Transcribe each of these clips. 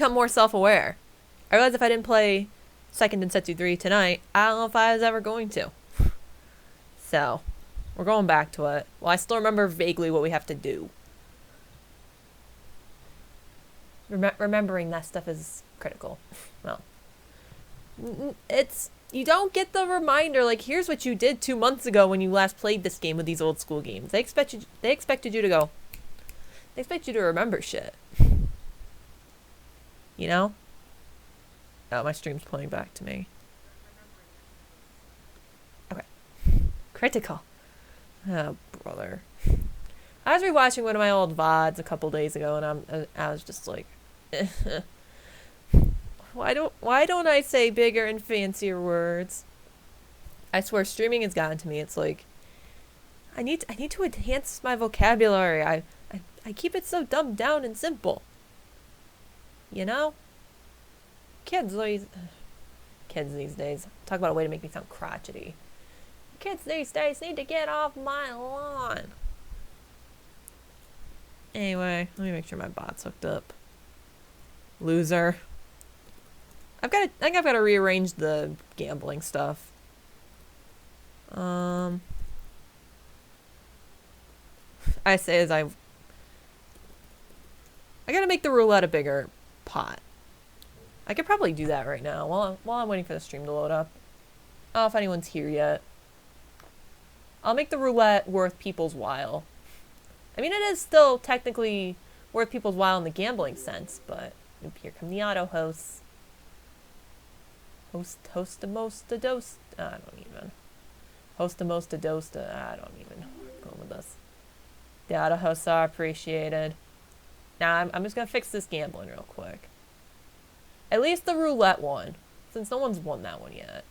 become more self-aware. I realized if I didn't play Seiken Densetsu 3 tonight, I don't know if I was ever going to. So, we're going back to it. Well, I still remember vaguely what we have to do. Remembering that stuff is critical. Well, you don't get the reminder, like, here's what you did 2 months ago when you last played this game with these old school games. They expected you to go. They expect you to remember shit. You know? Oh, my stream's playing back to me. Okay. Critical. Oh, brother. I was rewatching one of my old VODs a couple days ago, and I was just like, why don't I say bigger and fancier words? I swear, streaming has gotten to me. It's like, I need to enhance my vocabulary. I keep it so dumbed down and simple. You know? Kids these days. Talk about a way to make me sound crotchety. Kids these days need to get off my lawn. Anyway, let me make sure my bot's hooked up. Loser. I think I've got to rearrange the gambling stuff. I say as I gotta make the roulette a bigger pot. I could probably do that right now while I'm waiting for the stream to load up. I don't know if anyone's here yet. I'll make the roulette worth people's while. I mean, it is still technically worth people's while in the gambling sense, but here come the auto hosts. Host the most a dose. I don't even. Host the most a dose. I don't even. I'm going with this. The auto hosts are appreciated. Now I'm just gonna fix this gambling real quick. At least the roulette one, since no one's won that one yet.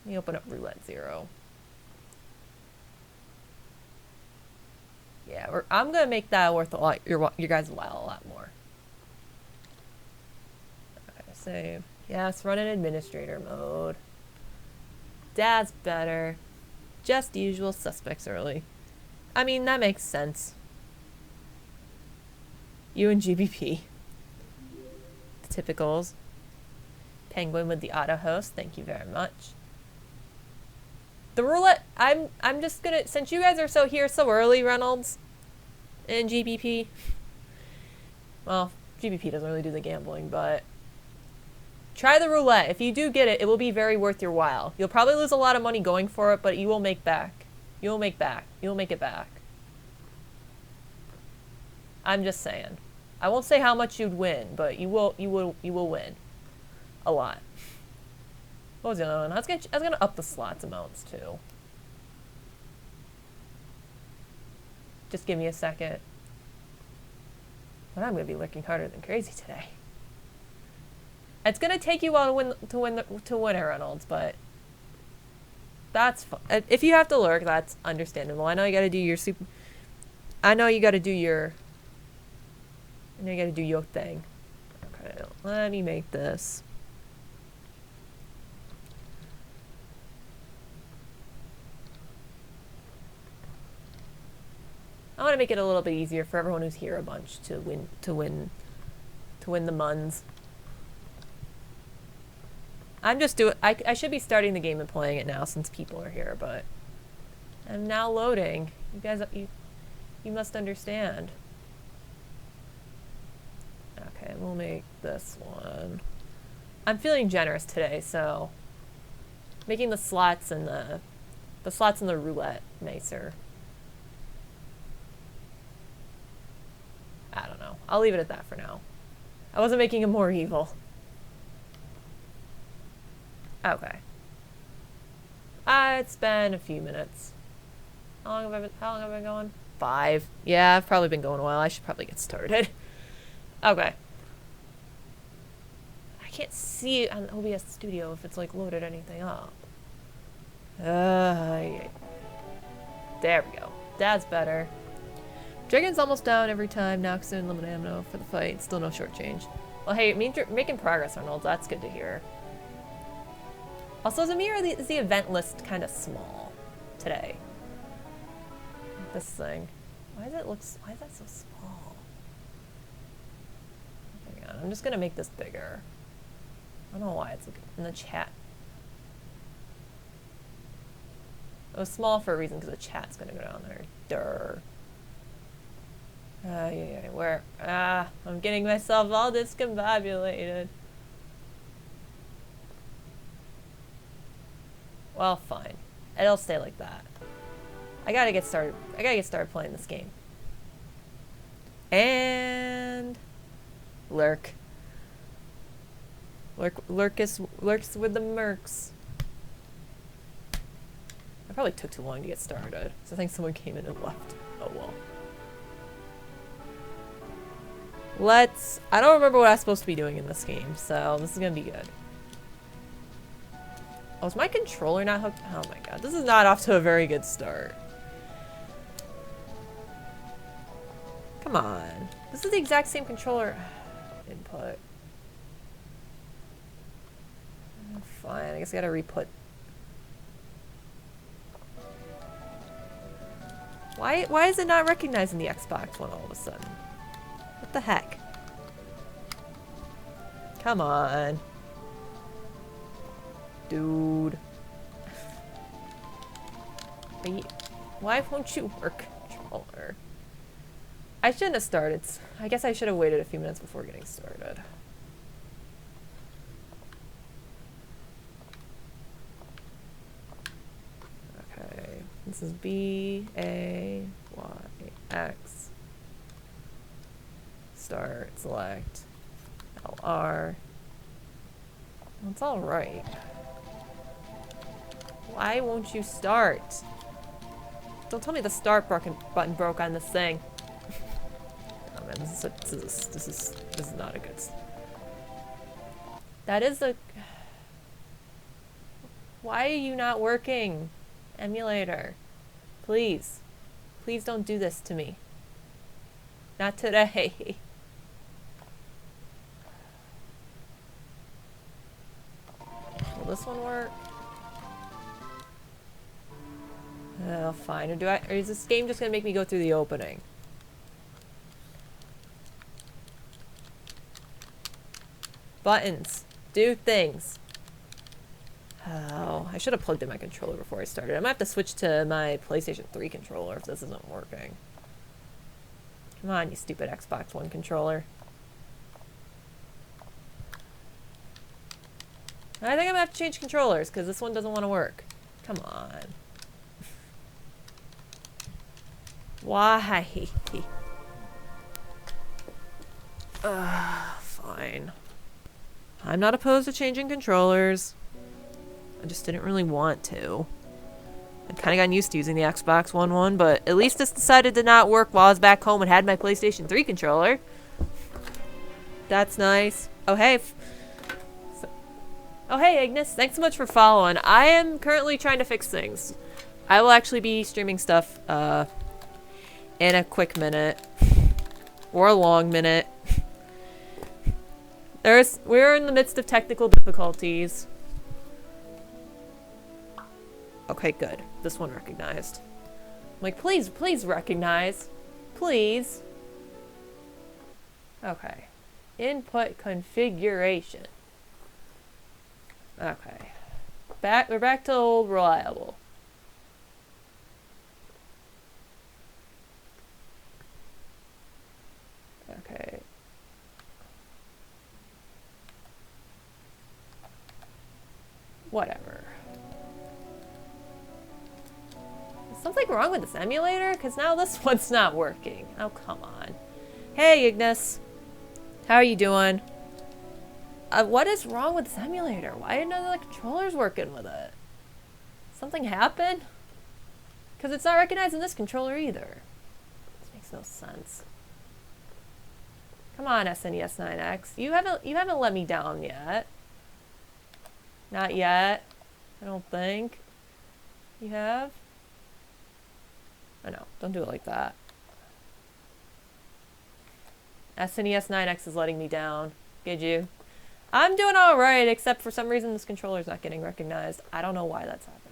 Let me open up roulette 0. Yeah, I'm gonna make that worth a lot, your guys' while a lot more. Okay, save. Yes, run in administrator mode. Dad's better. Just usual suspects early. I mean, that makes sense. You and GBP. The typicals. Penguin with the auto host, thank you very much. The roulette, I'm just gonna, since you guys are so early, Reynolds and GBP. Well, GBP doesn't really do the gambling, but try the roulette. If you do get it, it will be very worth your while. You'll probably lose a lot of money going for it, but you will make back. You'll make it back. I'm just saying. I won't say how much you'd win, but you will win a lot. What was the other one? I was gonna up the slots amounts too. Just give me a second. But I'm gonna be working harder than crazy today. It's gonna take you a while to win it, Reynolds, but that's fun. If you have to lurk, that's understandable. I know you gotta do your I know you gotta do your thing. Okay, let me make this. I want to make it a little bit easier for everyone who's here a bunch to win the muns. I should be starting the game and playing it now since people are here, but I'm now loading. You guys, you must understand. Okay, we'll make this one. I'm feeling generous today, so making the slots and the roulette nicer. I don't know. I'll leave it at that for now. I wasn't making him more evil. Okay. It's been a few minutes. How long have I been going? 5. Yeah, I've probably been going a while. I should probably get started. Okay. I can't see on OBS Studio if it's like loaded anything up. Yeah. There we go. That's better. Dragon's almost down every time. Now soon limited ammo for the fight. Still no short change. Well, hey, it means you're making progress, Arnold. That's good to hear. Also, Zamir, is the event list kind of small today? This thing. Why is that so small? Hang I'm just gonna make this bigger. I don't know why it's in the chat. It was small for a reason because the chat's gonna go down there. Durr. Yeah, where? I'm getting myself all discombobulated. Well, fine. It'll stay like that. I gotta get started playing this game. And lurks with the mercs. I probably took too long to get started, so I think someone came in and left. Oh well. I don't remember what I was supposed to be doing in this game, so this is gonna be good. Oh, is my controller not hooked? Oh my god, this is not off to a very good start. Come on. This is the exact same controller input. Fine, I guess I gotta re-put. Why is it not recognizing the Xbox One all of a sudden? What the heck? Come on. Dude. Why won't you work, controller? I shouldn't have started. I guess I should have waited a few minutes before getting started. Okay. This is B, A, Y, X. Start, select, LR. Well, it's alright. Why won't you start? Don't tell me the start button broke on this thing. Oh man, this is not a good. That is a. Why are you not working, emulator? Please, please don't do this to me. Not today. Will this one work? Oh, fine. Or is this game just gonna make me go through the opening? Buttons. Do things. Oh, I should have plugged in my controller before I started. I might have to switch to my PlayStation 3 controller if this isn't working. Come on, you stupid Xbox One controller. I think I'm gonna have to change controllers because this one doesn't want to work. Come on. Why? Fine. I'm not opposed to changing controllers. I just didn't really want to. I'd kind of gotten used to using the Xbox One, but at least this decided to not work while I was back home and had my PlayStation 3 controller. That's nice. Oh, hey. Oh, hey, Ignis. Thanks so much for following. I am currently trying to fix things. I will actually be streaming stuff in a quick minute. Or a long minute. We're in the midst of technical difficulties. Okay, good. This one recognized. I'm like, please recognize. Please. Okay. Input configuration. Okay. We're back to old reliable. Okay. Whatever. Is something wrong with this emulator? Because now this one's not working. Oh, come on. Hey, Ignis. How are you doing? What is wrong with this emulator? Why are none of the controllers working with it? Something happened? Because it's not recognizing this controller either. This makes no sense. Come on, SNES 9X. You haven't let me down yet. Not yet. I don't think. You have? I know. Don't do it like that. SNES 9X is letting me down. Did you? I'm doing alright, except for some reason this controller's not getting recognized. I don't know why that's happening.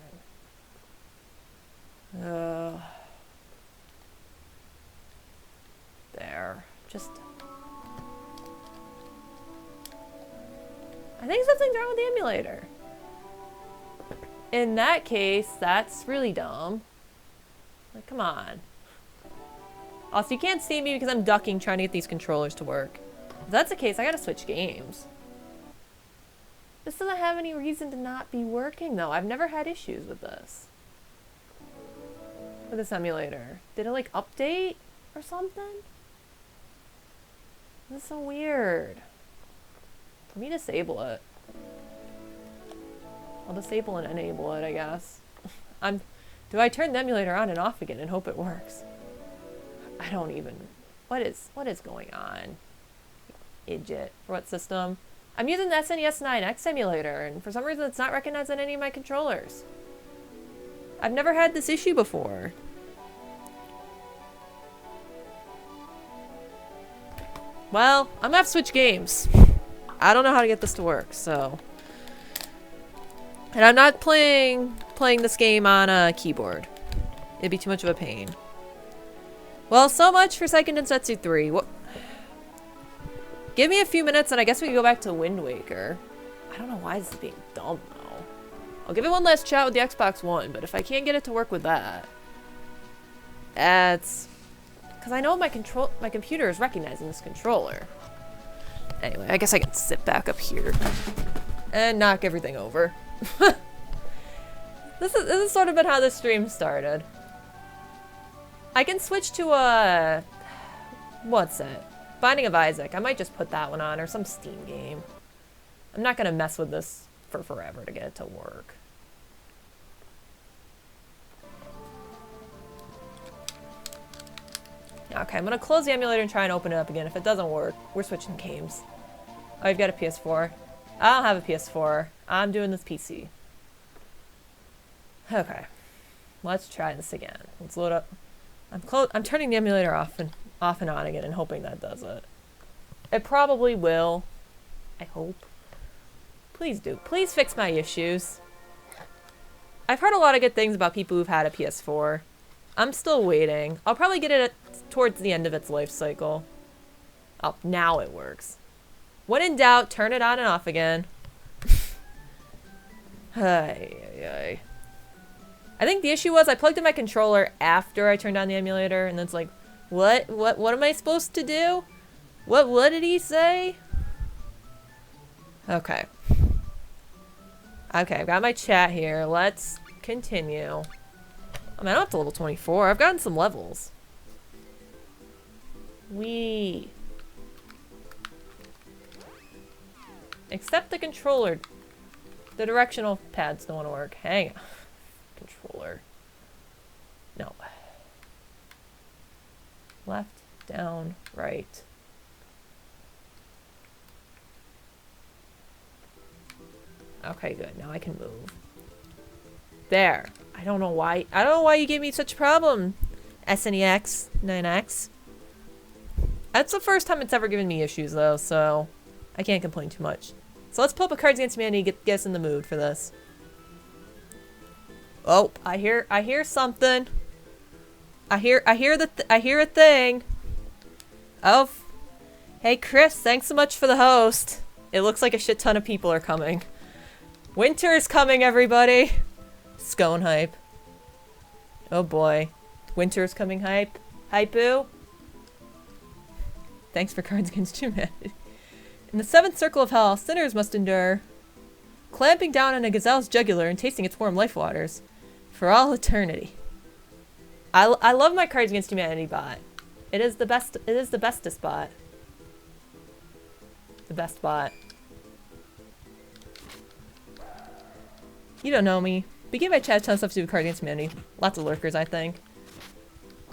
There. Just... think something's wrong with the emulator. In that case, that's really dumb. Like, come on. Also, you can't see me because I'm ducking trying to get these controllers to work. If that's the case, I gotta switch games. This doesn't have any reason to not be working, though. I've never had issues with this. With this emulator. Did it, like, update or something? This is so weird. Let me disable it. I'll disable and enable it, I guess. Do I turn the emulator on and off again and hope it works? I don't even... What is going on? Idiot. For what system? I'm using the SNES 9X emulator, and for some reason it's not recognized on any of my controllers. I've never had this issue before. Well, I'm gonna have to switch games. I don't know how to get this to work, so... And I'm not playing this game on a keyboard. It'd be too much of a pain. Well, so much for Seiken Densetsu 3. Give me a few minutes and I guess we can go back to Wind Waker. I don't know why this is being dumb, though. I'll give it one last shot with the Xbox One, but if I can't get it to work with that... That's... Because I know my computer is recognizing this controller. Anyway, I guess I can sit back up here. And knock everything over. This has sort of been how this stream started. I can switch to a... What's it? Binding of Isaac. I might just put that one on, or some Steam game. I'm not gonna mess with this for forever to get it to work. Okay, I'm gonna close the emulator and try and open it up again. If it doesn't work, we're switching games. Oh, you've got a PS4. I don't have a PS4. I'm doing this PC. Okay. Let's try this again. Let's load up. I'm turning the emulator off and on again and hoping that does it. It probably will. I hope. Please do. Please fix my issues. I've heard a lot of good things about people who've had a PS4. I'm still waiting. I'll probably get it towards the end of its life cycle. Oh, now it works. When in doubt, turn it on and off again. I think the issue was I plugged in my controller after I turned on the emulator, and it's like, what am I supposed to do? What did he say? Okay. Okay, I've got my chat here. Let's continue. I mean, I'm up to level 24. I've gotten some levels. Wee. Except the controller. The directional pads don't want to work. Hang on. Controller. No. Left, down, right. Okay, good. Now I can move. There. I don't know why you gave me such a problem, SNES 9X. That's the first time it's ever given me issues, though, so I can't complain too much. So let's pull up a Cards Against Humanity, get us in the mood for this. Oh, I hear something. I hear a thing. Oh, hey Chris, thanks so much for the host. It looks like a shit ton of people are coming. Winter is coming, everybody. Scone hype. Oh boy. Winter is coming hype. Hype-oo. Thanks for Cards Against Humanity. In the seventh circle of hell, sinners must endure, clamping down on a gazelle's jugular and tasting its warm life waters for all eternity. I love my Cards Against Humanity bot. It is the best. It is the bestest bot. The best bot. You don't know me. Begin by chat, ton of stuff to do with Cards Against Humanity. Lots of lurkers, I think.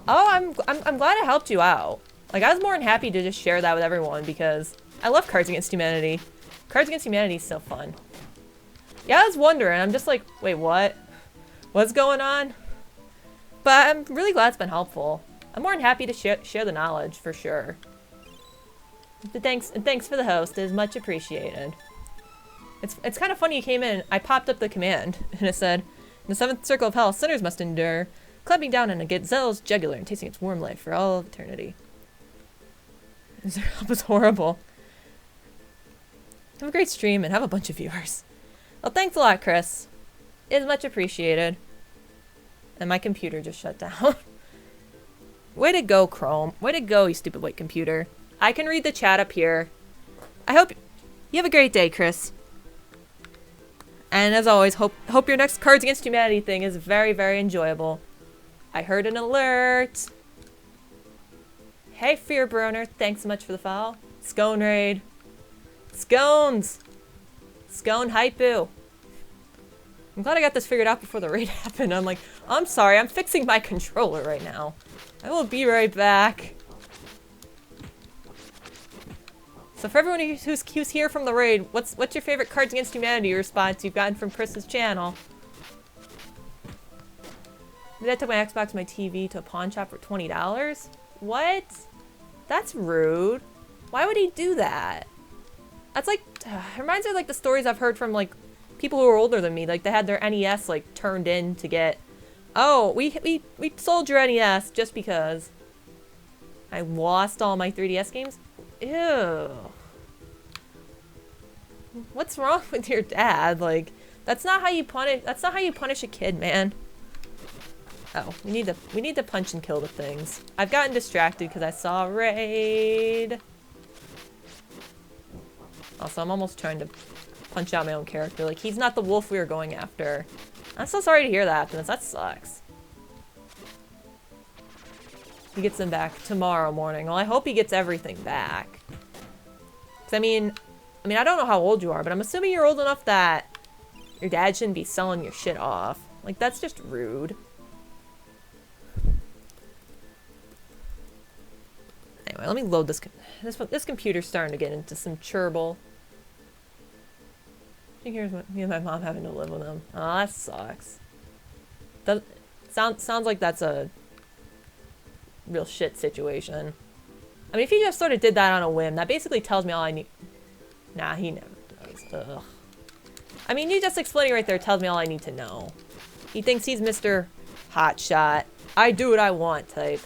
Oh, I'm glad I helped you out. Like, I was more than happy to just share that with everyone because I love Cards Against Humanity. Cards Against Humanity is so fun. Yeah, I was wondering. I'm just like, wait, what? What's going on? But I'm really glad it's been helpful. I'm more than happy to share the knowledge, for sure. But thanks for the host. It is much appreciated. It's kind of funny you came in. I popped up the command, and it said, in the seventh circle of hell, sinners must endure, clamping down on a gazelle's jugular and tasting its warm life for all of eternity. It was horrible. Have a great stream and have a bunch of viewers. Well, thanks a lot, Chris. It is much appreciated. And my computer just shut down. Way to go, Chrome. Way to go, you stupid white computer. I can read the chat up here. I hope you have a great day, Chris. And as always, hope your next Cards Against Humanity thing is very, very enjoyable. I heard an alert. Hey, Fearbroner, thanks so much for the follow. Scone Raid. Scones! Scone Hypoo. I'm glad I got this figured out before the raid happened. I'm like, I'm sorry, I'm fixing my controller right now. I will be right back. So for everyone who's here from the raid, what's your favorite Cards Against Humanity response you've gotten from Chris's channel? Maybe I took my Xbox and my TV to a pawn shop for $20? What? That's rude. Why would he do that? That's like, it reminds me of like the stories I've heard from like people who are older than me. Like they had their NES like turned in to get, oh, we sold your NES just because I lost all my 3DS games. Ew. What's wrong with your dad? Like, that's not how you punish a kid, man. Oh, we need to punch and kill the things. I've gotten distracted because I saw a raid. Also, I'm almost trying to punch out my own character. Like, he's not the wolf we were going after. I'm so sorry to hear that, Optimus. That sucks. He gets them back tomorrow morning. Well, I hope he gets everything back. 'Cause I mean, I don't know how old you are, but I'm assuming you're old enough that your dad shouldn't be selling your shit off. Like, that's just rude. Anyway, let me load this. This computer's starting to get into some churble. Here's what me and my mom having to live with him. Oh, that sucks. That sounds like that's a real shit situation. I mean, if he just sort of did that on a whim, that basically tells me all I need. Nah, he never does. Ugh. I mean, you just explaining right there tells me all I need to know. He thinks he's Mr. Hotshot. I do what I want type.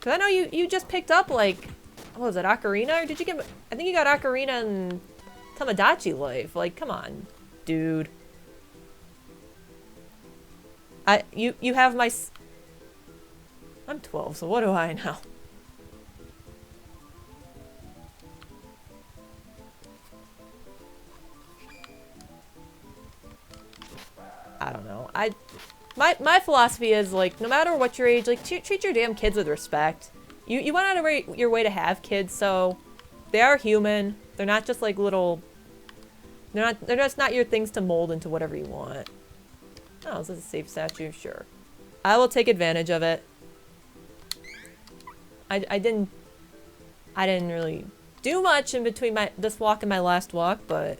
Cause I know you just picked up like, what was it, Ocarina? Or did you get, I think you got Ocarina and Tamagotchi Life. Like, come on, dude. You have my, I'm 12, so what do I know? I don't know. My philosophy is, like, no matter what your age, like, treat your damn kids with respect. You went out of your way to have kids, so they are human. They're not just, like, little... They're just not your things to mold into whatever you want. Oh, is this a safe statue? Sure. I will take advantage of it. I didn't really do much in between this walk and my last walk, but...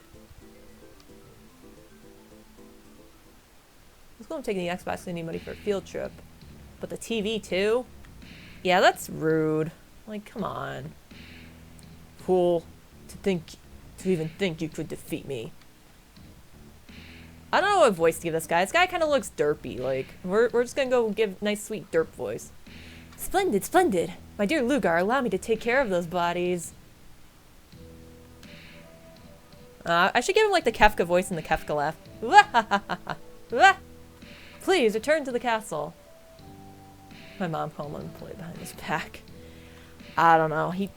I'm taking the Xbox to anybody for a field trip. But the TV too? Yeah, that's rude. Like, come on. Fool. To even think you could defeat me. I don't know what voice to give this guy. This guy kind of looks derpy. Like, we're just gonna go give nice sweet derp voice. Splendid, splendid. My dear Lugar, allow me to take care of those bodies. I should give him like the Kefka voice and the Kefka laugh. Please return to the castle. My mom called him employee behind his back. I don't know. He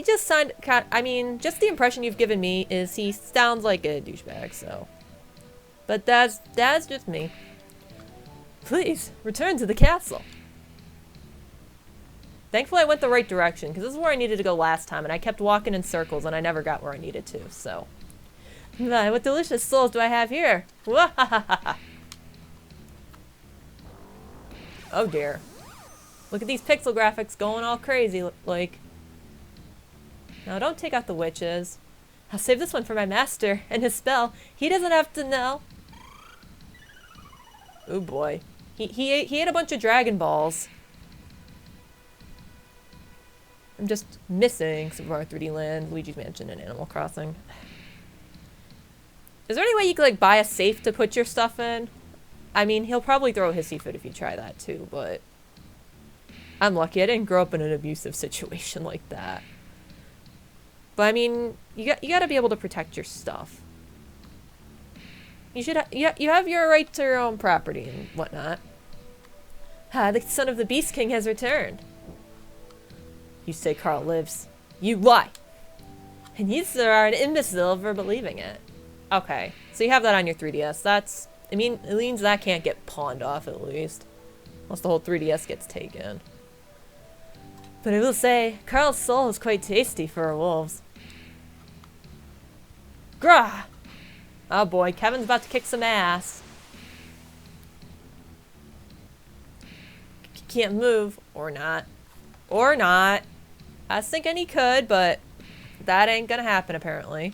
just sounded. I mean, just the impression you've given me is he sounds like a douchebag. So, but that's just me. Please return to the castle. Thankfully, I went the right direction because this is where I needed to go last time, and I kept walking in circles, and I never got where I needed to. So, what delicious souls do I have here? Oh dear. Look at these pixel graphics going all crazy, like. No, don't take out the witches. I'll save this one for my master and his spell. He doesn't have to know. Oh boy. He ate a bunch of Dragon Balls. I'm just missing Super Mario 3D Land, Luigi's Mansion, and Animal Crossing. Is there any way you could like buy a safe to put your stuff in? I mean, he'll probably throw a hissy fit if you try that too, but I'm lucky I didn't grow up in an abusive situation like that. But I mean, you gotta be able to protect your stuff. You should you have your right to your own property and whatnot. Ah, the son of the Beast King has returned. You say Carl lives. You lie. And you, sir, are an imbecile for believing it. Okay, so you have that on your 3DS. That's, I mean, it means that can't get pawned off at least. Unless the whole 3DS gets taken. But I will say, Carl's soul is quite tasty for wolves. Grah! Oh boy, Kevin's about to kick some ass. Can't move. Or not. Or not. I was thinking he could, but that ain't gonna happen apparently.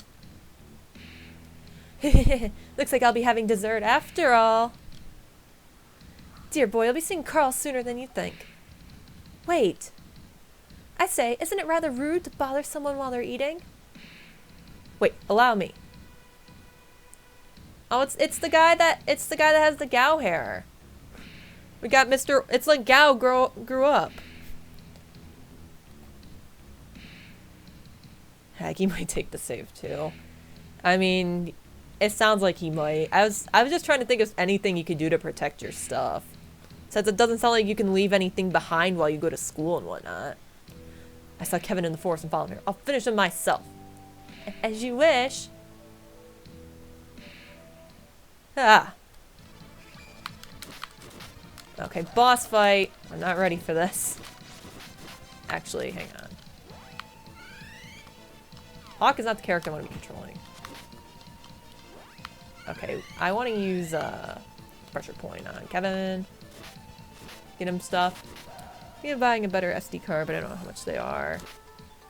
Looks like I'll be having dessert after all. Dear boy, I'll be seeing Carl sooner than you think. Wait. I say, isn't it rather rude to bother someone while they're eating? Wait, allow me. Oh, it's the guy that has the Gao hair. We got Mr. It's like Gao grew up. Heck, he might take the save too. I mean, it sounds like he might. I was just trying to think of anything you could do to protect your stuff. Since it doesn't sound like you can leave anything behind while you go to school and whatnot. I saw Kevin in the forest and followed him. I'll finish him myself. As you wish. Ah. Okay, boss fight. I'm not ready for this. Actually, hang on. Hawk is not the character I want to be controlling. Okay, I want to use pressure point on Kevin. Get him stuff. I'm buying a better SD card, but I don't know how much they are.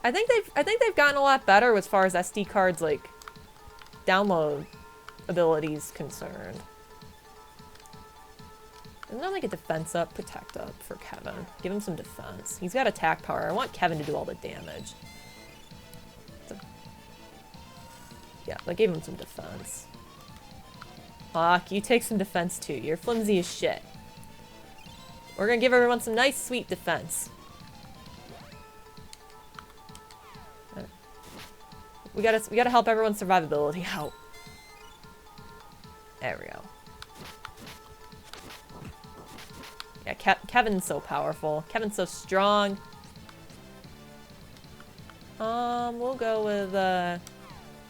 I think they've gotten a lot better as far as SD cards like download abilities concerned. Isn't there like a defense up, protect up for Kevin? Give him some defense. He's got attack power. I want Kevin to do all the damage. So, yeah, I gave him some defense. Hawk, you take some defense too. You're flimsy as shit. We're gonna give everyone some nice, sweet defense. We gotta help everyone's survivability out. There we go. Yeah, Kevin's so powerful. Kevin's so strong. We'll go with, I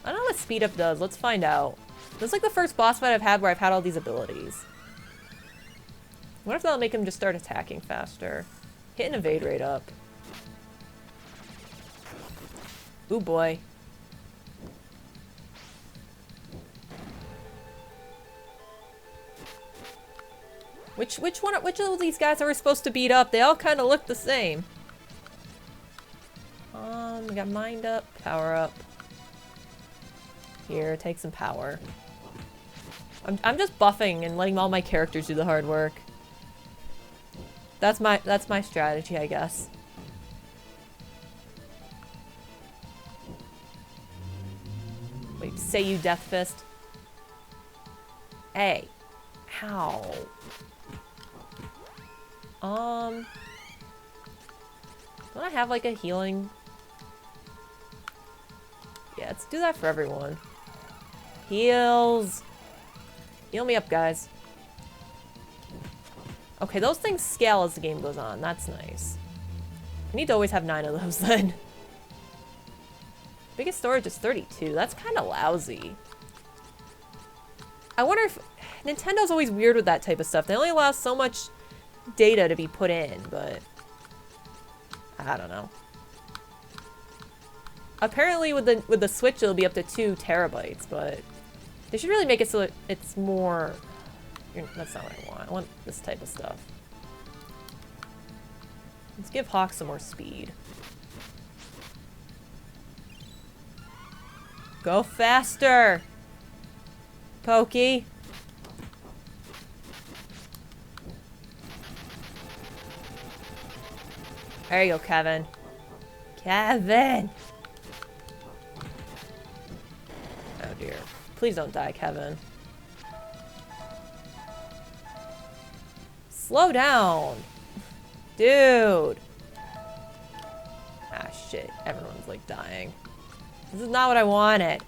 don't know what speed up does. Let's find out. This is like the first boss fight I've had where I've had all these abilities. What if that'll make him just start attacking faster? Hit and evade rate up. Ooh boy. Which of these guys are we supposed to beat up? They all kind of look the same. We got mind up, power up. Here, take some power. I'm just buffing and letting all my characters do the hard work. That's my strategy, I guess. Wait, say you Death Fist. Hey. How? Don't I have like a healing? Yeah, let's do that for everyone. Heals. Heal me up, guys. Okay, those things scale as the game goes on. That's nice. I need to always have 9 of those then. Biggest storage is 32. That's kind of lousy. I wonder if... Nintendo's always weird with that type of stuff. They only allow so much data to be put in, but... I don't know. Apparently with the Switch it'll be up to 2 terabytes, but... They should really make it so that it's more... That's not what I want. I want this type of stuff. Let's give Hawk some more speed. Go faster! Pokey! There you go, Kevin. Kevin! Oh dear. Please don't die, Kevin. Slow down! Dude! Ah, shit. Everyone's, like, dying. This is not what I wanted.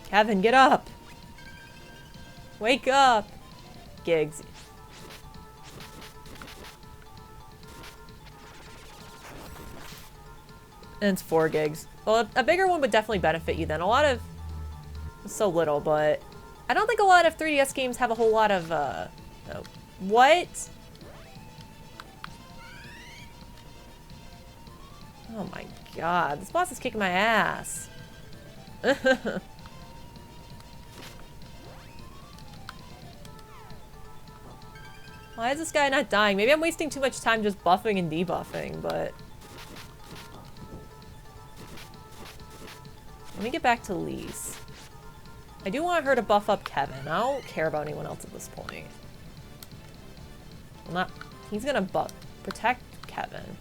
Kevin, get up. Wake up. Gigs. And it's 4 gigs. Well, a bigger one would definitely benefit you then. A lot of... So little, but... I don't think a lot of 3DS games have a whole lot of, oh, what? Oh my god. This boss is kicking my ass. Why is this guy not dying? Maybe I'm wasting too much time just buffing and debuffing, but... Let me get back to Lise. I do want her to buff up Kevin. I don't care about anyone else at this point. Well, not... He's gonna protect Kevin.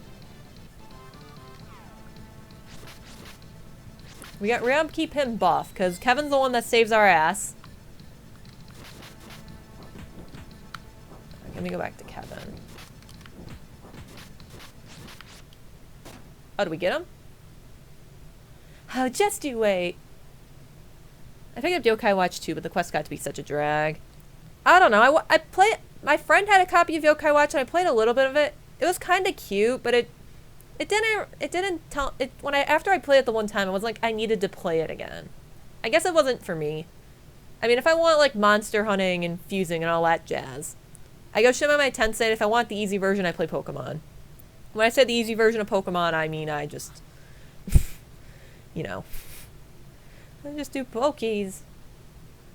We're gonna keep him buff, because Kevin's the one that saves our ass. Let me go back to Kevin. Oh, did we get him? Oh, just you wait. I picked up Yokai Watch 2, but the quest got to be such a drag. I don't know. I played... My friend had a copy of Yokai Watch, and I played a little bit of it. It was kind of cute, but it didn't tell... After I played it the one time, I was like, I needed to play it again. I guess it wasn't for me. I mean, if I want, like, monster hunting and fusing and all that jazz, I go Shima my Tensei. If I want the easy version, I play Pokemon. When I say the easy version of Pokemon, I mean I just... you know... I just do Pokies.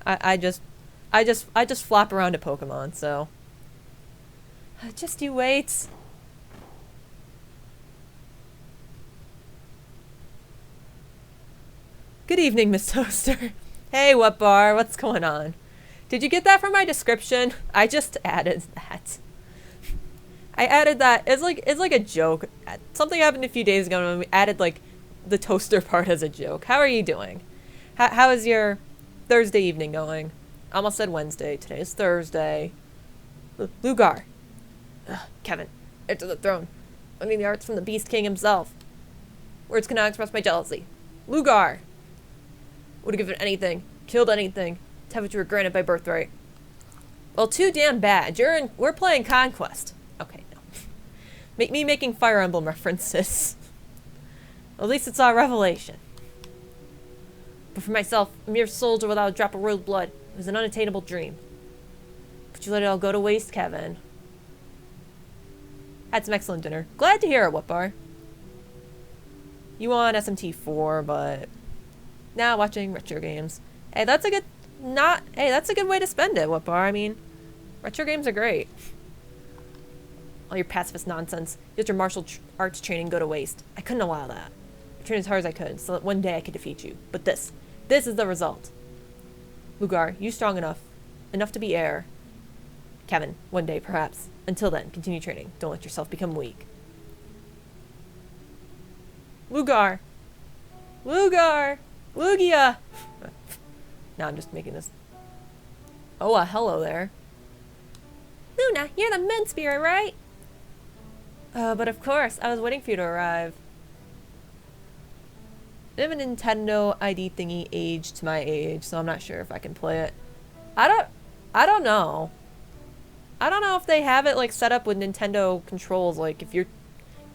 I just flop around to Pokemon, so... Just you wait. Good evening, Miss Toaster. Hey, what bar? What's going on? Did you get that from my description? I just added that. I added that. It's like a joke. Something happened a few days ago when we added like the toaster part as a joke. How are you doing? How is your Thursday evening going? I almost said Wednesday. Today is Thursday. Lugar. Kevin, enter the throne. Learning the arts from the Beast King himself. Words cannot express my jealousy. Lugar. Would have given anything, killed anything, to have what you were granted by birthright. Well, too damn bad. We're playing Conquest. Okay, no. Make me making Fire Emblem references. At least it's our revelation. But for myself, a mere soldier without a drop of royal blood, it was an unattainable dream. But you let it all go to waste, Kevin. Had some excellent dinner. Glad to hear it, what bar? You want SMT4, but... Now watching retro games. Hey, that's a good... Hey, that's a good way to spend it, what bar? I mean, retro games are great. All your pacifist nonsense. You let your martial arts training go to waste. I couldn't allow that. I trained as hard as I could, so that one day I could defeat you. But this is the result. Lugar, you strong enough to be heir. Kevin, one day perhaps. Until then, continue training. Don't let yourself become weak. Lugar! Lugar! Lugia! Now I'm just making this... Oh, hello there. Luna, you're the moon spirit, right? But of course, I was waiting for you to arrive. I have a Nintendo ID thingy aged to my age, so I'm not sure if I can play it. I don't know. I don't know if they have it like set up with Nintendo controls, like if you're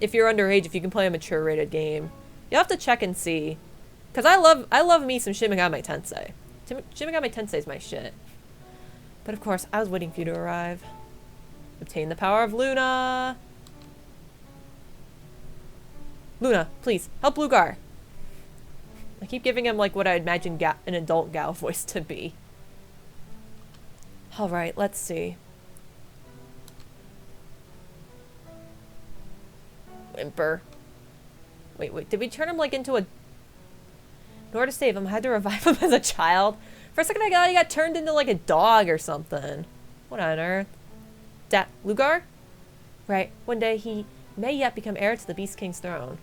underage, if you can play a mature rated game. You'll have to check and see. Cause I love me some Shin Megami Tensei. Shin Megami Tensei is my shit. But of course, I was waiting for you to arrive. Obtain the power of Luna. Luna, please, help Lugar. I keep giving him like what I imagine an adult gal voice to be. Alright, let's see. Whimper. Wait, did we turn him like into a... In order to save him, I had to revive him as a child? For a second I thought he got turned into like a dog or something. What on earth? Lugar? Right, one day he may yet become heir to the Beast King's throne.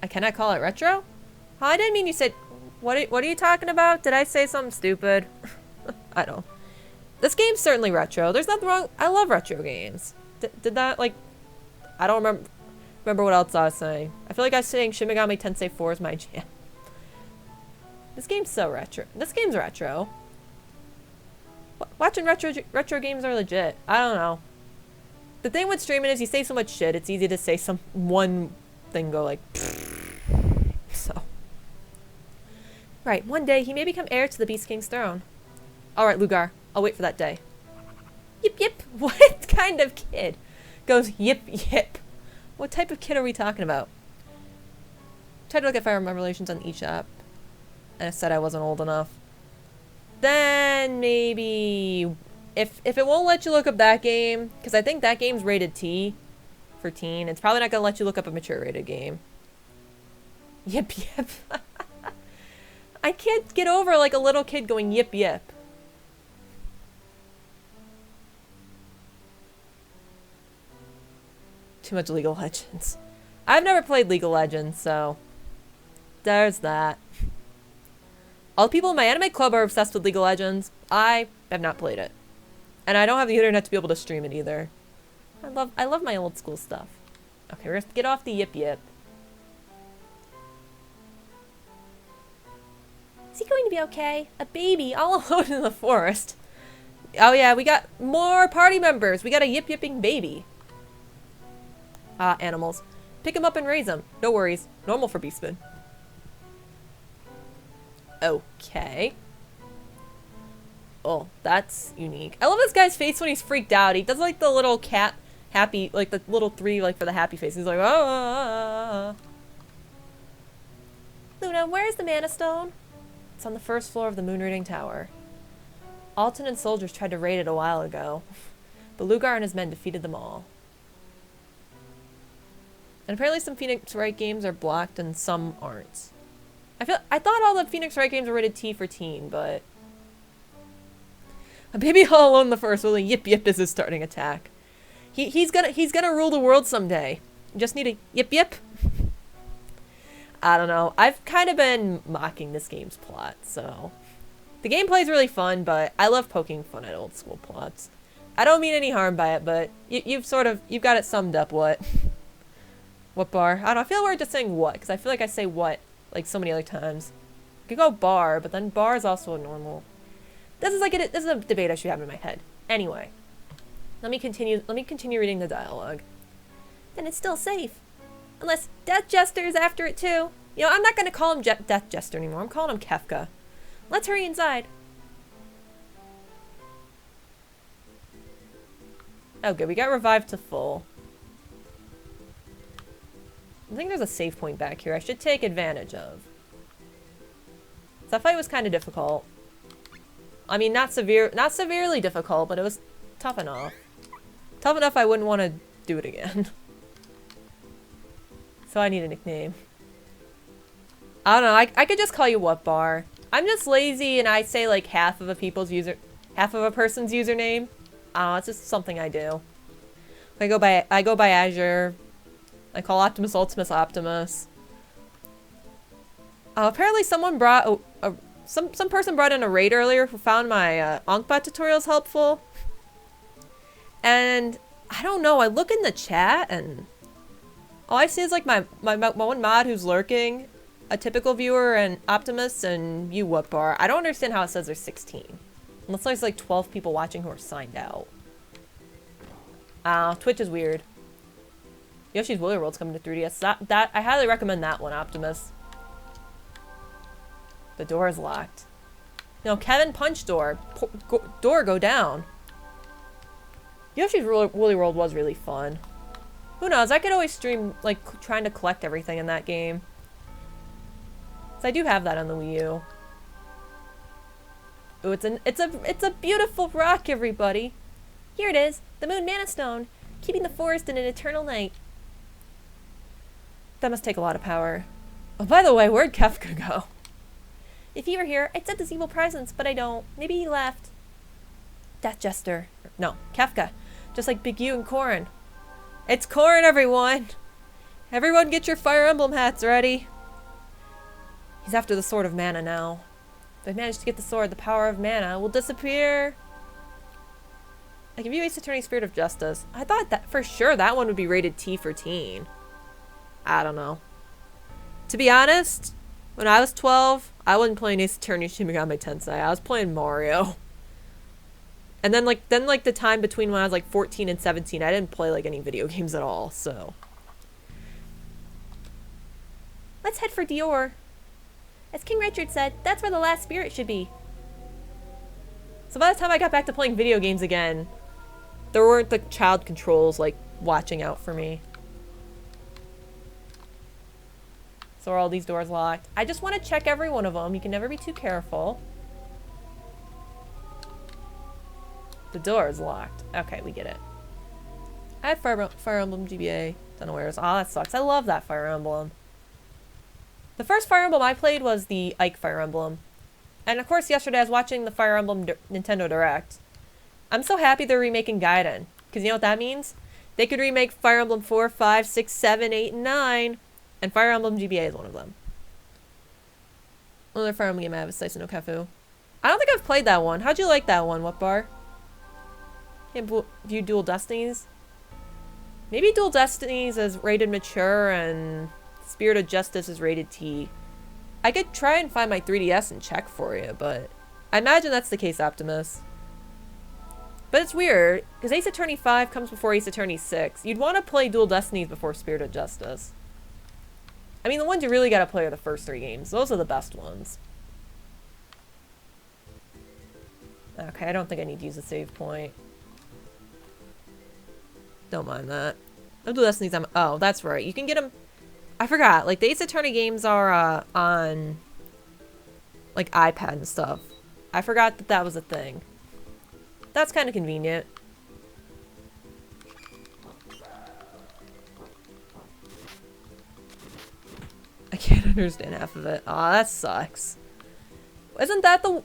I cannot call it retro? Oh, I didn't mean you said... What are you talking about? Did I say something stupid? I don't. This game's certainly retro. There's nothing wrong. I love retro games. Did that, like... I don't remember what else I was saying. I feel like I was saying Shin Megami Tensei 4 is my jam. This game's so retro. This game's retro. Watching retro games are legit. I don't know. The thing with streaming is you say so much shit, it's easy to say one thing go like... So. Right, one day he may become heir to the Beast King's throne. Alright, Lugar, I'll wait for that day. Yip yip. What kind of kid goes yip yip? What type of kid are we talking about? Tried to look at Fire Emblem Revelations on eShop. And I said I wasn't old enough. Then maybe... If it won't let you look up that game, because I think that game's rated T for teen, it's probably not going to let you look up a mature rated game. Yip yip. I can't get over like a little kid going yip yip. Too much League of Legends. I've never played League of Legends, so there's that. All the people in my anime club are obsessed with League of Legends. I have not played it. And I don't have the internet to be able to stream it either. I love my old school stuff. Okay, we're gonna get off the yip yip. Is he going to be okay? A baby all alone in the forest. Oh yeah, we got more party members. We got a yip yipping baby. Animals. Pick him up and raise him. No worries. Normal for Beastman. Okay. Oh, that's unique. I love this guy's face when he's freaked out. He does like the little cat happy, like the little three like for the happy face. He's like, ah. Luna, where's the Mana Stone? It's on the first floor of the Moon Reading Tower. Alton and soldiers tried to raid it a while ago, but Lugar and his men defeated them all. And apparently some Phoenix Wright games are blocked and some aren't. I thought all the Phoenix Wright games were rated T for teen, but... A baby all alone in the first will yip yip as his starting attack. He's gonna rule the world someday. You just need a yip yip. I don't know. I've kind of been mocking this game's plot, so... The gameplay is really fun, but I love poking fun at old school plots. I don't mean any harm by it, but you've got it summed up, what? What bar? I don't know, I feel weird just saying what, because I feel like I say what, like so many other times. You could go bar, but then bar is also a normal. This is a debate I should have in my head. Anyway. Let me continue reading the dialogue. Then it's still safe. Unless Death Jester is after it too. You know, I'm not gonna call him Death Jester anymore, I'm calling him Kefka. Let's hurry inside. Oh good, we got revived to full. I think there's a save point back here I should take advantage of. That fight was kind of difficult. I mean, not severely difficult, but it was tough enough. Tough enough I wouldn't want to do it again. So I need a nickname. I don't know, I could just call you What Bar. I'm just lazy and I say like half of a person's username. I don't know, it's just something I do. I go by Azure. I call Optimus Ultimus Optimus. Apparently someone brought some person brought in a raid earlier who found my Ankh-Bot tutorials helpful. And I don't know, I look in the chat and all I see is like my one mod who's lurking, a typical viewer, and Optimus, and you What Bar. I don't understand how it says there's 16. Unless there's like 12 people watching who are signed out. Twitch is weird. Yoshi's Woolly World's coming to 3DS. That I highly recommend that one, Optimus. The door is locked. No, Kevin, punch door. Door, go down. Yoshi's Woolly World was really fun. Who knows? I could always stream like trying to collect everything in that game. So I do have that on the Wii U. Ooh, it's a beautiful rock, everybody. Here it is, the Moon Mana Stone, keeping the forest in an eternal night. That must take a lot of power. Oh, by the way, where'd Kefka go? If he were here, I'd set this evil presence, but I don't. Maybe he left. Death Jester. No, Kefka. Just like Big U and Corrin. It's Corrin, everyone! Everyone get your Fire Emblem hats ready. He's after the Sword of Mana now. If I manage to get the sword, the power of mana will disappear. I can view Ace Attorney Spirit of Justice. I thought that for sure that one would be rated T for teen. I don't know. To be honest, when I was 12, I wasn't playing Ace Attorney Shin Megami Tensei. I was playing Mario. And then like the time between when I was like 14 and 17, I didn't play like any video games at all, so. Let's head for Dior. As King Richard said, that's where the last spirit should be. So by the time I got back to playing video games again, there weren't the child controls like watching out for me. So are all these doors locked? I just want to check every one of them. You can never be too careful. The door is locked. Okay, we get it. I had Fire Emblem GBA. Don't know where it is. Oh, that sucks. I love that Fire Emblem. The first Fire Emblem I played was the Ike Fire Emblem. And of course, yesterday I was watching the Fire Emblem Nintendo Direct. I'm so happy they're remaking Gaiden. Because you know what that means? They could remake Fire Emblem 4, 5, 6, 7, 8, and 9. And Fire Emblem GBA is one of them. Another Fire Emblem game I have is Seiken no Kafu. I don't think I've played that one. How'd you like that one, What Bar? Can't view Dual Destinies? Maybe Dual Destinies is rated mature and Spirit of Justice is rated T. I could try and find my 3DS and check for you, but I imagine that's the case, Optimus. But it's weird, because Ace Attorney 5 comes before Ace Attorney 6. You'd want to play Dual Destinies before Spirit of Justice. I mean, the ones you really gotta play are the first 3 games. Those are the best ones. Okay, I don't think I need to use a save point. Don't mind that. No Dual Destinies, oh, that's right. You can get them... I forgot, like, the Ace Attorney games are, on, like, iPad and stuff. I forgot that that was a thing. That's kind of convenient. I can't understand half of it. Aw, that sucks. Isn't that the...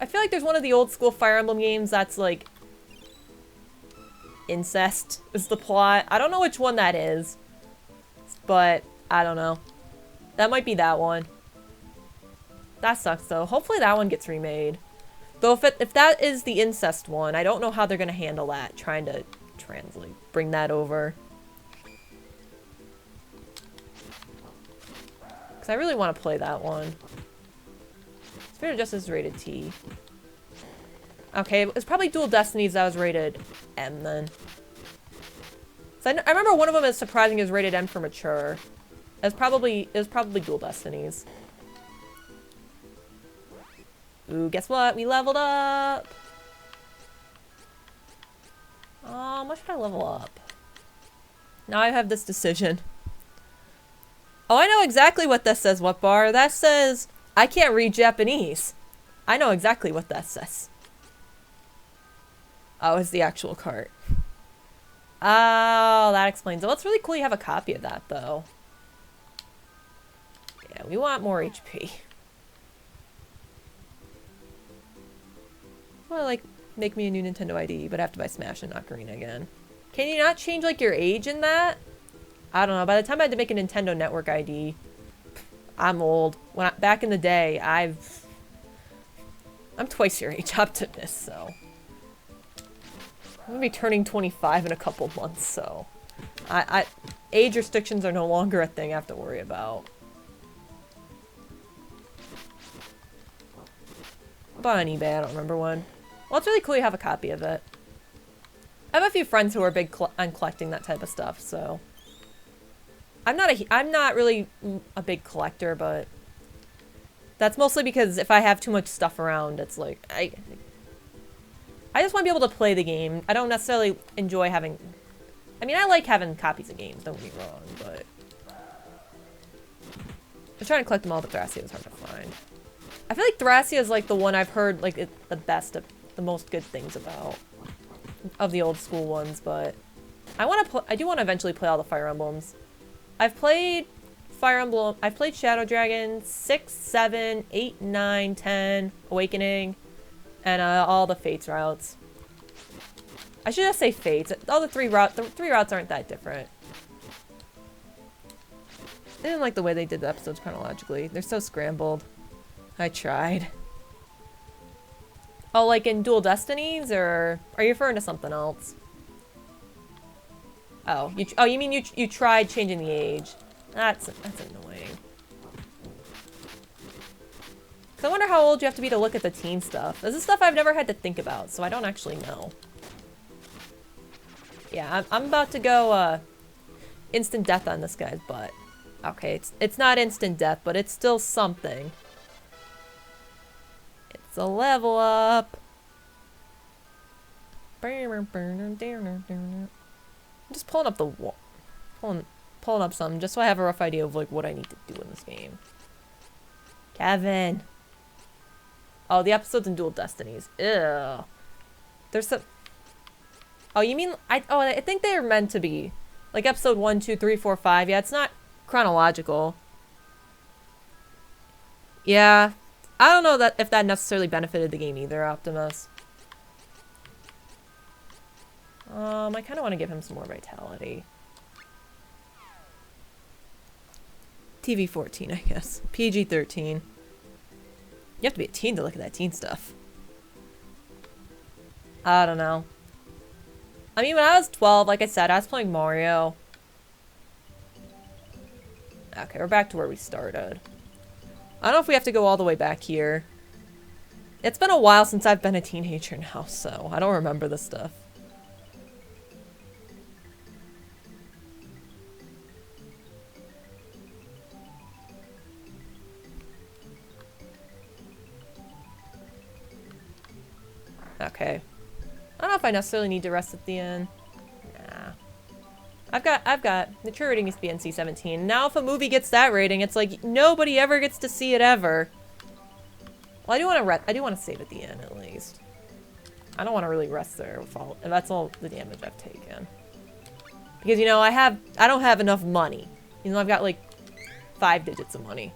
I feel like there's one of the old school Fire Emblem games that's, like... incest is the plot. I don't know which one that is. But... I don't know. That might be that one. That sucks, though. Hopefully that one gets remade. Though if that is the incest one, I don't know how they're going to handle that. Trying to translate. Bring that over. Because I really want to play that one. Spirit of Justice is rated T. Okay, it's probably Dual Destinies that was rated M then. So I remember one of them is surprising is rated M for mature. It was probably Dual Destinies. Ooh, guess what? We leveled up! How much should I level up? Now I have this decision. Oh, I know exactly what that says, What Bar? That says, I can't read Japanese. I know exactly what that says. Oh, it's the actual cart. Oh, that explains it. Well, it's really cool you have a copy of that, though. Yeah, we want more HP. Well, like, make me a new Nintendo ID, but I have to buy Smash and Ocarina again. Can you not change, like, your age in that? I don't know. By the time I had to make a Nintendo Network ID, I'm old. Back in the day, I'm twice your age, Optimus, so... I'm gonna be turning 25 in a couple months, so... age restrictions are no longer a thing I have to worry about. Bought on eBay, I don't remember when. Well, it's really cool you have a copy of it. I have a few friends who are big on collecting that type of stuff, so... I'm not really a big collector, but... That's mostly because if I have too much stuff around, it's like... I just want to be able to play the game. I don't necessarily enjoy having... I mean, I like having copies of games, don't get me wrong, but... I was trying to collect them all, but Thracia was hard to find. I feel like Thracia is like the one I've heard like the best of the most good things about of the old school ones, but I do want to eventually play all the Fire Emblems. I've played Fire Emblem, I've played Shadow Dragon 6, 7, 8, 9, 10, Awakening, and all the Fates routes. I should just say Fates. All the three routes aren't that different. I didn't like the way they did the episodes chronologically. They're so scrambled. I tried. Oh, like in Dual Destinies, or are you referring to something else? Oh, you mean you tried changing the age? That's annoying. 'Cause I wonder how old you have to be to look at the teen stuff. This is stuff I've never had to think about, so I don't actually know. Yeah, I'm about to go instant death on this guy's butt. Okay, it's not instant death, but it's still something. It's a level up. I'm just pulling up the wall. Pulling up something just so I have a rough idea of like what I need to do in this game. Kevin. Oh, the episodes in Dual Destinies. Ew. There's some. Oh, you mean I think they're meant to be like episode 1, 2, 3, 4, 5. Yeah, it's not chronological. Yeah, I don't know if that necessarily benefited the game either, Optimus. I kind of want to give him some more vitality. TV 14, I guess. PG 13. You have to be a teen to look at that teen stuff. I don't know. I mean, when I was 12, like I said, I was playing Mario. Okay, we're back to where we started. I don't know if we have to go all the way back here. It's been a while since I've been a teenager now, so I don't remember this stuff. Okay. I don't know if I necessarily need to rest at the end. Nah. I've got mature rating used to be NC-17. Now if a movie gets that rating, it's like nobody ever gets to see it ever. Well, I do want to save at the end at least. I don't want to really rest there with all, and that's all the damage I've taken. Because you know, I don't have enough money. You know, I've got like 5 digits of money.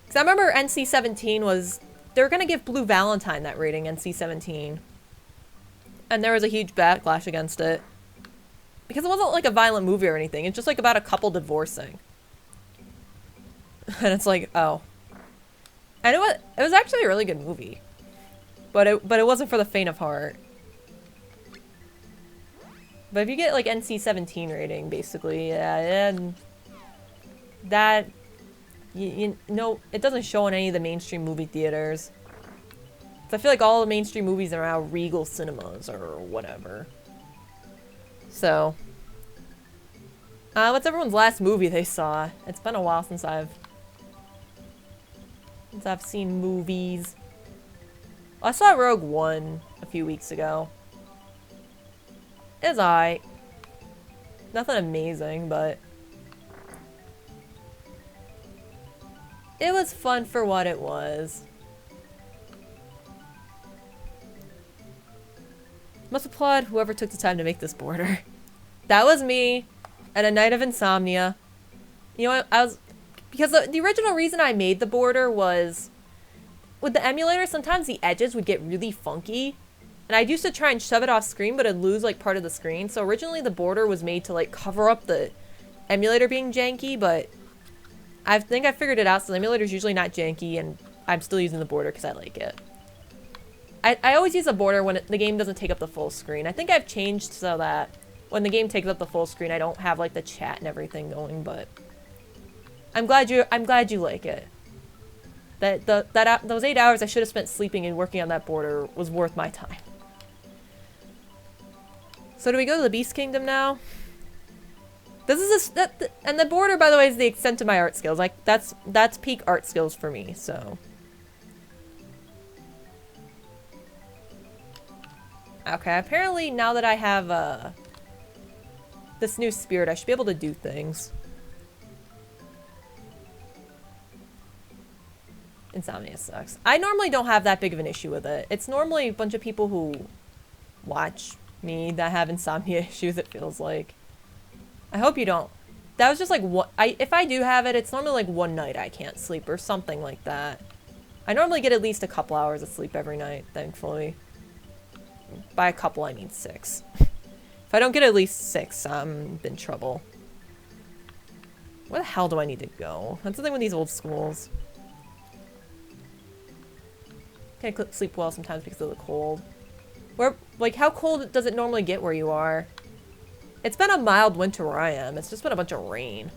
Cuz I remember NC-17 was they were going to give Blue Valentine that rating, NC-17. And there was a huge backlash against it. Because it wasn't like a violent movie or anything. It's just like about a couple divorcing. And it's like, oh. And it was actually a really good movie. But it wasn't for the faint of heart. But if you get like NC-17 rating, basically, yeah, and that you know, it doesn't show in any of the mainstream movie theaters. So I feel like all the mainstream movies are now Regal Cinemas or whatever. So, what's everyone's last movie they saw? It's been a while since I've seen movies. I saw Rogue One a few weeks ago. It was alright. Nothing amazing, but it was fun for what it was. Must applaud whoever took the time to make this border. That was me, at a night of insomnia. You know, because the original reason I made the border was, with the emulator, sometimes the edges would get really funky. And I used to try and shove it off screen, but it'd lose like part of the screen. So originally the border was made to like cover up the emulator being janky, but I think I figured it out, so the emulator's usually not janky, and I'm still using the border because I like it. I always use a border when the game doesn't take up the full screen. I think I've changed so that when the game takes up the full screen, I don't have like the chat and everything going, but I'm glad you like it. Those 8 hours I should have spent sleeping and working on that border was worth my time. So do we go to the Beast Kingdom now? This is and the border, by the way, is the extent of my art skills. Like that's peak art skills for me. So okay, apparently now that I have this new spirit, I should be able to do things. Insomnia sucks. I normally don't have that big of an issue with it. It's normally a bunch of people who watch me that have insomnia issues, it feels like. I hope you don't. That was just like what if I do have it, it's normally like one night I can't sleep or something like that. I normally get at least a couple hours of sleep every night, thankfully. By a couple, I mean 6. If I don't get at least 6, I'm in trouble. Where the hell do I need to go? That's the thing with these old schools. Can't sleep well sometimes because of the cold. Like, how cold does it normally get where you are? It's been a mild winter where I am. It's just been a bunch of rain.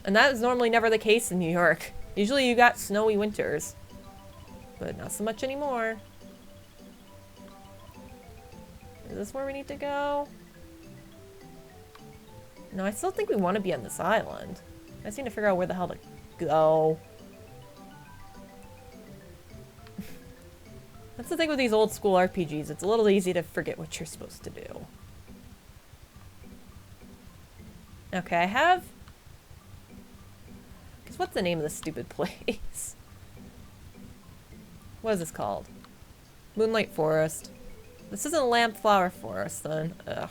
And that is normally never the case in New York. Usually you got snowy winters. But not so much anymore. Is this where we need to go? No, I still think we want to be on this island. I just need to figure out where the hell to go. That's the thing with these old school RPGs. It's a little easy to forget what you're supposed to do. Okay, I have... Because what's the name of this stupid place? What is this called? Moonlight Forest. This isn't Lamp Flower Forest, then. Ugh.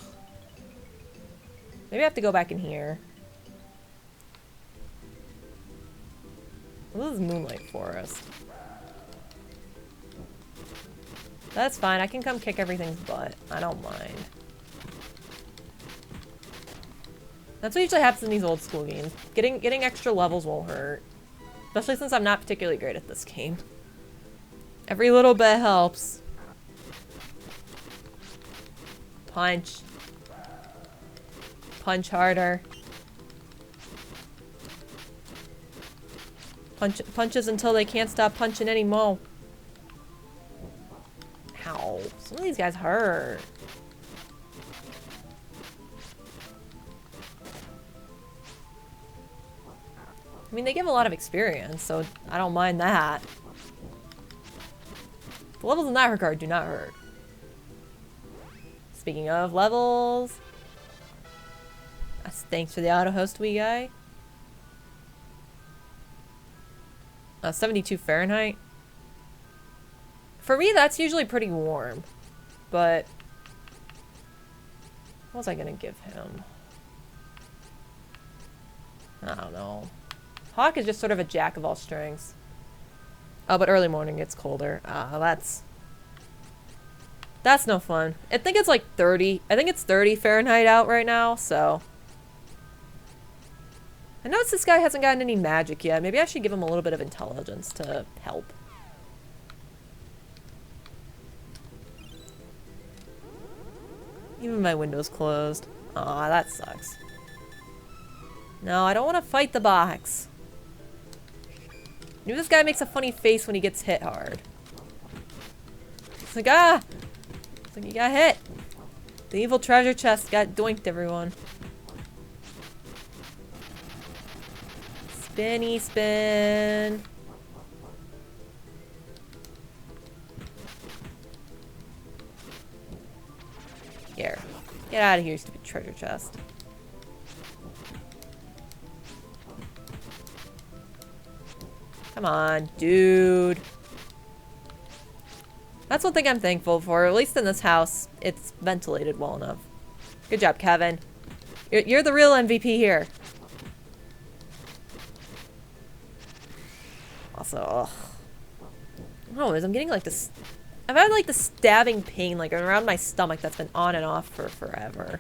Maybe I have to go back in here. This is Moonlight Forest. That's fine. I can come kick everything's butt. I don't mind. That's what usually happens in these old school games. Getting extra levels won't hurt. Especially since I'm not particularly great at this game. Every little bit helps. Punch. Punch harder. Punches until they can't stop punching anymore. Ow. Some of these guys hurt. I mean, they give a lot of experience, so I don't mind that. The levels in that regard do not hurt. Speaking of levels... Thanks for the auto host, wee guy. 72 Fahrenheit. For me, that's usually pretty warm. But... what was I gonna give him? I don't know. Hawk is just sort of a jack of all strengths. Oh, but early morning gets colder. That's no fun. I think it's like 30. I think it's 30 Fahrenheit out right now, so... I noticed this guy hasn't gotten any magic yet. Maybe I should give him a little bit of intelligence to help. Even my window's closed. Aw, that sucks. No, I don't want to fight the box. Maybe this guy makes a funny face when he gets hit hard. It's like, ah! It's like, you got hit. The evil treasure chest got doinked, everyone. Spinny spin. Here. Get out of here, stupid treasure chest. Come on, dude. That's one thing I'm thankful for. At least in this house, it's ventilated well enough. Good job, Kevin. You're the real MVP here. Also, ugh. I don't know, I'm getting like this... I've had like the stabbing pain like around my stomach that's been on and off for forever.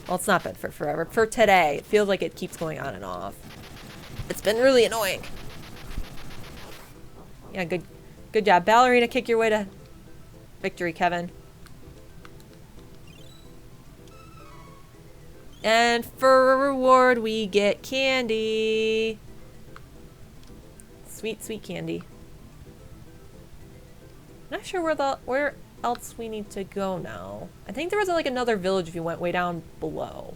Well, it's not been for forever. For today, it feels like it keeps going on and off. It's been really annoying. Yeah, good job. Ballerina, kick your way to victory, Kevin. And for a reward, we get candy. Sweet, sweet candy. Not sure where else we need to go now. I think there was like another village if you went way down below.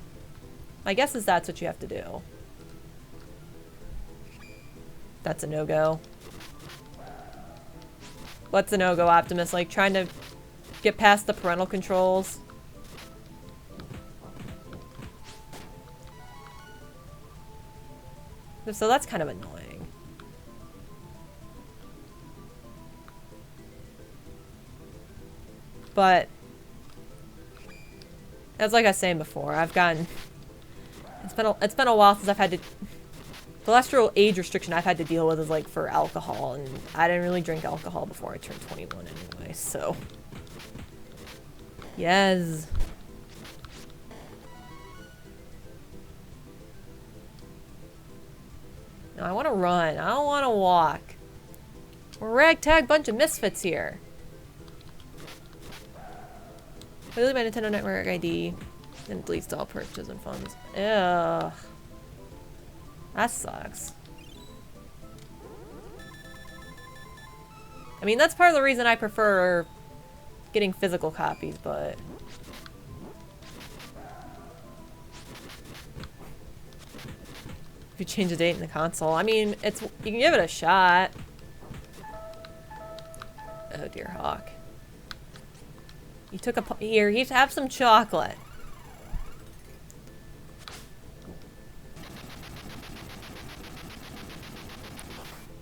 My guess is that's what you have to do. That's a no-go. What's a no-go, Optimus? Like trying to get past the parental controls? So that's kind of annoying. But as like I was saying before, I've gotten it's been a while since I've had to the last real age restriction I've had to deal with is like for alcohol, and I didn't really drink alcohol before I turned 21 anyway, so yes. No, I want to run. I don't want to walk. We're a ragtag bunch of misfits here. Delete my Nintendo Network ID. And deletes all purchases and funds. Ugh. That sucks. I mean, that's part of the reason I prefer getting physical copies, but... If you change the date in the console, I mean, it's you can give it a shot. Oh dear, Hawk. You took a here. You have some chocolate.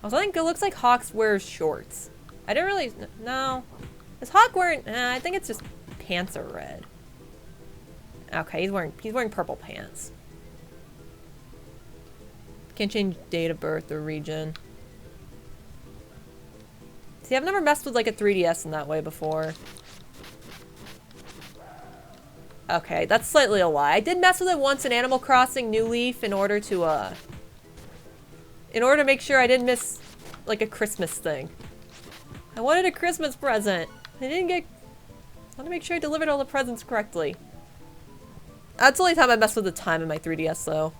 Also, I think it looks like Hawk wears shorts. I didn't really no. Is Hawk wearing? I think it's just pants are red. Okay, he's wearing purple pants. Can't change date of birth or region. See, I've never messed with like a 3DS in that way before. Okay, that's slightly a lie. I did mess with it once in Animal Crossing New Leaf in order to make sure I didn't miss like a Christmas thing. I wanted a Christmas present. I wanted to make sure I delivered all the presents correctly. That's the only time I messed with the time in my 3DS though.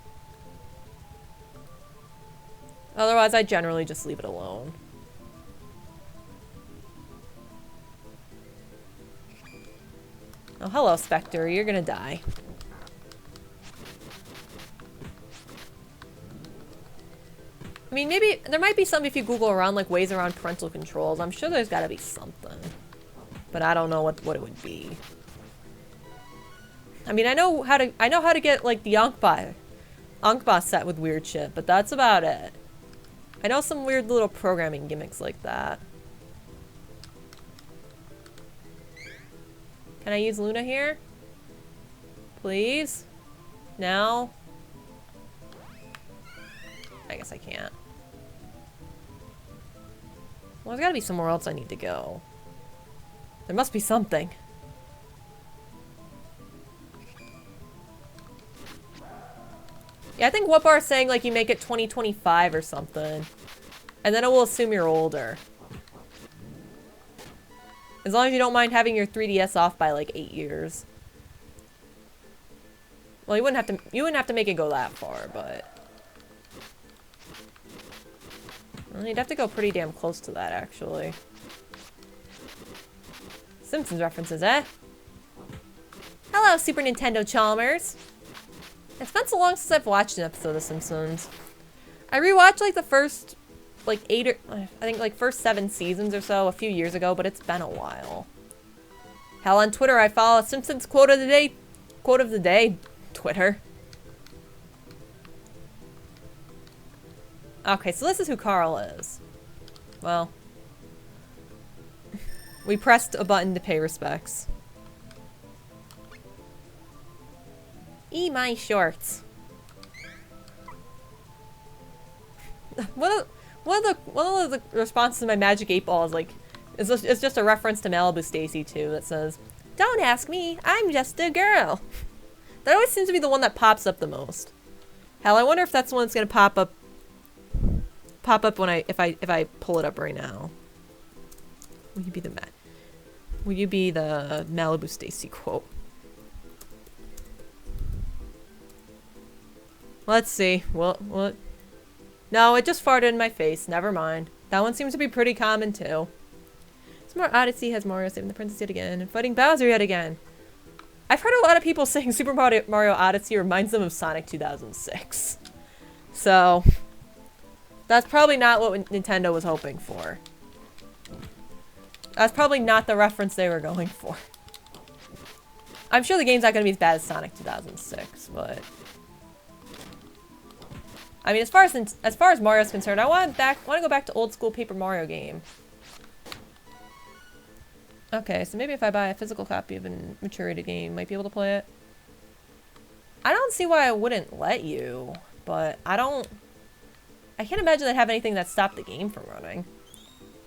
Otherwise, I generally just leave it alone. Oh, hello, Spectre. You're gonna die. I mean, maybe there might be some if you Google around, like ways around parental controls. I'm sure there's gotta be something. But I don't know what it would be. I mean, I know how to get, like, the Ankh-Ba set with weird shit, but that's about it. I know some weird little programming gimmicks like that. Can I use Luna here? Please? Now? I guess I can't. Well, there's gotta be somewhere else I need to go. There must be something. Yeah, I think Whatbar is saying, like, you make it 2025 or something. And then it will assume you're older. As long as you don't mind having your 3DS off by, like, 8 years. Well, you wouldn't have to make it go that far, but... Well, you'd have to go pretty damn close to that, actually. Simpsons references, eh? Hello, Super Nintendo Chalmers! It's been so long since I've watched an episode of Simpsons. I rewatched like the first, like 8 or, I think like first 7 seasons or so a few years ago, but it's been a while. Hell, on Twitter I follow Simpsons quote of the day, Twitter. Okay, so this is who Carl is. Well, we pressed a button to pay respects. My shorts. One of the responses to my Magic 8 Ball is like, it's just a reference to Malibu Stacy too that says, "Don't ask me, I'm just a girl." That always seems to be the one that pops up the most. Hell, I wonder if that's the one that's gonna pop up when if I pull it up right now. Will you be the Malibu Stacy quote? Let's see. What? No, it just farted in my face. Never mind. That one seems to be pretty common, too. Super Odyssey has Mario saving the princess yet again and fighting Bowser yet again. I've heard a lot of people saying Super Mario Odyssey reminds them of Sonic 2006. So, that's probably not what Nintendo was hoping for. That's probably not the reference they were going for. I'm sure the game's not going to be as bad as Sonic 2006, but... I mean, as far as Mario's concerned, I want to go back to old school Paper Mario game. Okay, so maybe if I buy a physical copy of a mature rated game, I might be able to play it. I don't see why I wouldn't let you, but I can't imagine I'd have anything that stopped the game from running.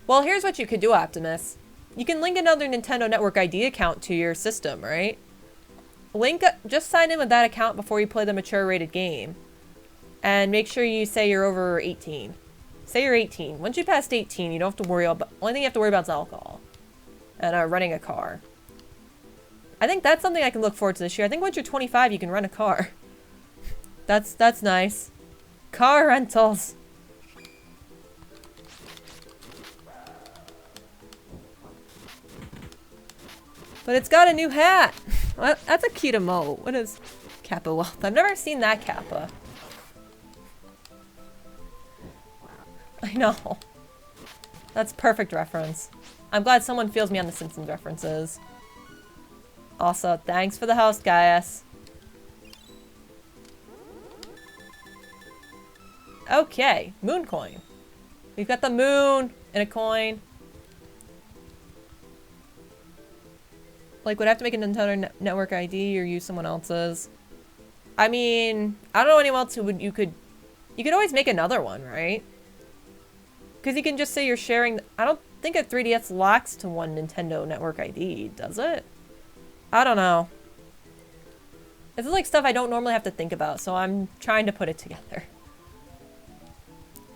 Well, here's what you could do, Optimus. You can link another Nintendo Network ID account to your system, right? Just sign in with that account before you play the mature rated game. And make sure you say you're over 18. Say you're 18. Once you pass 18, you don't have to worry about... Only thing you have to worry about is alcohol. And running a car. I think that's something I can look forward to this year. I think once you're 25, you can rent a car. That's nice. Car rentals. But it's got a new hat. Well, that's a cute emote. What is Kappa Wealth? I've never seen that Kappa. I know. That's perfect reference. I'm glad someone feels me on the Simpsons references. Also, thanks for the host, Gaius. Okay, moon coin. We've got the moon and a coin. Like, would I have to make a Nintendo Network ID or use someone else's? I mean, I don't know anyone else who would, you could always make another one, right? Because you can just say you're sharing, I don't think a 3DS locks to one Nintendo Network ID, does it? I don't know. This is like stuff I don't normally have to think about, so I'm trying to put it together.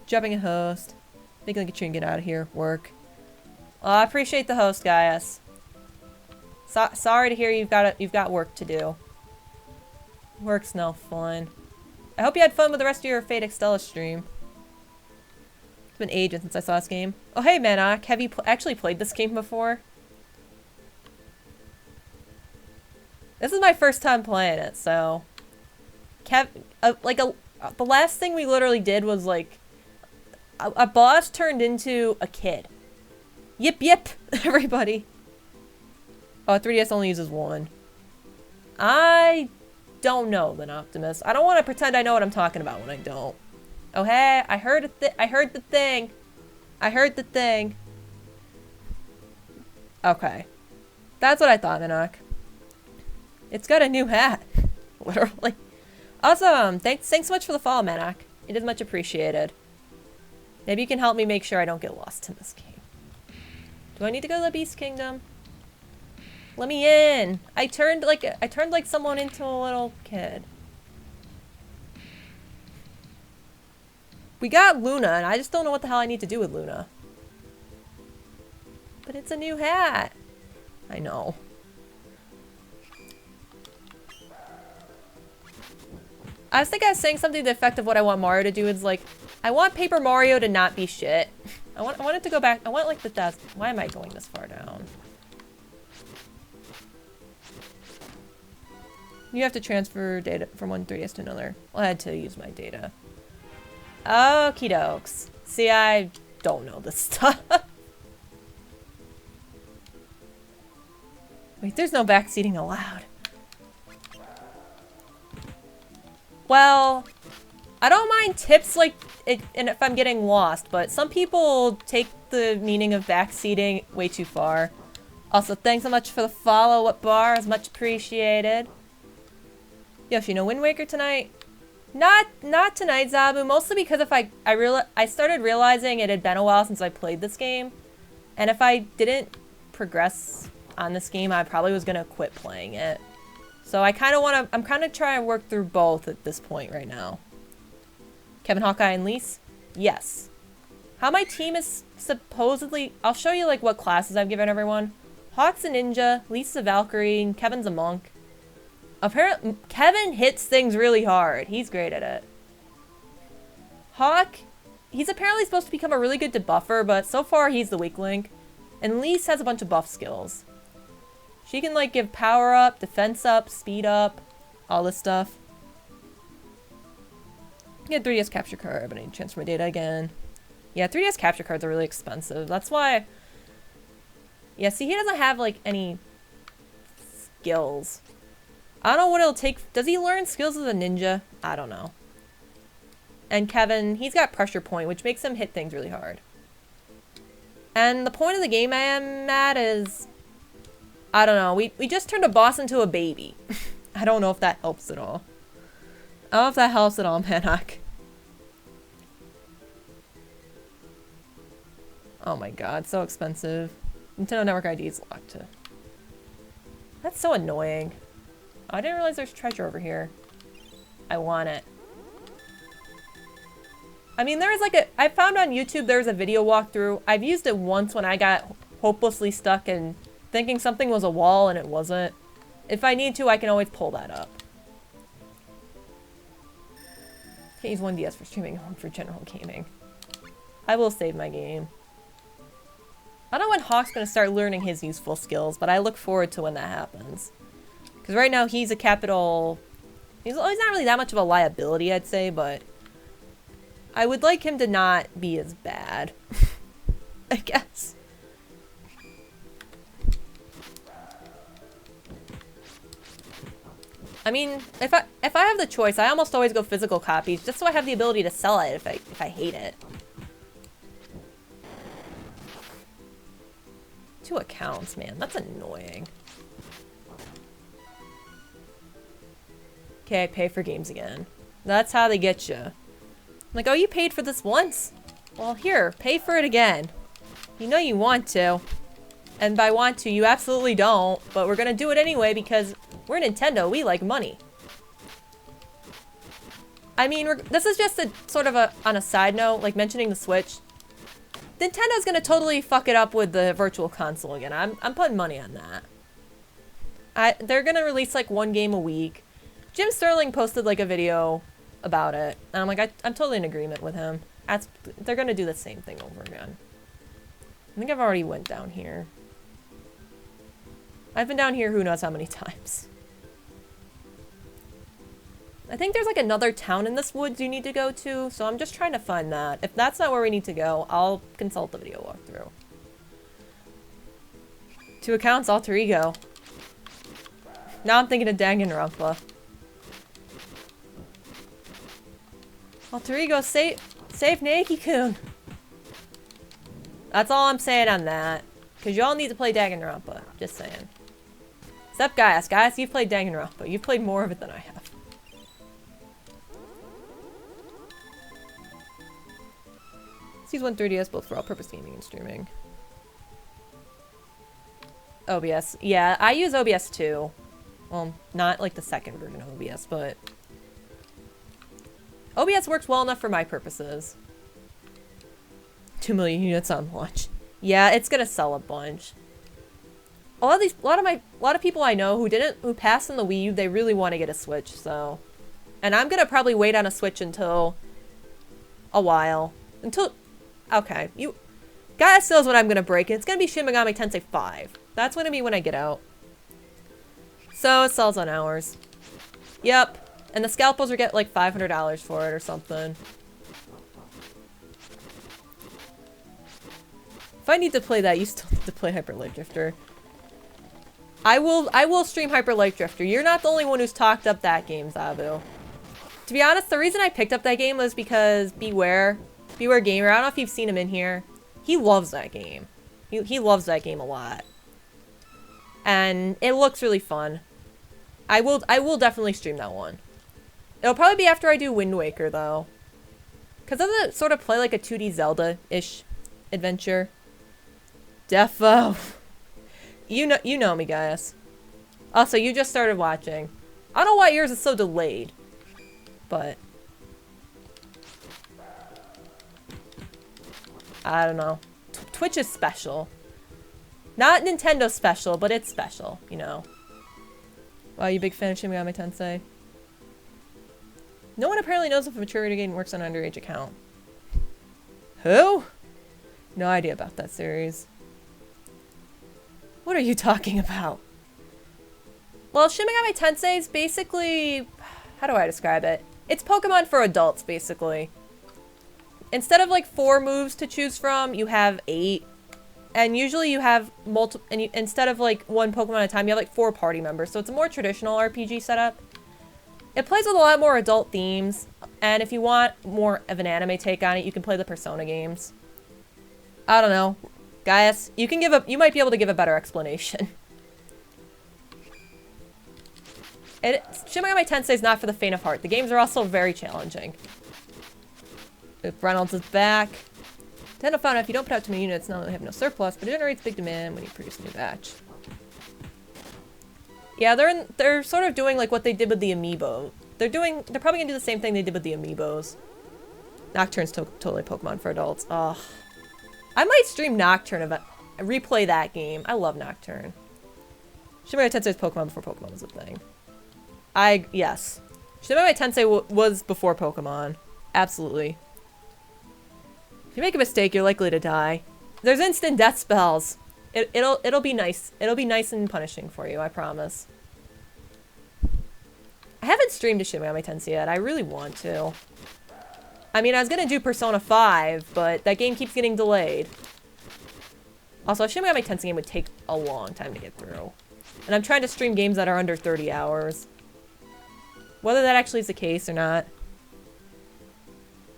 Jumping a host. Thinking like a train, get out of here. Work. Well, I appreciate the host, Gaius. Sorry to hear you've got work to do. Work's no fun. I hope you had fun with the rest of your Fate Extella stream. It's been ages since I saw this game. Oh hey Manak, have you actually played this game before? This is my first time playing it, so... the last thing we literally did was like... A boss turned into a kid. Yip, everybody. Oh, 3DS only uses one. I don't know, then Optimus. I don't want to pretend I know what I'm talking about when I don't. Oh hey, I heard the thing. I heard the thing. Okay. That's what I thought, Manak. It's got a new hat. Literally. Awesome. Thanks so much for the follow, Manak. It is much appreciated. Maybe you can help me make sure I don't get lost in this game. Do I need to go to the Beast Kingdom? Let me in. I turned like someone into a little kid. We got Luna, and I just don't know what the hell I need to do with Luna. But it's a new hat. I know. I was saying something to the effect of what I want Mario to do is like, I want Paper Mario to not be shit. I want it to go back. I want like the desk. Why am I going this far down? You have to transfer data from one 3DS to another. Well, I had to use my data. Okie dokes. See, I don't know this stuff. Wait, there's no backseating allowed. Well, I don't mind tips like it, and if I'm getting lost, but some people take the meaning of backseating way too far. Also, thanks so much for the follow up bar. It's much appreciated. Yoshi, no Wind Waker tonight? Not tonight, Zabu. Mostly because if I started realizing it had been a while since I played this game, and if I didn't progress on this game, I probably was gonna quit playing it. So I'm kind of trying to work through both at this point right now. Kevin, Hawkeye, and Lise? Yes. How my team is supposedly... I'll show you like what classes I've given everyone. Hawk's a ninja, Lisa's a Valkyrie, and Kevin's a monk. Apparently, Kevin hits things really hard. He's great at it. Hawk, he's apparently supposed to become a really good debuffer, but so far he's the weak link. And Lise has a bunch of buff skills. She can like give power up, defense up, speed up, all this stuff. Get 3DS capture card, but I need to transfer my data again. Yeah, 3DS capture cards are really expensive. That's why... Yeah, see, he doesn't have like any skills. I don't know what it'll take. Does he learn skills as a ninja? I don't know. And Kevin, he's got pressure point, which makes him hit things really hard. And the point of the game I am at is... I don't know. We just turned a boss into a baby. I don't know if that helps at all. I don't know if that helps at all, Manak. Oh my god, so expensive. Nintendo Network ID is locked to... That's so annoying. Oh, I didn't realize there's treasure over here. I want it. I mean, there is like I found on YouTube there's a video walkthrough. I've used it once when I got hopelessly stuck and thinking something was a wall and it wasn't. if I need to, I can always pull that up. Can't use 1DS for streaming home for general gaming. I will save my game. I don't know when Hawk's gonna start learning his useful skills, but I look forward to when that happens. Because right now he's a capital... He's not really that much of a liability, I'd say, but... I would like him to not be as bad. I guess. I mean, if I have the choice, I almost always go physical copies, just so I have the ability to sell it if I hate it. 2 accounts, man. That's annoying. Okay, I pay for games again. That's how they get you. Like, oh, you paid for this once? Well, here, pay for it again. You know you want to. And by want to, you absolutely don't. But we're gonna do it anyway because we're Nintendo. We like money. I mean, this is just a sort of on a side note, like mentioning the Switch. Nintendo's gonna totally fuck it up with the Virtual Console again. I'm putting money on that. They're gonna release like 1 game a week. Jim Sterling posted like a video about it, and I'm like, I'm totally in agreement with him. They're gonna do the same thing over again. I think I've already went down here. I've been down here who knows how many times. I think there's like another town in this woods you need to go to, so I'm just trying to find that. If that's not where we need to go, I'll consult the video walkthrough. 2 accounts, alter ego. Now I'm thinking of Danganronpa. Alter ego, save Naeki-kun. That's all I'm saying on that. Because y'all need to play Danganronpa. Just saying. Except Gaius. Gaius, you've played Danganronpa. You've played more of it than I have. Let's use 3DS both for all-purpose gaming and streaming. OBS. Yeah, I use OBS too. Well, not like the second version of OBS, but... OBS works well enough for my purposes. 2 million units on launch. Yeah, it's gonna sell a bunch. A lot of people I know who passed in the Wii U, they really want to get a Switch, so. And I'm gonna probably wait on a Switch until a while. Okay, Gaius knows when I'm gonna break it. It's gonna be Shin Megami Tensei 5. That's gonna be when I get out. So it sells on hours. Yep. And the scalpels will get like $500 for it or something. If I need to play that, you still need to play Hyper Light Drifter. I will stream Hyper Light Drifter. You're not the only one who's talked up that game, Zabu. To be honest, the reason I picked up that game was because Beware Gamer, I don't know if you've seen him in here. He loves that game. He loves that game a lot. And it looks really fun. I will definitely stream that one. It'll probably be after I do Wind Waker, though. Because doesn't it sort of play like a 2D Zelda-ish adventure? Defo. You know me, guys. Also, you just started watching. I don't know why yours is so delayed. But... I don't know. Twitch is special. Not Nintendo special, but it's special, you know. Wow, you a big fan of Shin Megami Tensei? No one apparently knows if a maturity game works on an underage account. Who? No idea about that series. What are you talking about? Well, Shin Megami Tensei is basically... How do I describe it? It's Pokemon for adults, basically. Instead of like 4 moves to choose from, you have 8. And usually you have multiple... instead of like 1 Pokemon at a time, you have like 4 party members. So it's a more traditional RPG setup. It plays with a lot more adult themes. And if you want more of an anime take on it, you can play the Persona games. I don't know. Gaius, you might be able to give a better explanation. Shin Megami Tensei is not for the faint of heart. The games are also very challenging. If Reynolds is back. Nintendo found out if you don't put out too many units, not only have no surplus, but it generates big demand when you produce a new batch. Yeah, they're sort of doing like what they did with the amiibo. They're probably gonna do the same thing they did with the amiibos. Nocturne's totally Pokemon for adults. Ugh. I might stream Nocturne replay that game. I love Nocturne. Shin Megami Tensei was Pokemon before Pokemon was a thing. Yes. Shin Megami Tensei was before Pokemon. Absolutely. If you make a mistake, you're likely to die. There's instant death spells. It'll be nice. It'll be nice and punishing for you, I promise. I haven't streamed a Shin Megami Tensei yet. I really want to. I mean, I was gonna do Persona 5, but that game keeps getting delayed. Also, a Shin Megami Tensei game would take a long time to get through. And I'm trying to stream games that are under 30 hours. Whether that actually is the case or not.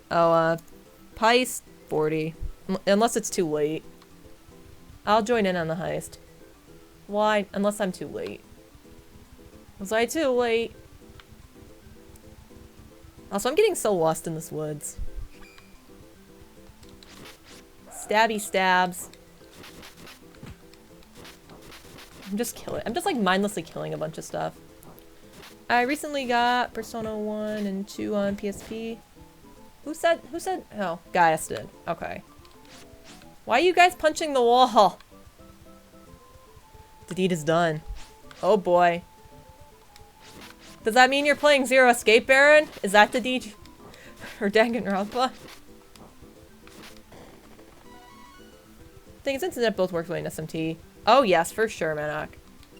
Oh, Heist 40. Unless it's too late. I'll join in on the heist. Why? Unless I'm too late. Was I too late? Also, I'm getting so lost in this woods. Stabby stabs. I'm just like mindlessly killing a bunch of stuff. I recently got Persona 1 and 2 on PSP. Who said? Oh, Gaius did. Okay. Why are you guys punching the wall? The deed is done. Oh boy. Does that mean you're playing Zero Escape Baron? Is that the deed? Or Danganronpa? Thing is, internet both work really in SMT. Oh yes, for sure, Manak.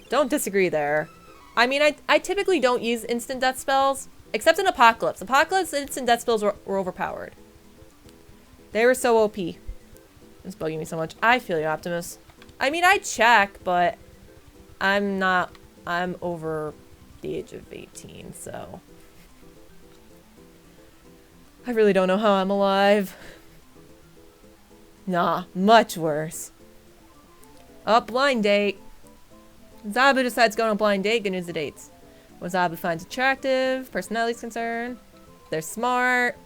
Don't disagree there. I mean, I typically don't use instant death spells, except in Apocalypse. Apocalypse instant death spells were overpowered. They were so OP. It's bugging me so much. I feel you, Optimus. I mean, I check, but I'm over the age of 18, so I really don't know how I'm alive. Nah, much worse. Oh, blind date. Zabu decides to go on a blind date. Good news, the dates. What Zabu finds attractive, personality's concerned. They're smart.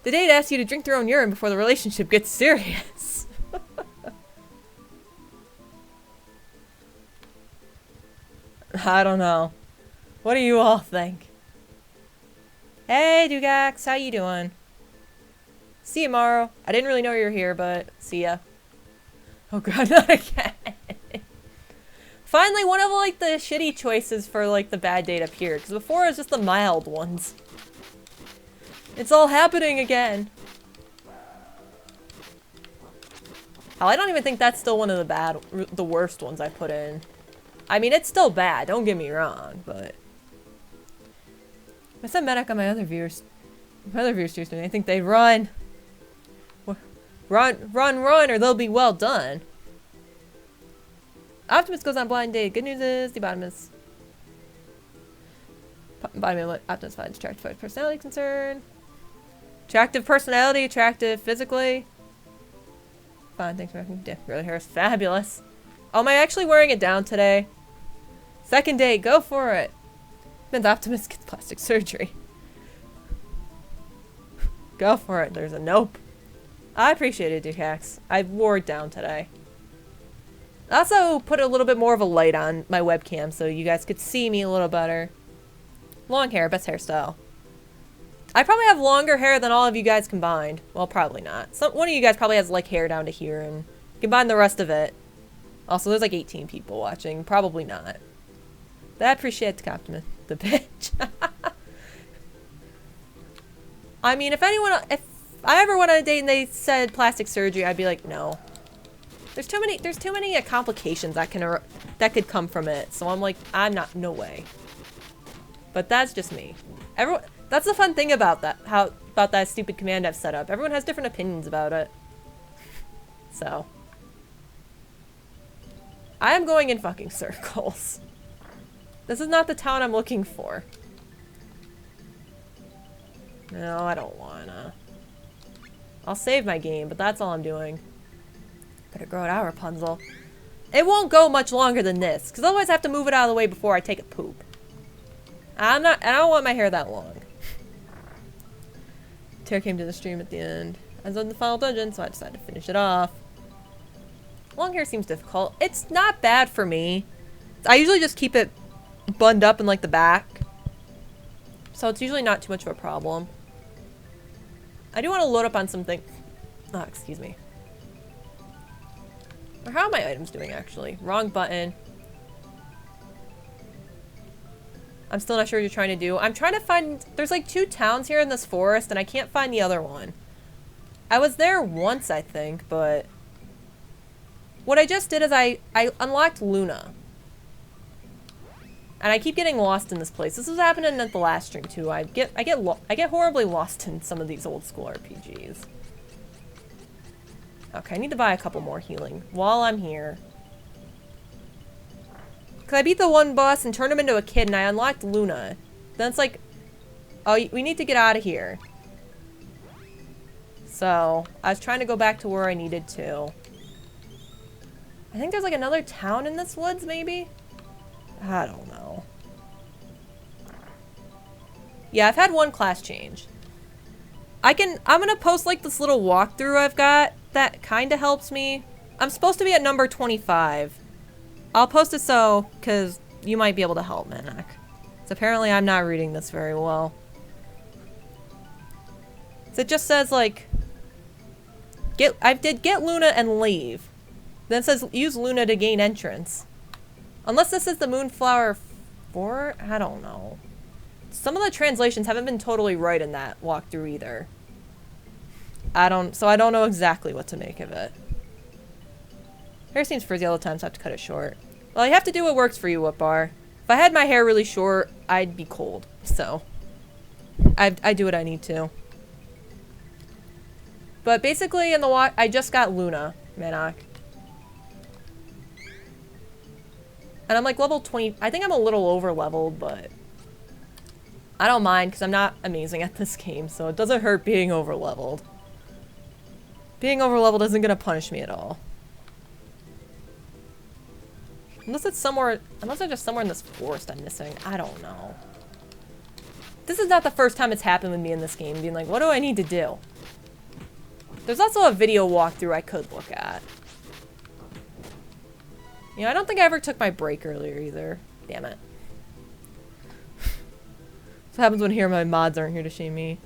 The date asks you to drink their own urine before the relationship gets serious. I don't know. What do you all think? Hey, Dugax, how you doing? See you tomorrow. I didn't really know you were here, but see ya. Oh god, not again. Finally, one of like the shitty choices for like the bad date appeared, because before it was just the mild ones. It's all happening again. Oh, I don't even think that's still one of the worst ones I put in. I mean, it's still bad, don't get me wrong, but I sent medic on my other viewers too soon. I think they run, or they'll be well done. Optimus goes on blind date. Good news is the Optimus finds attractive personality concern. Attractive personality, attractive physically. Fine, thanks for making me. Really, hair is fabulous. Oh, am I actually wearing it down today? Second date, go for it. Means Optimus gets plastic surgery. Go for it. There's a nope. I appreciate it, Ducax. I wore it down today. I also put a little bit more of a light on my webcam so you guys could see me a little better. Long hair, best hairstyle. I probably have longer hair than all of you guys combined. Well, probably not. One of you guys probably has like hair down to here and combine the rest of it. Also, there's like 18 people watching. Probably not. But I appreciate the compliment. The bitch. I mean, if I ever went on a date and they said plastic surgery, I'd be like, no. There's too many complications that could come from it. So I'm like, no way. But that's just me. That's the fun thing about that, about that stupid command I've set up. Everyone has different opinions about it. So I am going in fucking circles. This is not the town I'm looking for. No, I don't wanna. I'll save my game, but that's all I'm doing. Better grow it out, Rapunzel. It won't go much longer than this, because otherwise I have to move it out of the way before I take a poop. I don't want my hair that long. Tear came to the stream at the end. I was in the final dungeon, so I decided to finish it off. Long hair seems difficult. It's not bad for me. I usually just keep it bunned up in like the back. So it's usually not too much of a problem. I do want to load up on something. Oh, excuse me. Or how are my items doing, actually? Wrong button. I'm still not sure what you're trying to do. I'm trying to find... There's like 2 towns here in this forest, and I can't find the other one. I was there once, I think, but... What I just did is I unlocked Luna. And I keep getting lost in this place. This was happening at the last stream, too. I get horribly lost in some of these old school RPGs. Okay, I need to buy a couple more healing while I'm here. Because I beat the one boss and turned him into a kid, and I unlocked Luna. Then it's like, oh, we need to get out of here. So, I was trying to go back to where I needed to. I think there's like another town in this woods, maybe? I don't know. Yeah, I've had one class change. I'm gonna post like this little walkthrough I've got that kind of helps me. I'm supposed to be at number 25. I'll post it so, because you might be able to help, Manak. So apparently I'm not reading this very well. So it just says, like, I did get Luna and leave. Then it says, use Luna to gain entrance. Unless this is the Moonflower 4? I don't know. Some of the translations haven't been totally right in that walkthrough either. So I don't know exactly what to make of it. Hair seems frizzy all the time, so I have to cut it short. Well, you have to do what works for you, Whipbar. If I had my hair really short, I'd be cold. So, I do what I need to. But basically, in the walk, I just got Luna, Manak. And I'm like level 20. I think I'm a little over leveled, but I don't mind because I'm not amazing at this game, so it doesn't hurt being over leveled. Being over leveled isn't going to punish me at all. Unless it's just somewhere in this forest I'm missing. I don't know. This is not the first time it's happened with me in this game, being like, what do I need to do? There's also a video walkthrough I could look at. You know, I don't think I ever took my break earlier either. Damn it. What happens when my mods aren't here to shame me?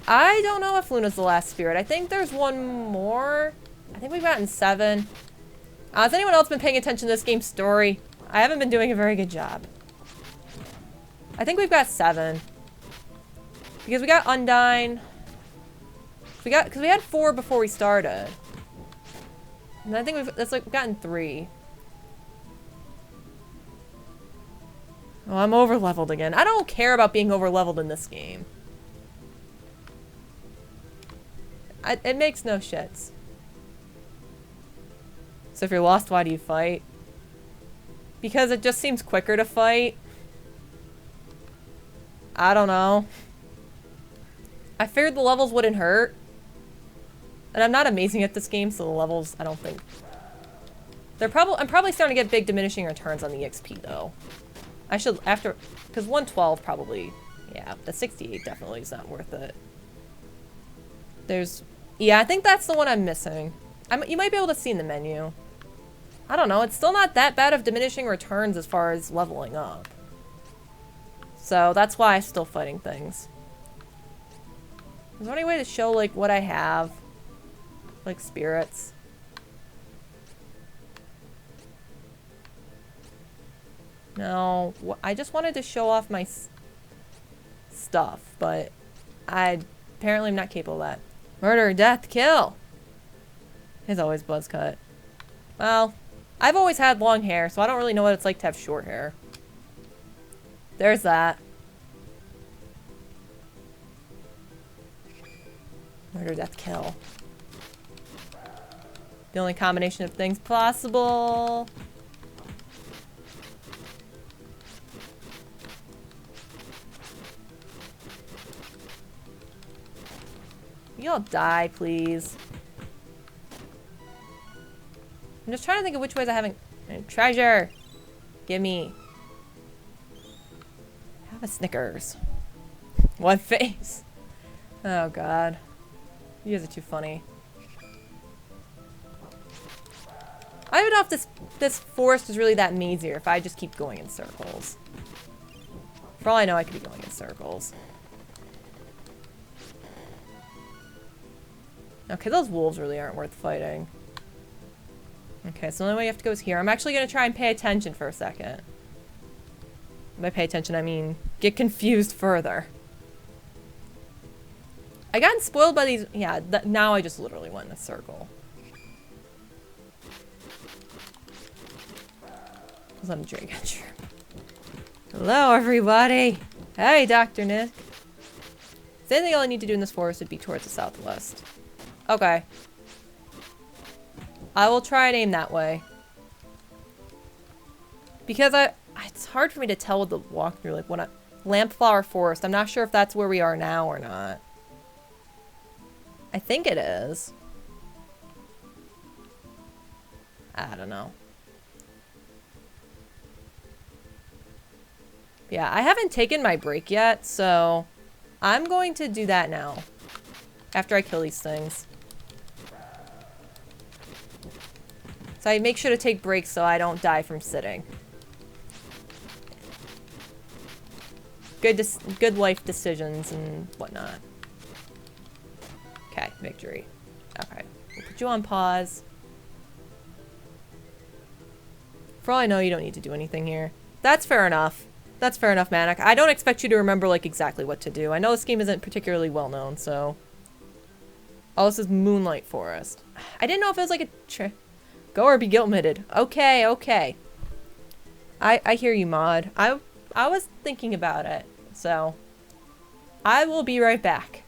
I don't know if Luna's the last spirit. I think there's one more. I think we've gotten 7. Has anyone else been paying attention to this game's story? I haven't been doing a very good job. I think we've got 7. Because we got Undyne. Because we had 4 before we started. And I think we've gotten 3. Oh, I'm over leveled again. I don't care about being over leveled in this game. It makes no shits. So if you're lost, why do you fight? Because it just seems quicker to fight. I don't know. I figured the levels wouldn't hurt. And I'm not amazing at this game, so the levels, I don't think... I'm probably starting to get big diminishing returns on the XP, though. I should, because 112 probably, yeah, the 68 definitely is not worth it. Yeah, I think that's the one I'm missing. You might be able to see in the menu. I don't know, it's still not that bad of diminishing returns as far as leveling up. So that's why I'm still fighting things. Is there any way to show, like, what I have? Like, spirits? No, I just wanted to show off my stuff, but I apparently am not capable of that. Murder, death, kill! It's always buzz cut. Well, I've always had long hair, so I don't really know what it's like to have short hair. There's that. Murder, death, kill. The only combination of things possible. You all die, please. I'm just trying to think of which ways I haven't... Treasure! Gimme. Have a Snickers. One face. Oh, God. You guys are too funny. I don't know if this forest is really that mazier if I just keep going in circles. For all I know, I could be going in circles. Okay, those wolves really aren't worth fighting. Okay, so the only way you have to go is here. I'm actually going to try and pay attention for a second. By pay attention, I mean get confused further. I got spoiled by these. Yeah, now I just literally went in a circle. Because I'm Drake. Sure. Hello, everybody. Hey, Dr. Nick. Is there anything all I need to do in this forest would be towards the southwest? Okay. I will try and aim that way. Because it's hard for me to tell with the walkthrough, like, when Lampflower Forest. I'm not sure if that's where we are now or not. I think it is. I don't know. Yeah, I haven't taken my break yet, so I'm going to do that now. After I kill these things. So I make sure to take breaks so I don't die from sitting. Good life decisions and whatnot. Okay, victory. Okay, we'll put you on pause. For all I know, you don't need to do anything here. That's fair enough. That's fair enough, Manic. I don't expect you to remember, like, exactly what to do. I know this game isn't particularly well known, so... Oh, this is Moonlight Forest. I didn't know if it was like a go or be guilt-mitted. Okay, okay. I hear you, Mod. I was thinking about it, so... I will be right back.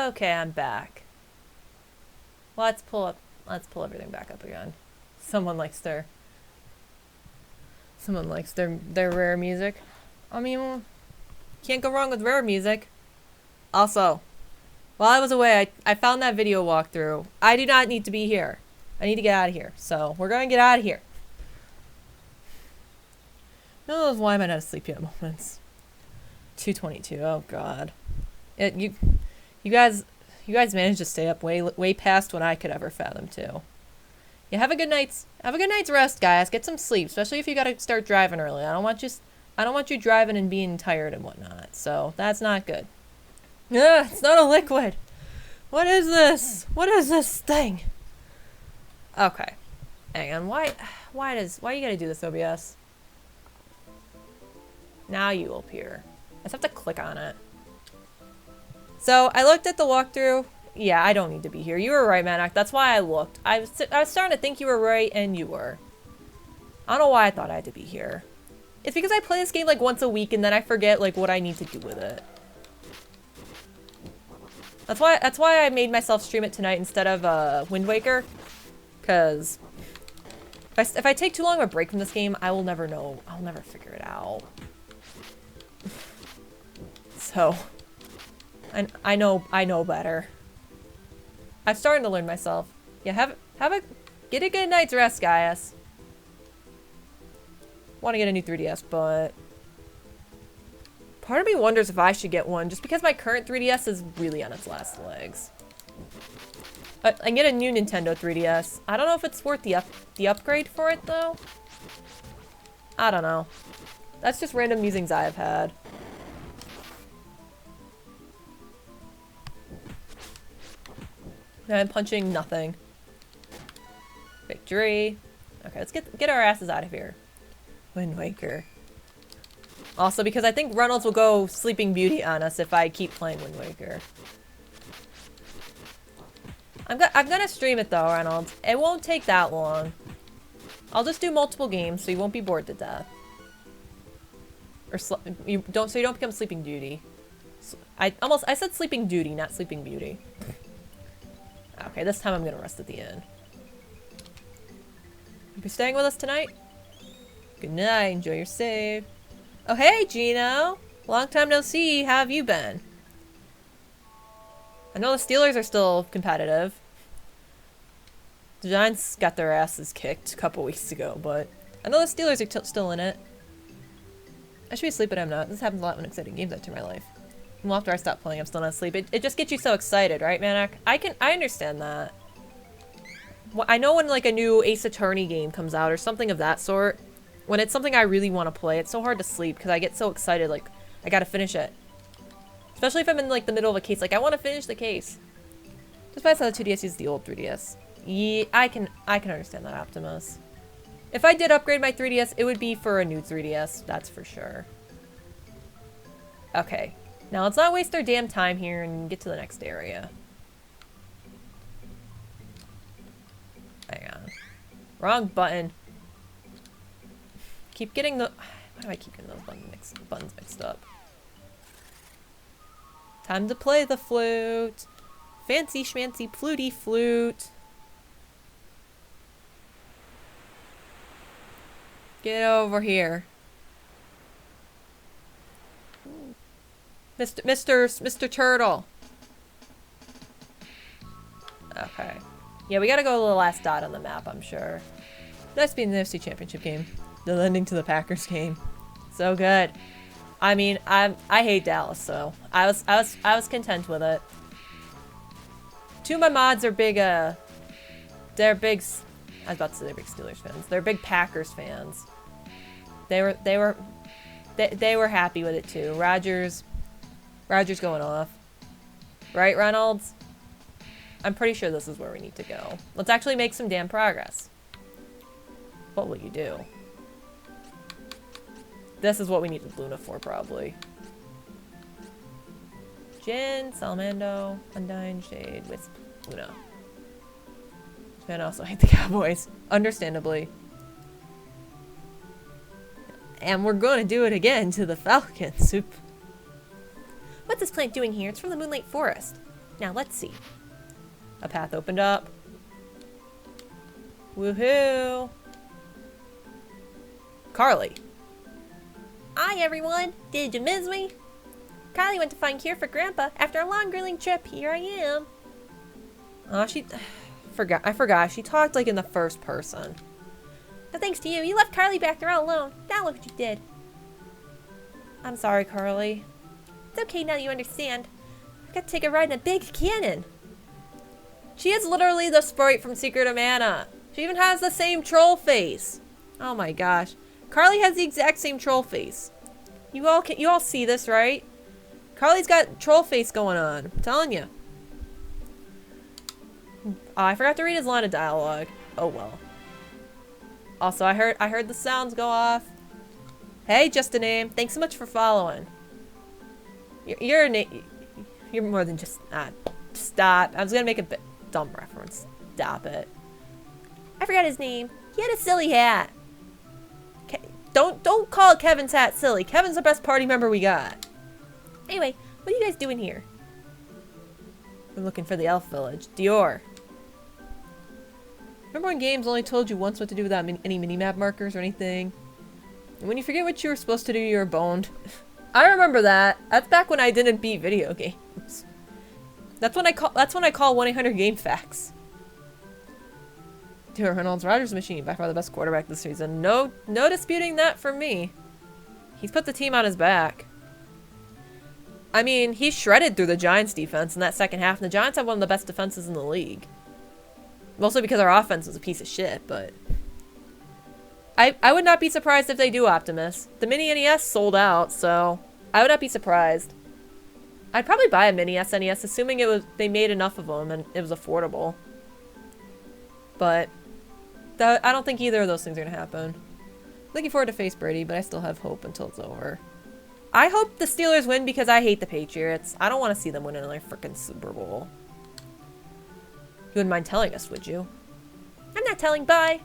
Okay, I'm back. Let's pull everything back up again. Someone likes their rare music. I mean, can't go wrong with rare music. Also, while I was away, I found that video walkthrough. I do not need to be here. I need to get out of here. So we're going to get out of here. No, why am I not asleep yet moments? 2:22. Oh God. You guys managed to stay up way past what I could ever fathom to. Yeah, have a good night's rest, guys. Get some sleep, especially if you got to start driving early. I don't want you driving and being tired and whatnot. So that's not good. Ugh, it's not a liquid. What is this? What is this thing? Okay. Hang on. Why you gotta do this, OBS? Now you appear. I just have to click on it. So I looked at the walkthrough. Yeah, I don't need to be here. You were right, Manak. That's why I looked. I was starting to think you were right, and you were. I don't know why I thought I had to be here. It's because I play this game like once a week, and then I forget like what I need to do with it. That's why I made myself stream it tonight instead of Wind Waker. Cause if I take too long of a break from this game, I will never know. I'll never figure it out. So I know better. I'm starting to learn myself. Yeah, get a good night's rest, guys. Want to get a new 3DS, but part of me wonders if I should get one, just because my current 3DS is really on its last legs. I can get a new Nintendo 3DS. I don't know if it's worth the upgrade for it, though. I don't know. That's just random musings I have had. I'm punching nothing. Victory. Okay, let's get our asses out of here. Wind Waker. Also, because I think Reynolds will go Sleeping Beauty on us if I keep playing Wind Waker. I'm gonna stream it though, Reynolds. It won't take that long. I'll just do multiple games so you won't be bored to death. Or so you don't become Sleeping Beauty. I said Sleeping Duty, not Sleeping Beauty. Okay, this time I'm gonna rest at the inn. You staying with us tonight? Good night, enjoy your save. Oh hey, Gino! Long time no see, how have you been? I know the Steelers are still competitive. The Giants got their asses kicked a couple weeks ago, but I know the Steelers are still in it. I should be asleep, but I'm not. This happens a lot when exciting games enter my life. Well, after I stop playing, I'm still not asleep. It just gets you so excited, right, Manak? I understand that. Well, I know when like a new Ace Attorney game comes out or something of that sort, when it's something I really want to play, it's so hard to sleep because I get so excited, like, I gotta finish it. Especially if I'm in like the middle of a case, like I want to finish the case. Just by how the 2DS uses the old 3DS. Yeah, I can understand that, Optimus. If I did upgrade my 3DS, it would be for a new 3DS, that's for sure. Okay. Now let's not waste our damn time here and get to the next area. Hang on. Wrong button. Keep getting the... Why do I keep getting those buttons mixed up? Time to play the flute. Fancy schmancy fluty flute. Get over here. Mr. Turtle. Okay. Yeah, we gotta go to the last dot on the map, I'm sure. Nice being the NFC Championship game. The ending to the Packers game. So good. I mean, I hate Dallas, so I was content with it. Two of my mods are big, they're big, I was about to say they're big Steelers fans. They're big Packers fans. They were happy with it too. Rogers going off. Right, Reynolds? I'm pretty sure this is where we need to go. Let's actually make some damn progress. What will you do? This is what we needed Luna for, probably. Jin, Salamando, Undyne, Shade, Wisp, Luna. And I also hate the Cowboys. Understandably. And we're going to do it again to the Falcons. What's this plant doing here? It's from the Moonlight Forest. Now, let's see. A path opened up. Woohoo! Carly. Hi, everyone. Did you miss me? Carly went to find cure for Grandpa. After a long grilling trip, here I am. Oh, I forgot. She talked like in the first person. No thanks to you. You left Carly back there all alone. Now look what you did. I'm sorry, Carly. It's okay now that you understand. I've got to take a ride in a big cannon. She is literally the sprite from Secret of Mana. She even has the same troll face. Oh my gosh. Carly has the exact same troll face. You all see this, right? Carly's got troll face going on. I'm telling you. Oh, I forgot to read his line of dialogue. Oh well. Also, I heard the sounds go off. Hey, just a name. Thanks so much for following. You're more than just stop. I was gonna make a dumb reference. Stop it. I forgot his name. He had a silly hat. Don't call Kevin's hat silly. Kevin's the best party member we got. Anyway, what are you guys doing here? We're looking for the elf village. Dior. Remember when games only told you once what to do without any minimap markers or anything? And when you forget what you were supposed to do, you're boned. I remember that. That's back when I didn't beat video games. That's when I call 1-800-GameFAQs. Dior Reynolds, Rogers machine, by far the best quarterback this season. No disputing that for me. He's put the team on his back. I mean, he shredded through the Giants defense in that second half, and the Giants have one of the best defenses in the league. Mostly because our offense was a piece of shit, but... I would not be surprised if they do Optimus. The Mini NES sold out, so I would not be surprised. I'd probably buy a Mini SNES, assuming they made enough of them and it was affordable. But I don't think either of those things are gonna happen. Looking forward to face Brady, but I still have hope until it's over. I hope the Steelers win because I hate the Patriots. I don't want to see them win another freaking Super Bowl. You wouldn't mind telling us, would you? I'm not telling. Bye.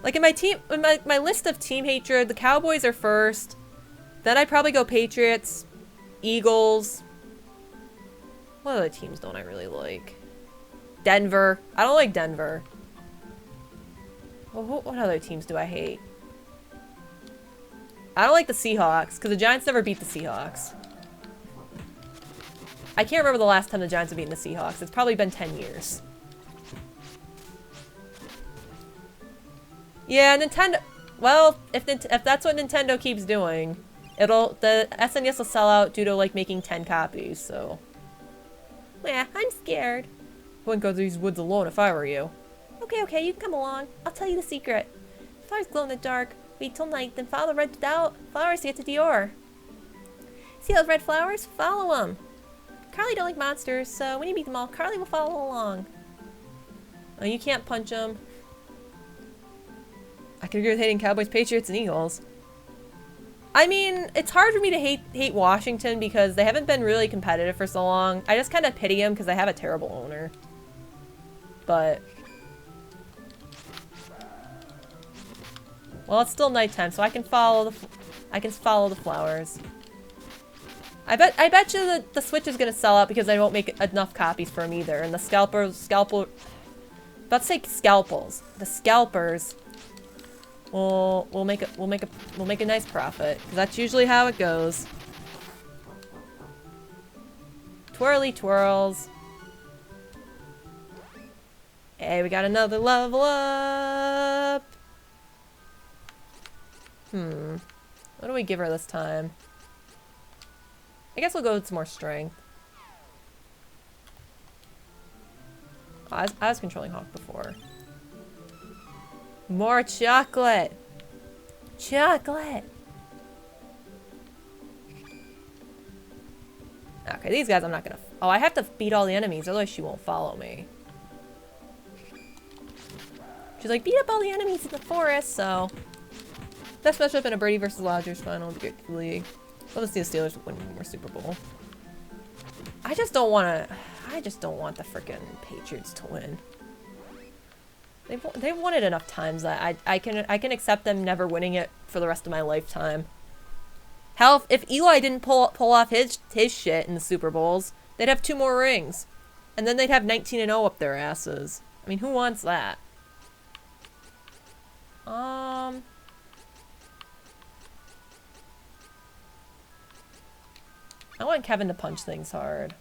Like in my list of team hatred, the Cowboys are first. Then I'd probably go Patriots, Eagles. What other teams don't I really like? Denver. I don't like Denver. Well, what other teams do I hate? I don't like the Seahawks, because the Giants never beat the Seahawks. I can't remember the last time the Giants have beaten the Seahawks. It's probably been 10 years. Yeah, Nintendo... Well, if that's what Nintendo keeps doing, the SNES will sell out due to, like, making 10 copies, so... Yeah, I'm scared. I wouldn't go through these woods alone if I were you. Okay, you can come along. I'll tell you the secret. Flowers glow in the dark. Wait till night, then follow the red flowers to get to Dior. See those red flowers? Follow them. Carly don't like monsters, so when you beat them all, Carly will follow along. Oh, you can't punch them. I can agree with hating Cowboys, Patriots, and Eagles. I mean, it's hard for me to hate Washington because they haven't been really competitive for so long. I just kind of pity them because they have a terrible owner. But... well, it's still nighttime, so I can follow the flowers. I bet you that the Switch is gonna sell out because I won't make enough copies for them either. And the about to say scalpels. The scalpers will make a nice profit. 'Cause that's usually how it goes. Twirly twirls. Hey, we got another level up. What do we give her this time? I guess we'll go with some more strength. Oh, I was controlling Hawk before. More chocolate! Chocolate! Okay, these guys I'm not gonna... oh, I have to beat all the enemies, otherwise she won't follow me. She's like, beat up all the enemies in the forest, so... best matchup in a Brady versus Rodgers final would be great for the league. Love to see the Steelers win one more Super Bowl. I just don't want the frickin' Patriots to win. They've won it enough times that I can accept them never winning it for the rest of my lifetime. Hell, if Eli didn't pull off his shit in the Super Bowls, They'd have 2 more rings. And then they'd have 19-0 up their asses. I mean, who wants that? I want Kevin to punch things hard.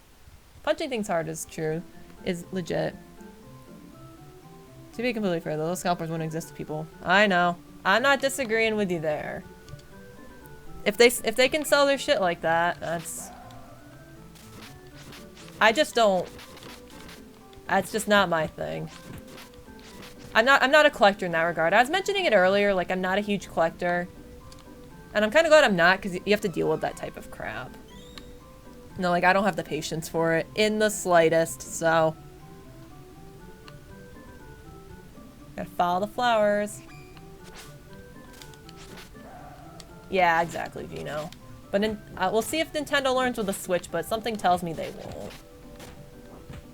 Punching things hard is true. Is legit. To be completely fair, though, those scalpers wouldn't exist to people. I know. I'm not disagreeing with you there. If they can sell their shit like that, that's... I just don't... That's just not my thing. I'm not a collector in that regard. I was mentioning it earlier, like, I'm not a huge collector. And I'm kind of glad I'm not, because you have to deal with that type of crap. No, like, I don't have the patience for it in the slightest, so... Gotta follow the flowers. Yeah, exactly, Gino. But we'll see if Nintendo learns with the Switch, but something tells me they won't.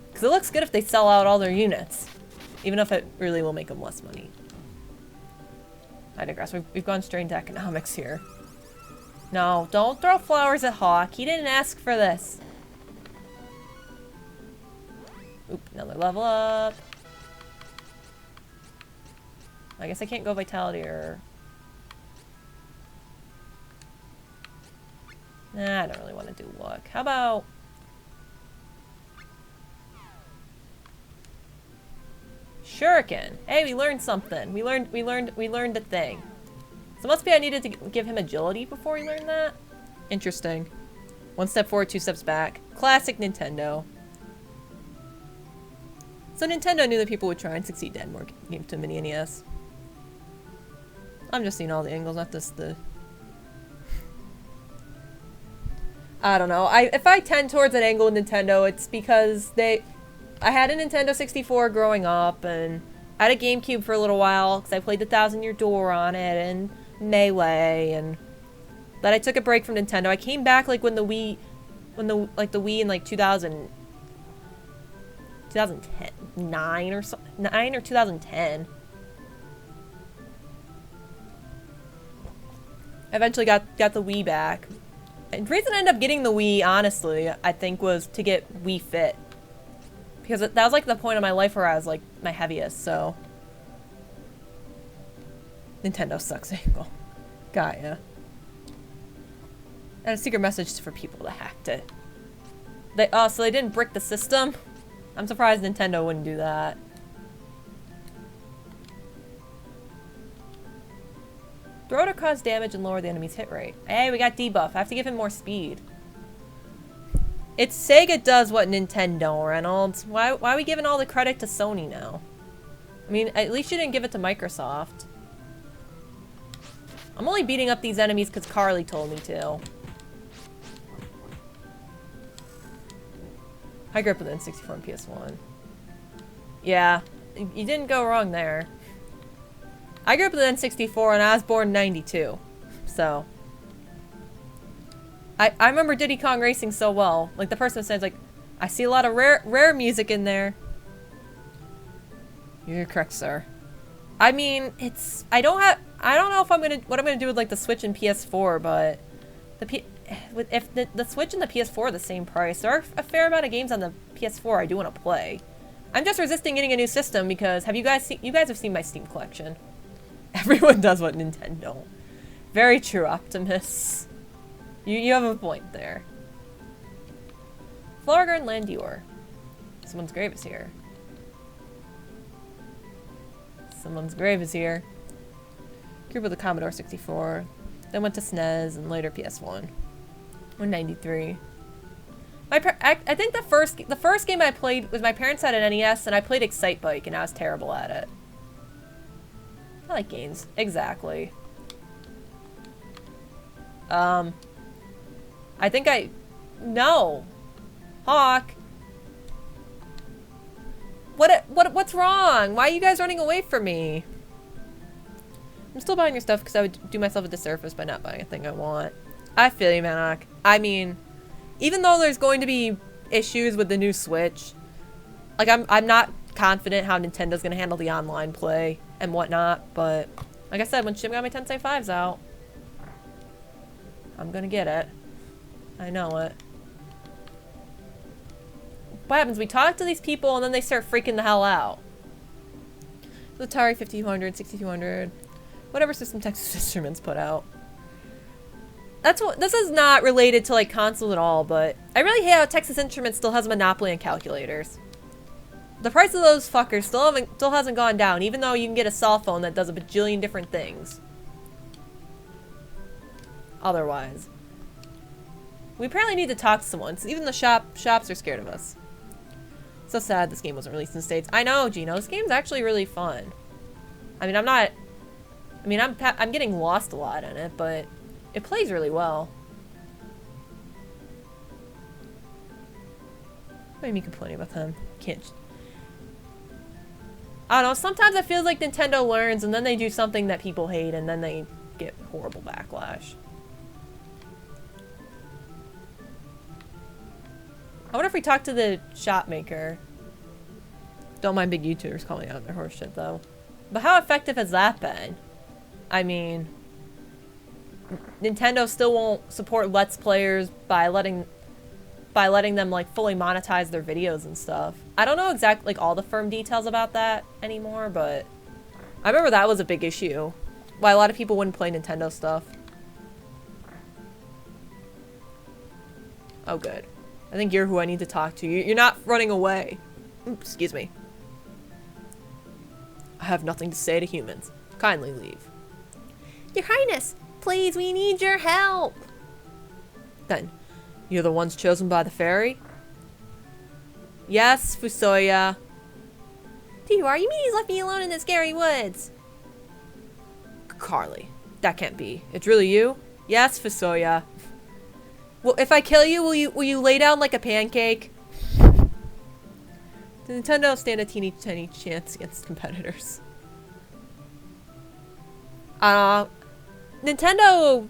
Because it looks good if they sell out all their units. Even if it really will make them less money. I digress. We've gone straight into economics here. No, don't throw flowers at Hawk. He didn't ask for this. Oop, another level up. I guess I can't go Vitality or... Nah, I don't really want to do luck. How about... Shuriken. Hey, we learned something. We learned a thing. So it must be I needed to give him agility before he learned that? Interesting. 1 step forward, 2 steps back. Classic Nintendo. So Nintendo knew that people would try and succeed to add more games to Mini NES. I'm just seeing all the angles, not just the... I don't know. If I tend towards an angle with Nintendo, it's because I had a Nintendo 64 growing up, and I had a GameCube for a little while, because I played the 1000-Year Door on it, and Melee, and then I took a break from Nintendo. I came back, like, when the Wii in, like, 2009 or something, 9 or 2010. I eventually got the Wii back. And the reason I ended up getting the Wii, honestly, I think, was to get Wii Fit. Because that was, like, the point of my life where I was, like, my heaviest, so... Nintendo sucks angle. Got ya. And a secret message for people that hacked it. So they didn't brick the system? I'm surprised Nintendo wouldn't do that. Throw to cause damage and lower the enemy's hit rate. Hey, we got debuff. I have to give him more speed. It's Sega does what Nintendo, Reynolds. Why are we giving all the credit to Sony now? I mean, at least you didn't give it to Microsoft. I'm only beating up these enemies because Carly told me to. High grip with N64 and PS1. Yeah, you didn't go wrong there. I grew up with N64 and I was born in 92, so. I remember Diddy Kong Racing so well. Like, the person says, like, I see a lot of rare music in there. You're correct, sir. I mean, I don't know if what I'm gonna do with, like, the Switch and PS4, but if the Switch and the PS4 are the same price, there are a fair amount of games on the PS4 I do want to play. I'm just resisting getting a new system because you guys have seen my Steam collection. Everyone does what Nintendo. Very true, Optimus. You have a point there. Florgar and Landior. Someone's grave is here. Someone's grave is here. Grew up with the Commodore 64. Then went to SNES and later PS1. 193. I think the first game I played was my parents had an NES and I played Excite Bike and I was terrible at it. I like games. Exactly. I think no. Hawk. What's wrong? Why are you guys running away from me? I'm still buying your stuff because I would do myself a disservice by not buying a thing I want. I feel you, Manak. I mean, even though there's going to be issues with the new Switch, like I'm not confident how Nintendo's gonna handle the online play and whatnot, but like I said, when Shin Megami Tensei 5's out, I'm gonna get it. I know it. what happens? We talk to these people and then they start freaking the hell out. The Atari 5200, 6200, whatever system Texas Instruments put out. That's what, this is not related to like consoles at all, but I really hate how Texas Instruments still has a monopoly on calculators. The price of those fuckers still hasn't gone down, even though you can get a cell phone that does a bajillion different things. Otherwise. We apparently need to talk to someone, because even the shops are scared of us. So sad this game wasn't released in the States. I know, Gino, this game's actually really fun. I mean, I'm getting lost a lot in it, but it plays really well. What do you mean complaining about them? Can't... I don't know, sometimes it feels like Nintendo learns and then they do something that people hate and then they get horrible backlash. I wonder if we talk to the shop maker. Don't mind big YouTubers calling out their horse shit though. But how effective has that been? I mean, Nintendo still won't support Let's Players by letting them like fully monetize their videos and stuff. I don't know exactly like all the firm details about that anymore, but I remember that was a big issue. Why a lot of people wouldn't play Nintendo stuff. Oh good. I think you're who I need to talk to. You're not running away. Oops, excuse me. I have nothing to say to humans. Kindly leave. Your Highness, please, we need your help. Then, you're the ones chosen by the fairy? Yes, Fusoya. You are? You mean he's left me alone in the scary woods? Carly, that can't be. It's really you? Yes, Fusoya. Well, if I kill you, will you lay down like a pancake? The Nintendo stand a teeny tiny chance against competitors. Nintendo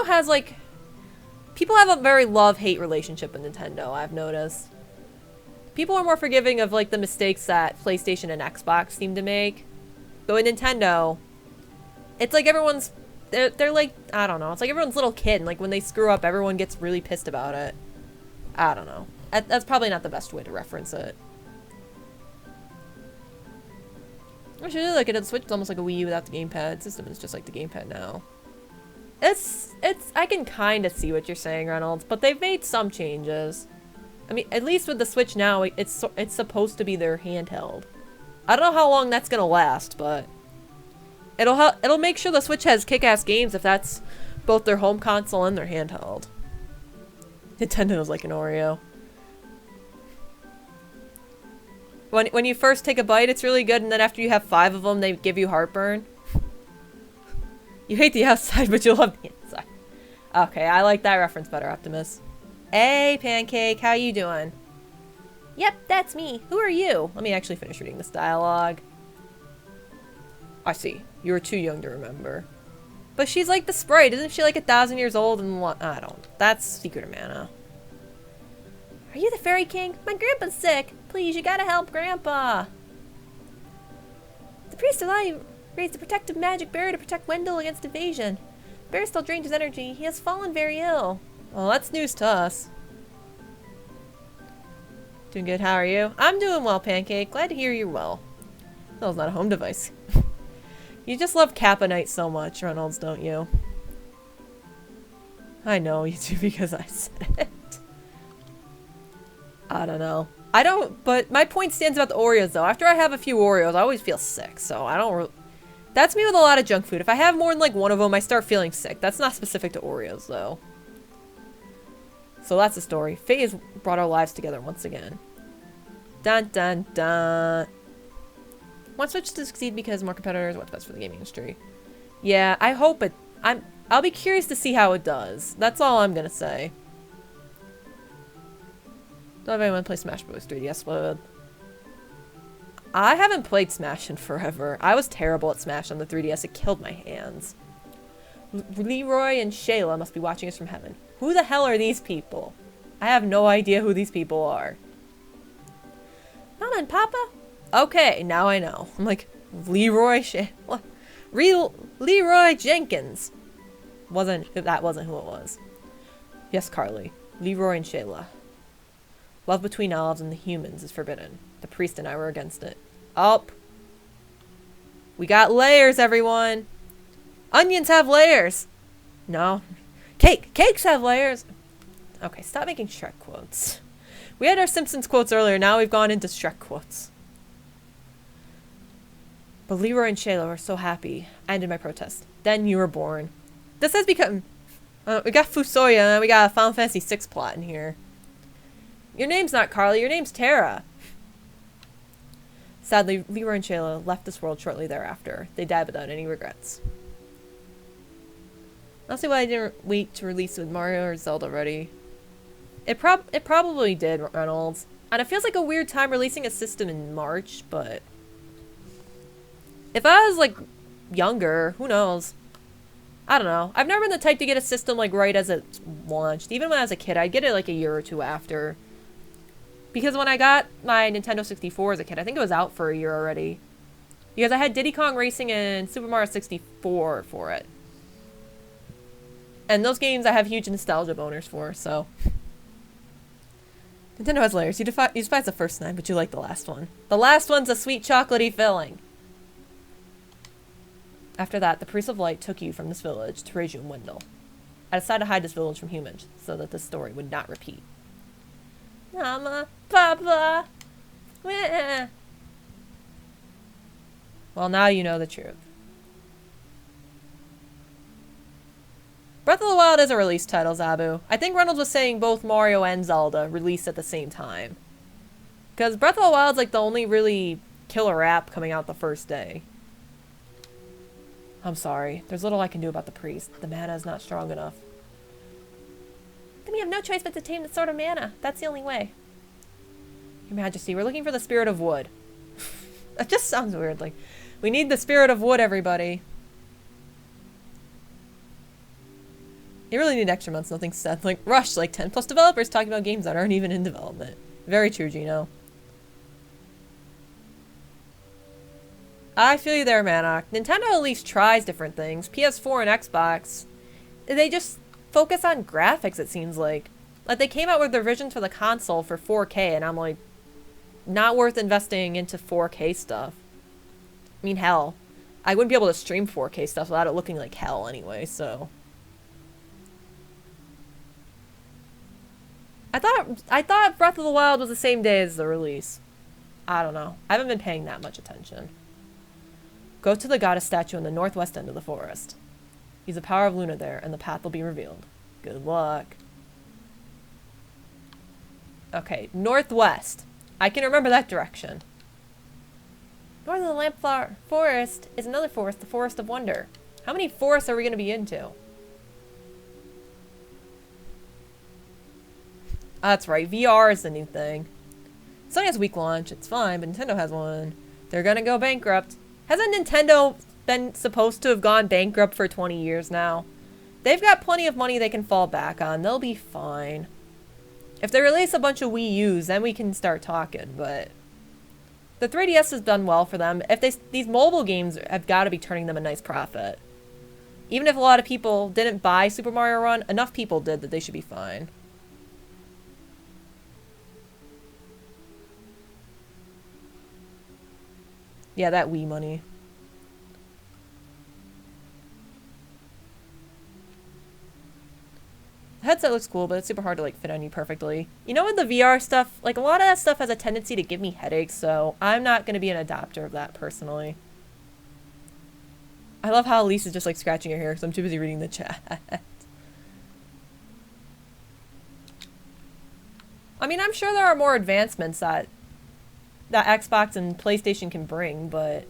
has like, people have a very love-hate relationship with Nintendo, I've noticed. People are more forgiving of like the mistakes that PlayStation and Xbox seem to make. But with Nintendo, it's like everyone's, they're like, I don't know, it's like everyone's little kid, and like when they screw up, everyone gets really pissed about it. I don't know. That's probably not the best way to reference it. I should really look at it. The Switch is almost like a Wii U without the gamepad. The system is just like the gamepad now. I can kind of see what you're saying, Reynolds, but they've made some changes. I mean, at least with the Switch now, it's supposed to be their handheld. I don't know how long that's gonna last, but it'll make sure the Switch has kick-ass games if that's both their home console and their handheld. Nintendo's like an Oreo. When you first take a bite, it's really good, and then after you have 5 of them, they give you heartburn. You hate the outside, but you love the inside. Okay, I like that reference better, Optimus. Hey, Pancake, how you doing? Yep, that's me. Who are you? Let me actually finish reading this dialogue. I see. You were too young to remember. But she's like the sprite. Isn't she like 1,000 years old? And I don't. That's Secret of Mana. Are you the Fairy King? My grandpa's sick. Please, you gotta help Grandpa. The priest Eli raised a protective magic barrier to protect Wendell against invasion. The barrier still drains his energy. He has fallen very ill. Well, that's news to us. Doing good, how are you? I'm doing well, Pancake. Glad to hear you're well. That was not a home device. You just love Kappa Knight so much, Reynolds, don't you? I know you do because I said it. I don't know. I don't, but my point stands about the Oreos, though. After I have a few Oreos, I always feel sick, so I don't that's me with a lot of junk food. If I have more than, like, one of them, I start feeling sick. That's not specific to Oreos, though. So that's the story. Fate has brought our lives together once again. Dun dun dun. Want Switch to succeed because more competitors, what's best for the gaming industry? Yeah, I hope it, I'll be curious to see how it does. That's all I'm gonna say. Don't have anyone play Smash Bros. 3DS mode. I haven't played Smash in forever. I was terrible at Smash on the 3DS. It killed my hands. Leroy and Shayla must be watching us from heaven. Who the hell are these people? I have no idea who these people are. Mama and Papa? Okay, now I know. I'm like, Leroy what? Leroy Jenkins. That wasn't who it was. Yes, Carly. Leroy and Shayla. Love between elves and the humans is forbidden. The priest and I were against it. Up. We got layers, everyone. Onions have layers. No. Cakes have layers. Okay, stop making Shrek quotes. We had our Simpsons quotes earlier. Now we've gone into Shrek quotes. But Leroy and Shayla were so happy. I ended my protest. Then you were born. This has become... we got Fusoya and we got a Final Fantasy VI plot in here. Your name's not Carly. Your name's Tara. Sadly, Leroy and Shayla left this world shortly thereafter. They died without any regrets. I'll see why I didn't wait to release with Mario or Zelda ready. It probably did, Reynolds. And it feels like a weird time releasing a system in March, but... If I was, like, younger, who knows? I don't know. I've never been the type to get a system, like, right as it's launched. Even when I was a kid, I'd get it, like, a year or two after. Because when I got my Nintendo 64 as a kid, I think it was out for a year already. Because I had Diddy Kong Racing and Super Mario 64 for it. And those games I have huge nostalgia boners for, so... Nintendo has layers. You despise the first 9, but you like the last one. The last one's a sweet chocolatey filling. After that, the Priest of Light took you from this village to raise you in Wendell. I decided to hide this village from humans, so that this story would not repeat. Mama, Papa, meh. Well, now you know the truth. Breath of the Wild is a release title, Zabu. I think Reynolds was saying both Mario and Zelda released at the same time. Because Breath of the Wild's like the only really killer app coming out the first day. I'm sorry. There's little I can do about the priest. The mana is not strong enough. Then we have no choice but to tame the Sword of Mana. That's the only way. Your Majesty, we're looking for the Spirit of Wood. That just sounds weird. Like, we need the Spirit of Wood, everybody. You really need extra months, nothing said. Like, rush, like 10 plus developers talking about games that aren't even in development. Very true, Gino. I feel you there, Manok. Nintendo at least tries different things. PS4 and Xbox, they just focus on graphics, it seems like. Like, they came out with their visions for the console for 4K, and I'm like, not worth investing into 4K stuff. I mean, hell, I wouldn't be able to stream 4K stuff without it looking like hell anyway, so... I thought Breath of the Wild was the same day as the release. I don't know. I haven't been paying that much attention. Go to the goddess statue in the northwest end of the forest. Use the power of Luna there, and the path will be revealed. Good luck. Okay, northwest. I can remember that direction. North of the Lampflower Forest is another forest, the Forest of Wonder. How many forests are we going to be into? Oh, that's right, VR is the new thing. Sony has week launch, it's fine, but Nintendo has one. They're gonna go bankrupt. Hasn't Nintendo been supposed to have gone bankrupt for 20 years now? They've got plenty of money they can fall back on. They'll be fine. If they release a bunch of Wii U's, then we can start talking, but... The 3DS has done well for them. If these mobile games have got to be turning them a nice profit. Even if a lot of people didn't buy Super Mario Run, enough people did that they should be fine. Yeah, that Wii money. The headset looks cool, but it's super hard to like fit on you perfectly. You know, with the VR stuff, like a lot of that stuff has a tendency to give me headaches, so I'm not going to be an adopter of that personally. I love how Lisa's just like scratching her hair because I'm too busy reading the chat. I mean, I'm sure there are more advancements that Xbox and PlayStation can bring, but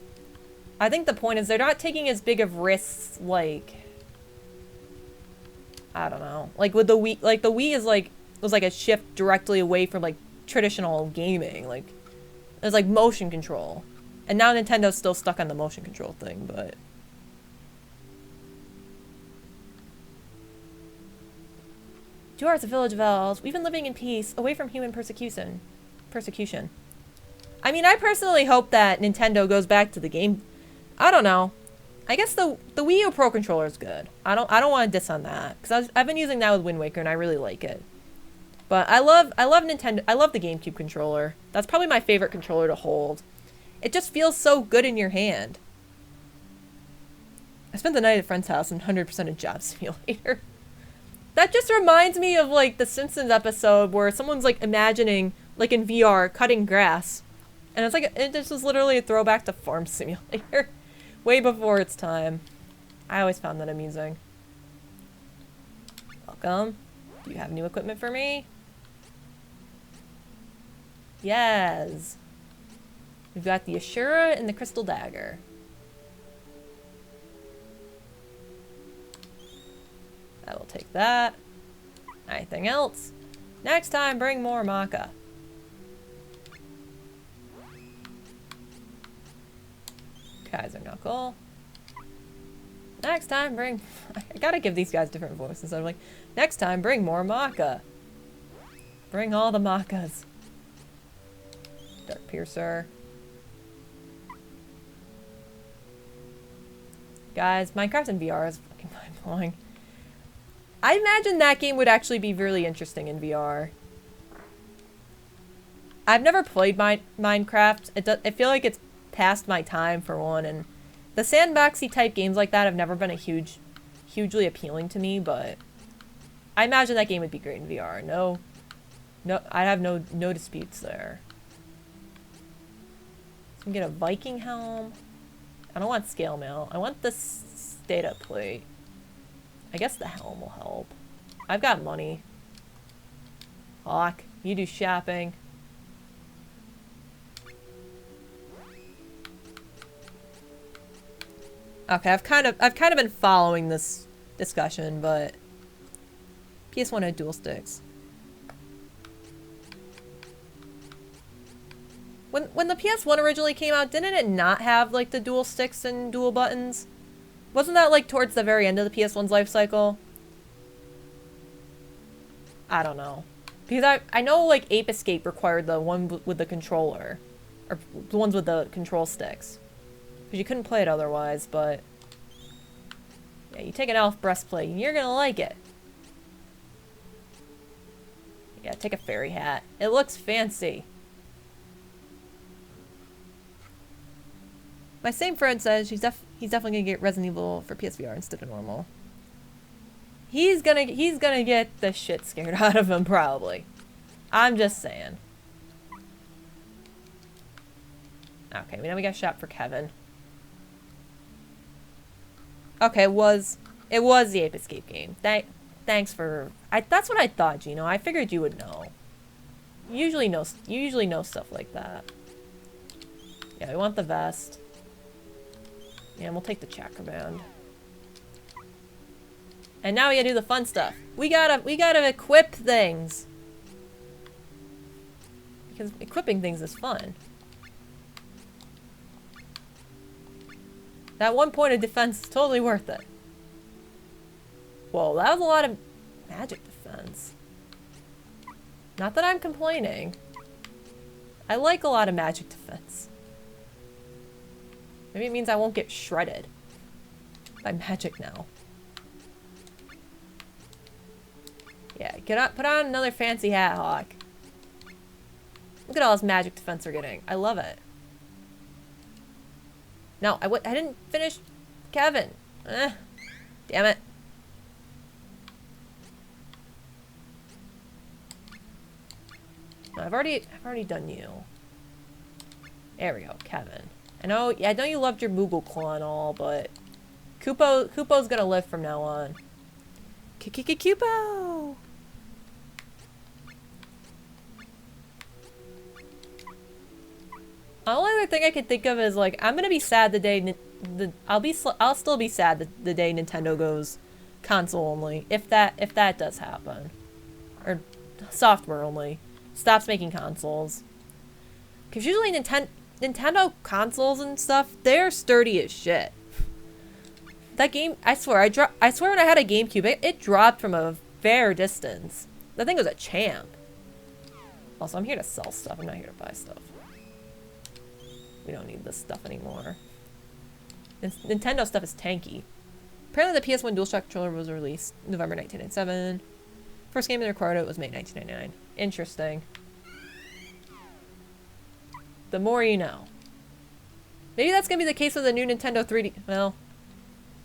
I think the point is they're not taking as big of risks, like, I don't know, like with the Wii. Like the Wii is like, was like a shift directly away from like traditional gaming, like it was like motion control, and now Nintendo's still stuck on the motion control thing, but Juar's a village of elves. We've been living in peace, away from human persecution. I mean, I personally hope that Nintendo goes back to the game. I don't know. I guess the Wii U Pro Controller is good. I don't want to diss on that because I've been using that with Wind Waker and I really like it. But I love Nintendo. I love the GameCube controller. That's probably my favorite controller to hold. It just feels so good in your hand. I spent the night at a friend's house and 100% of Job Simulator. That just reminds me of, like, the Simpsons episode where someone's, like, imagining, like, in VR, cutting grass. And it's like, it just was literally a throwback to Farm Simulator. Way before its time. I always found that amusing. Welcome. Do you have new equipment for me? Yes. We've got the Ashura and the Crystal Dagger. I will take that. Anything else? Next time, bring more maca. Kaiser Knuckle. Next time, bring... I gotta give these guys different voices. I'm like, next time, bring more maca. Bring all the macas. Dark Piercer. Guys, Minecraft in VR is fucking mind-blowing. I imagine that game would actually be really interesting in VR. I've never played Minecraft. I feel like it's past my time, for one, and the sandboxy type games like that have never been hugely appealing to me, but I imagine that game would be great in VR. No, I have no disputes there. So we can get a Viking helm. I don't want scale mail. I want the data plate. I guess the helm will help. I've got money. Hawk, you do shopping. Okay, I've kind of been following this discussion, but PS1 had dual sticks. When the PS1 originally came out, didn't it not have like the dual sticks and dual buttons? Wasn't that like towards the very end of the PS1's life cycle? I don't know. Because I know like Ape Escape required the one with the controller. Or the ones with the control sticks. Because you couldn't play it otherwise, but... yeah, you take an elf breastplate and you're gonna like it. Yeah, take a fairy hat. It looks fancy. My same friend says he's definitely gonna get Resident Evil for PSVR instead of normal. He's gonna get the shit scared out of him, probably. I'm just saying. Okay, now we got a shop for Kevin. Okay, it was the Ape Escape game. Thanks for... that's what I thought, Gino. I figured you would know. You usually know stuff like that. Yeah, we want the vest. Yeah, and we'll take the chakra band. And now we gotta do the fun stuff. We gotta equip things. Because equipping things is fun. That 1 point of defense is totally worth it. Whoa, that was a lot of magic defense. Not that I'm complaining. I like a lot of magic defense. Maybe it means I won't get shredded by magic now. Yeah, put on another fancy hat, Hawk. Look at all this magic defense we're getting. I love it. No, I didn't finish Kevin. Damn it. No, I've already done you. There we go, Kevin. I know you loved your Moogle Claw and all, but Koopo's gonna live from now on. Koopo! The only other thing I could think of is like I'm gonna be sad the day I'll still be sad the day Nintendo goes console only, if that does happen, or software only, stops making consoles. Because usually Nintendo consoles and stuff, they're sturdy as shit. That game, I swear when I had a GameCube, it dropped from a fair distance. That thing was a champ. Also, I'm here to sell stuff. I'm not here to buy stuff. We don't need this stuff anymore. Nintendo stuff is tanky. Apparently the PS1 DualShock controller was released November 1997. First game they recorded it was May 1999. Interesting. The more you know. Maybe that's gonna be the case with the new Nintendo 3D. Well,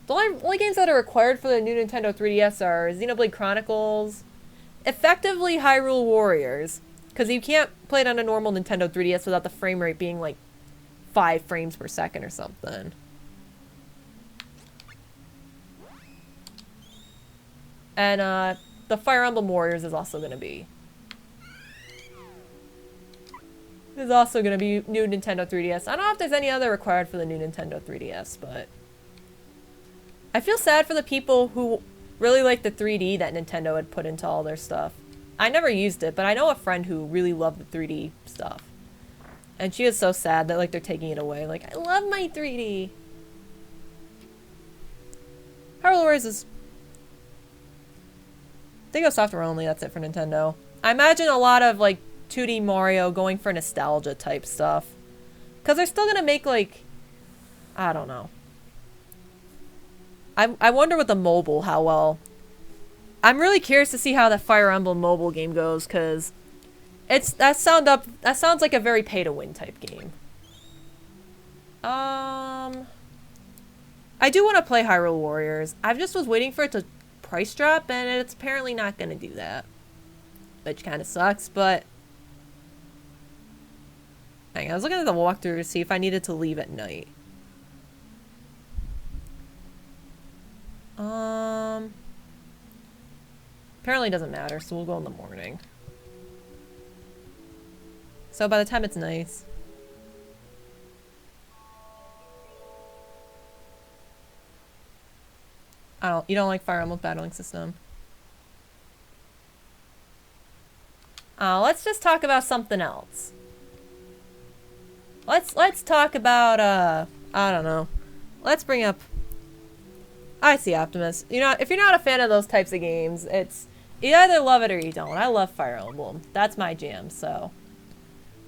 the only games that are required for the new Nintendo 3DS are Xenoblade Chronicles, effectively Hyrule Warriors, because you can't play it on a normal Nintendo 3DS without the frame rate being like 5 frames per second or something. And the Fire Emblem Warriors is also gonna be. There's also gonna be new Nintendo 3DS. I don't know if there's any other required for the new Nintendo 3DS, but I feel sad for the people who really like the 3D that Nintendo had put into all their stuff. I never used it, but I know a friend who really loved the 3D stuff. And she is so sad that like they're taking it away. Like, I love my 3D. Hyrule Warriors is... They go software only, that's it for Nintendo. I imagine a lot of like 2D Mario going for nostalgia type stuff. Because they're still gonna make like... I don't know. I wonder with the mobile how well. I'm really curious to see how the Fire Emblem mobile game goes, because that sounds like a very pay to win type game. I do want to play Hyrule Warriors. I just was waiting for it to price drop, and it's apparently not going to do that, which kind of sucks. But hang on, I was looking at the walkthrough to see if I needed to leave at night. Apparently it doesn't matter, so we'll go in the morning. So by the time it's nice. You don't like Fire Emblem's battling system? Let's just talk about something else. Let's talk about, I don't know. Let's bring up... I see Optimus. You know, if you're not a fan of those types of games, you either love it or you don't. I love Fire Emblem. That's my jam, so.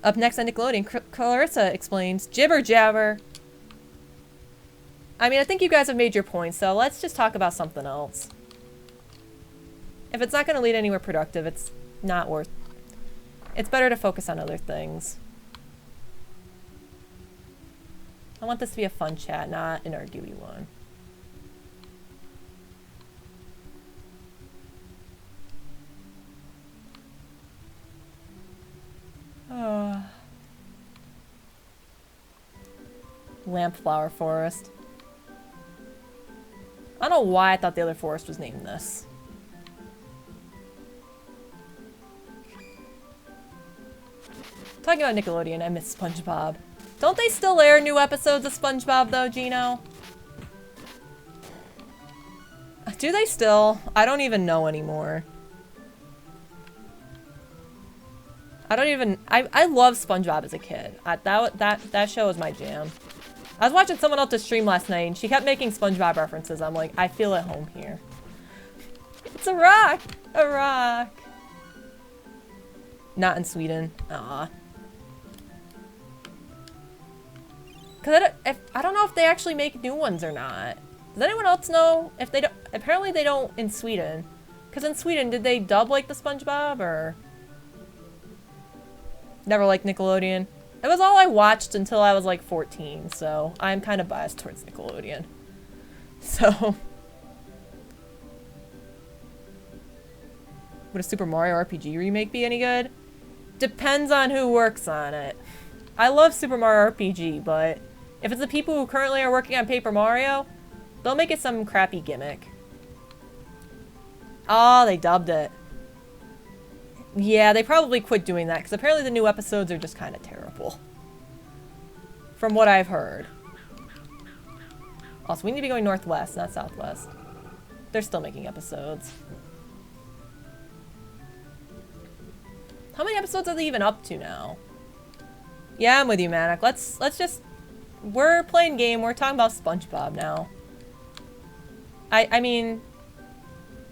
Up next on Nickelodeon, Clarissa explains Jibber Jabber. I mean, I think you guys have made your points, so let's just talk about something else. If it's not going to lead anywhere productive, it's not worth... It's better to focus on other things. I want this to be a fun chat, not an arguey one. Lampflower Forest. I don't know why I thought the other forest was named this. Talking about Nickelodeon, I miss SpongeBob. Don't they still air new episodes of SpongeBob though, Gino? Do they still? I don't even know anymore. I loved SpongeBob as a kid. That show was my jam. I was watching someone else's stream last night and she kept making SpongeBob references. I'm like, I feel at home here. It's a rock! A rock! Not in Sweden. Aw. Cause I don't know if they actually make new ones or not. Does anyone else know if they don't? Apparently they don't in Sweden. Cause in Sweden, did they dub like the SpongeBob or? Never liked Nickelodeon. It was all I watched until I was like 14, so I'm kind of biased towards Nickelodeon. So. Would a Super Mario RPG remake be any good? Depends on who works on it. I love Super Mario RPG, but if it's the people who currently are working on Paper Mario, they'll make it some crappy gimmick. Oh, they dubbed it. Yeah, they probably quit doing that, because apparently the new episodes are just kind of terrible. From what I've heard. Also, we need to be going northwest, not southwest. They're still making episodes. How many episodes are they even up to now? Yeah, I'm with you, Manic. Let's just... We're playing game, we're talking about SpongeBob now. I mean...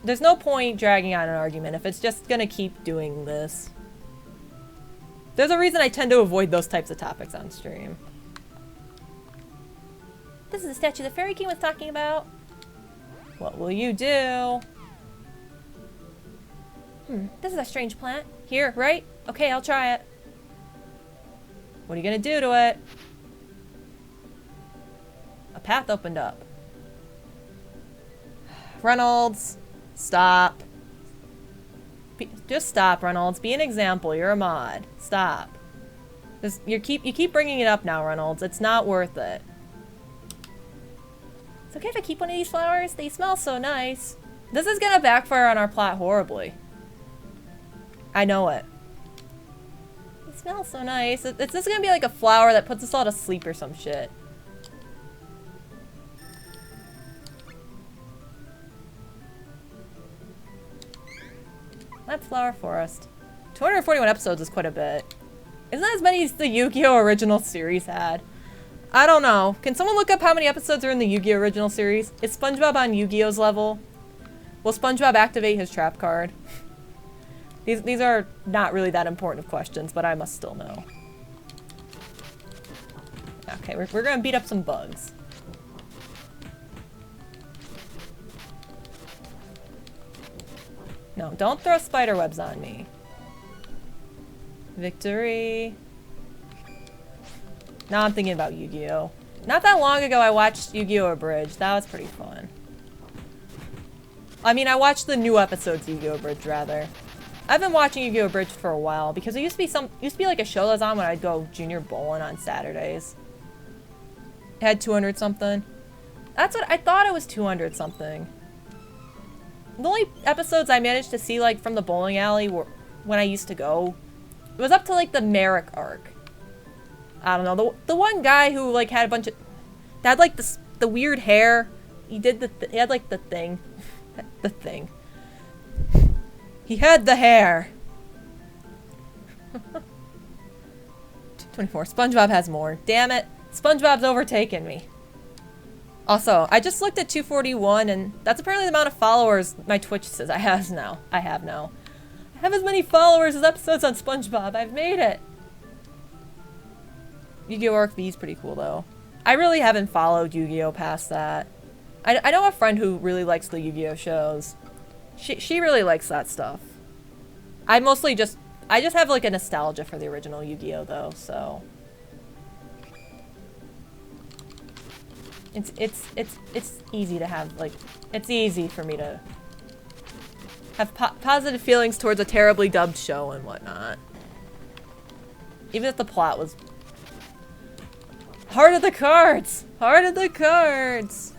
There's no point dragging out an argument if it's just gonna keep doing this. There's a reason I tend to avoid those types of topics on stream. This is the statue the Fairy King was talking about. What will you do? This is a strange plant. Here, right? Okay, I'll try it. What are you gonna do to it? A path opened up. Reynolds, stop. Just stop, Reynolds. Be an example. You're a mod. Stop. You keep bringing it up now, Reynolds. It's not worth it. It's okay if I keep one of these flowers. They smell so nice. This is gonna backfire on our plot horribly. I know it. They smell so nice. This is gonna be like a flower that puts us all to sleep or some shit. That flower forest. 241 episodes is quite a bit. Isn't that as many as the Yu-Gi-Oh! Original series had? I don't know. Can someone look up how many episodes are in the Yu-Gi-Oh! Original series? Is SpongeBob on Yu-Gi-Oh's level? Will SpongeBob activate his trap card? These are not really that important of questions, but I must still know. Okay, we're gonna beat up some bugs. No, don't throw spider webs on me. Victory. Now I'm thinking about Yu-Gi-Oh! Not that long ago I watched Yu-Gi-Oh! Abridged. That was pretty fun. I mean, I watched the new episodes of Yu-Gi-Oh! Abridged, rather. I've been watching Yu-Gi-Oh! Abridged for a while because it used to be like a show that was on when I'd go junior bowling on Saturdays. It had 200 something. That's what I thought. It was 200 something. The only episodes I managed to see like from the bowling alley were when I used to go. It was up to like the Merrick arc. I don't know, the one guy who like had a bunch of that had like the weird hair. He did he had like the thing. The thing. He had the hair. 224. SpongeBob has more. Damn it. SpongeBob's overtaken me. Also, I just looked at 241 and that's apparently the amount of followers my Twitch says I have now. I have as many followers as episodes on SpongeBob. I've made it. Yu-Gi-Oh! Arc V is pretty cool though. I really haven't followed Yu-Gi-Oh! Past that. I know a friend who really likes the Yu-Gi-Oh! Shows. She really likes that stuff. I just have like a nostalgia for the original Yu-Gi-Oh! Though, so. It's easy to have, like, it's easy for me to have positive feelings towards a terribly dubbed show and whatnot. Even if the plot was Heart of the cards! Heart of the cards!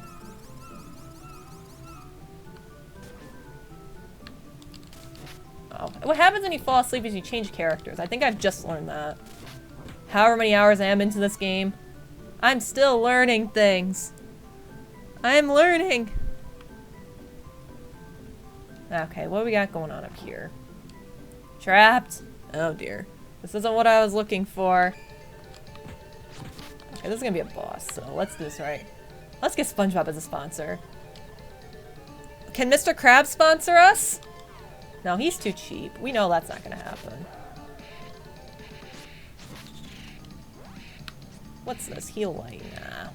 Oh. What happens when you fall asleep is you change characters. I think I've just learned that. However many hours I am into this game, I'm still learning things. I'm learning! Okay, what do we got going on up here? Trapped! Oh dear. This isn't what I was looking for. Okay, this is gonna be a boss, so let's do this right. Let's get SpongeBob as a sponsor. Can Mr. Krabs sponsor us? No, he's too cheap. We know that's not gonna happen. What's this? Heal light. Nah.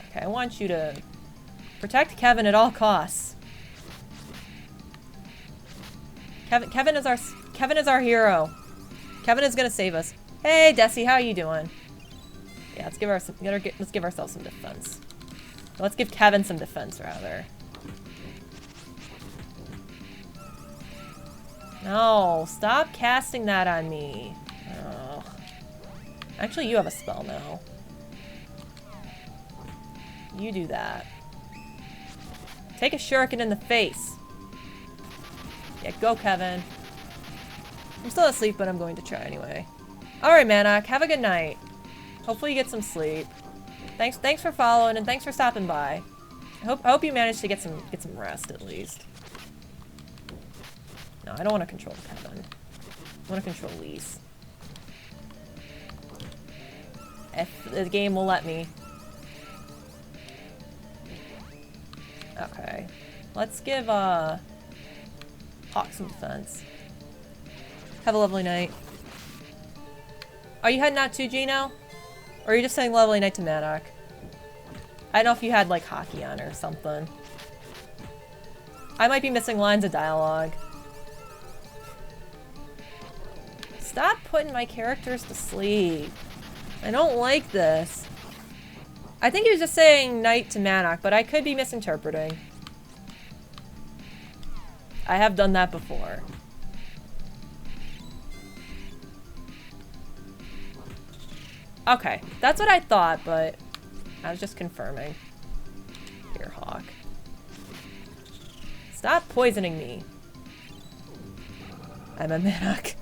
Okay, I want you to protect Kevin at all costs. Kevin is our hero. Kevin is gonna save us. Hey, Desi, how are you doing? Yeah, let's give ourselves some defense. Let's give Kevin some defense, rather. No, stop casting that on me. Oh. Actually, you have a spell now. You do that. Take a shuriken in the face. Yeah, go, Kevin. I'm still asleep, but I'm going to try anyway. Alright, Manak, have a good night. Hopefully you get some sleep. Thanks for following, and thanks for stopping by. I hope you managed to get some rest, at least. No, I don't want to control Kevin. I want to control Lise. If the game will let me. Okay. Let's give, Hawk some defense. Have a lovely night. Are you heading out too, Gino? Or are you just saying lovely night to Madoc? I don't know if you had, like, hockey on or something. I might be missing lines of dialogue. Stop putting my characters to sleep. I don't like this. I think he was just saying night to Manok, but I could be misinterpreting. I have done that before. Okay, that's what I thought, but I was just confirming. Here, Hawk. Stop poisoning me. I'm a Manok.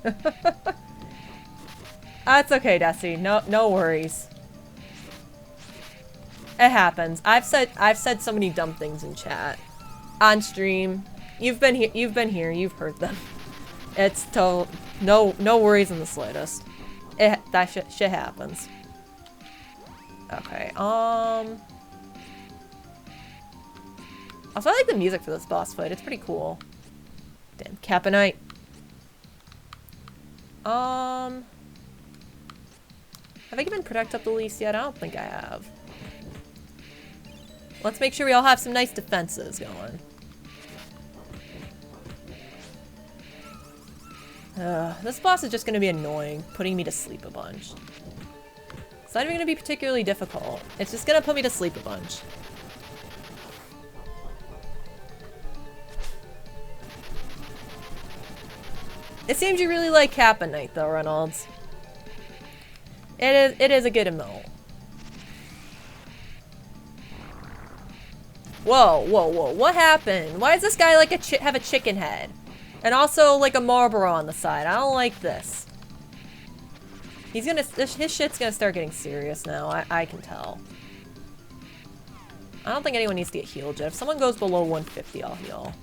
That's okay, Desi. No worries. It happens. I've said so many dumb things in chat. On stream. You've been here, you've heard them. It's no worries in the slightest. That shit happens. Okay, also I like the music for this boss fight, it's pretty cool. Damn, Caponite. Have I given Protect up the least yet? I don't think I have. Let's make sure we all have some nice defenses going. This boss is just gonna be annoying, putting me to sleep a bunch. It's not even gonna be particularly difficult. It's just gonna put me to sleep a bunch. It seems you really like Kappa Knight though, Reynolds. It is a good emote. Whoa, what happened? Why does this guy like have a chicken head? And also like a Marlboro on the side. I don't like this. His shit's gonna start getting serious now. I can tell. I don't think anyone needs to get healed yet. If someone goes below 150, I'll heal.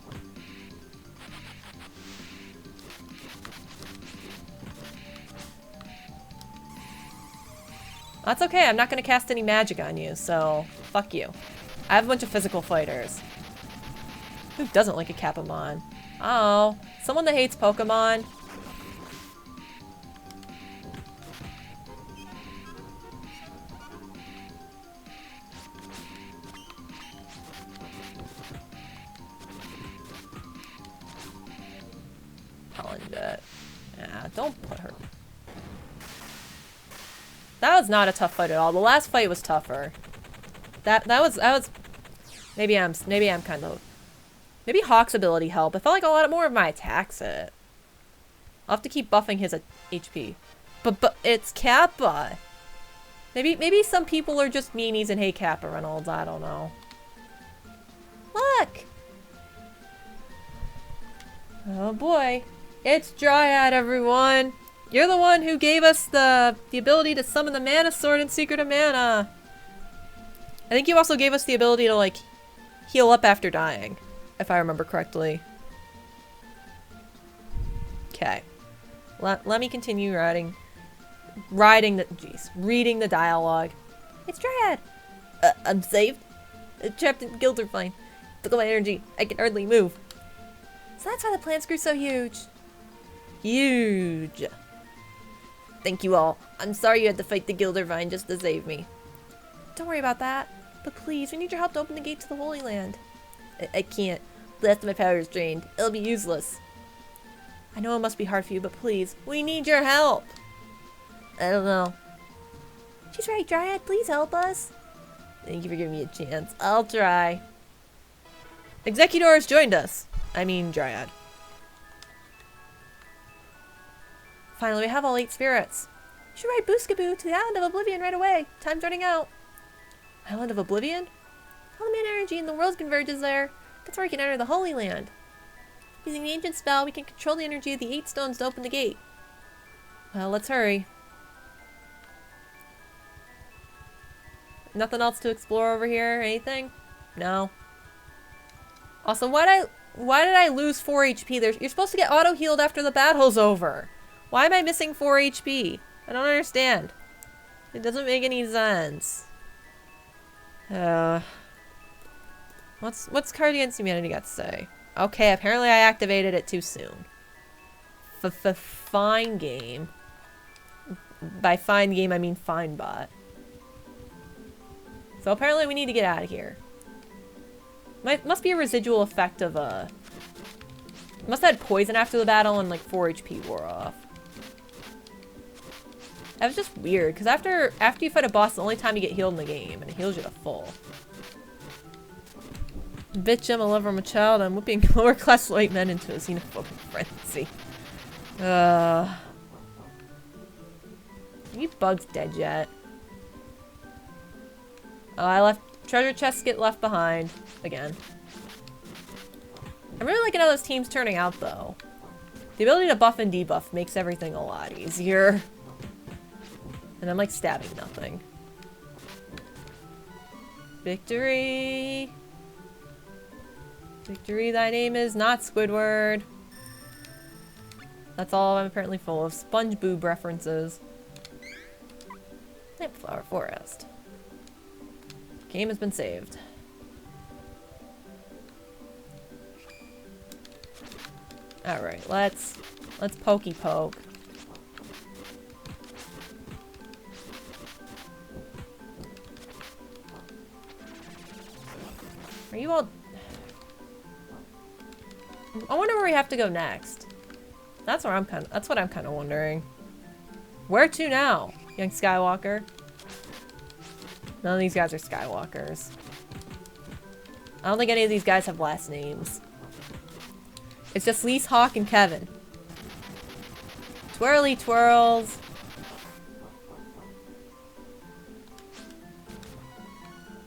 That's okay, I'm not gonna cast any magic on you, so fuck you. I have a bunch of physical fighters. Who doesn't like a Capamon? Oh, someone that hates Pokemon. Yeah, don't put her. That was not a tough fight at all. The last fight was tougher. That was maybe I'm kind of, maybe Hawk's ability helped. I felt like a lot more of my attacks hit. I'll have to keep buffing his HP. But it's Kappa. Maybe some people are just meanies and hate Kappa, Reynolds. I don't know. Look. Oh boy. It's Dryad, everyone. You're the one who gave us the ability to summon the Mana Sword in Secret of Mana. I think you also gave us the ability to, like, heal up after dying, if I remember correctly. Okay. Let me continue reading the dialogue. It's Dryad. I'm saved. Trapped in Gilderfine. Took all my energy. I can hardly move. So that's why the plants grew so huge. Huge. Thank you all. I'm sorry you had to fight the Gildervine just to save me. Don't worry about that. But please, we need your help to open the gate to the Holy Land. I can't. The rest of my power is drained. It'll be useless. I know it must be hard for you, but please, we need your help. I don't know. She's right, Dryad. Please help us. Thank you for giving me a chance. I'll try. Executor has joined us. I mean, Dryad. Finally, we have all 8 spirits. You should ride Booskaboo to the Island of Oblivion right away. Time's running out. Island of Oblivion? All the mana energy in the world converges there. That's where we can enter the Holy Land. Using the ancient spell, we can control the energy of the 8 stones to open the gate. Well, let's hurry. Nothing else to explore over here? Anything? No. Also, why did I lose 4 HP? You're supposed to get auto-healed after the battle's over. Why am I missing 4 HP? I don't understand. It doesn't make any sense. What's Cards Against Humanity got to say? Okay, apparently I activated it too soon. Fine game. By fine game, I mean fine bot. So apparently we need to get out of here. Must be a residual effect of must have had poison after the battle and like 4 HP wore off. That was just weird, because after you fight a boss, the only time you get healed in the game, and it heals you to full. Bitch, I'm a lover, I'm a child, I'm whipping lower class white men into a xenophobic frenzy. Are you bugs dead yet? Oh, I left treasure chests get left behind again. I'm really liking how this team's turning out though. The ability to buff and debuff makes everything a lot easier. And I'm like stabbing nothing. Victory! Victory, thy name is not Squidward. That's all I'm apparently full of. SpongeBob references. Flower Forest. Game has been saved. Alright, let's pokey poke. Are you all... I wonder where we have to go next. That's what I'm kind of wondering. Where to now, young Skywalker? None of these guys are Skywalkers. I don't think any of these guys have last names. It's just Lise, Hawk, and Kevin. Twirly twirls.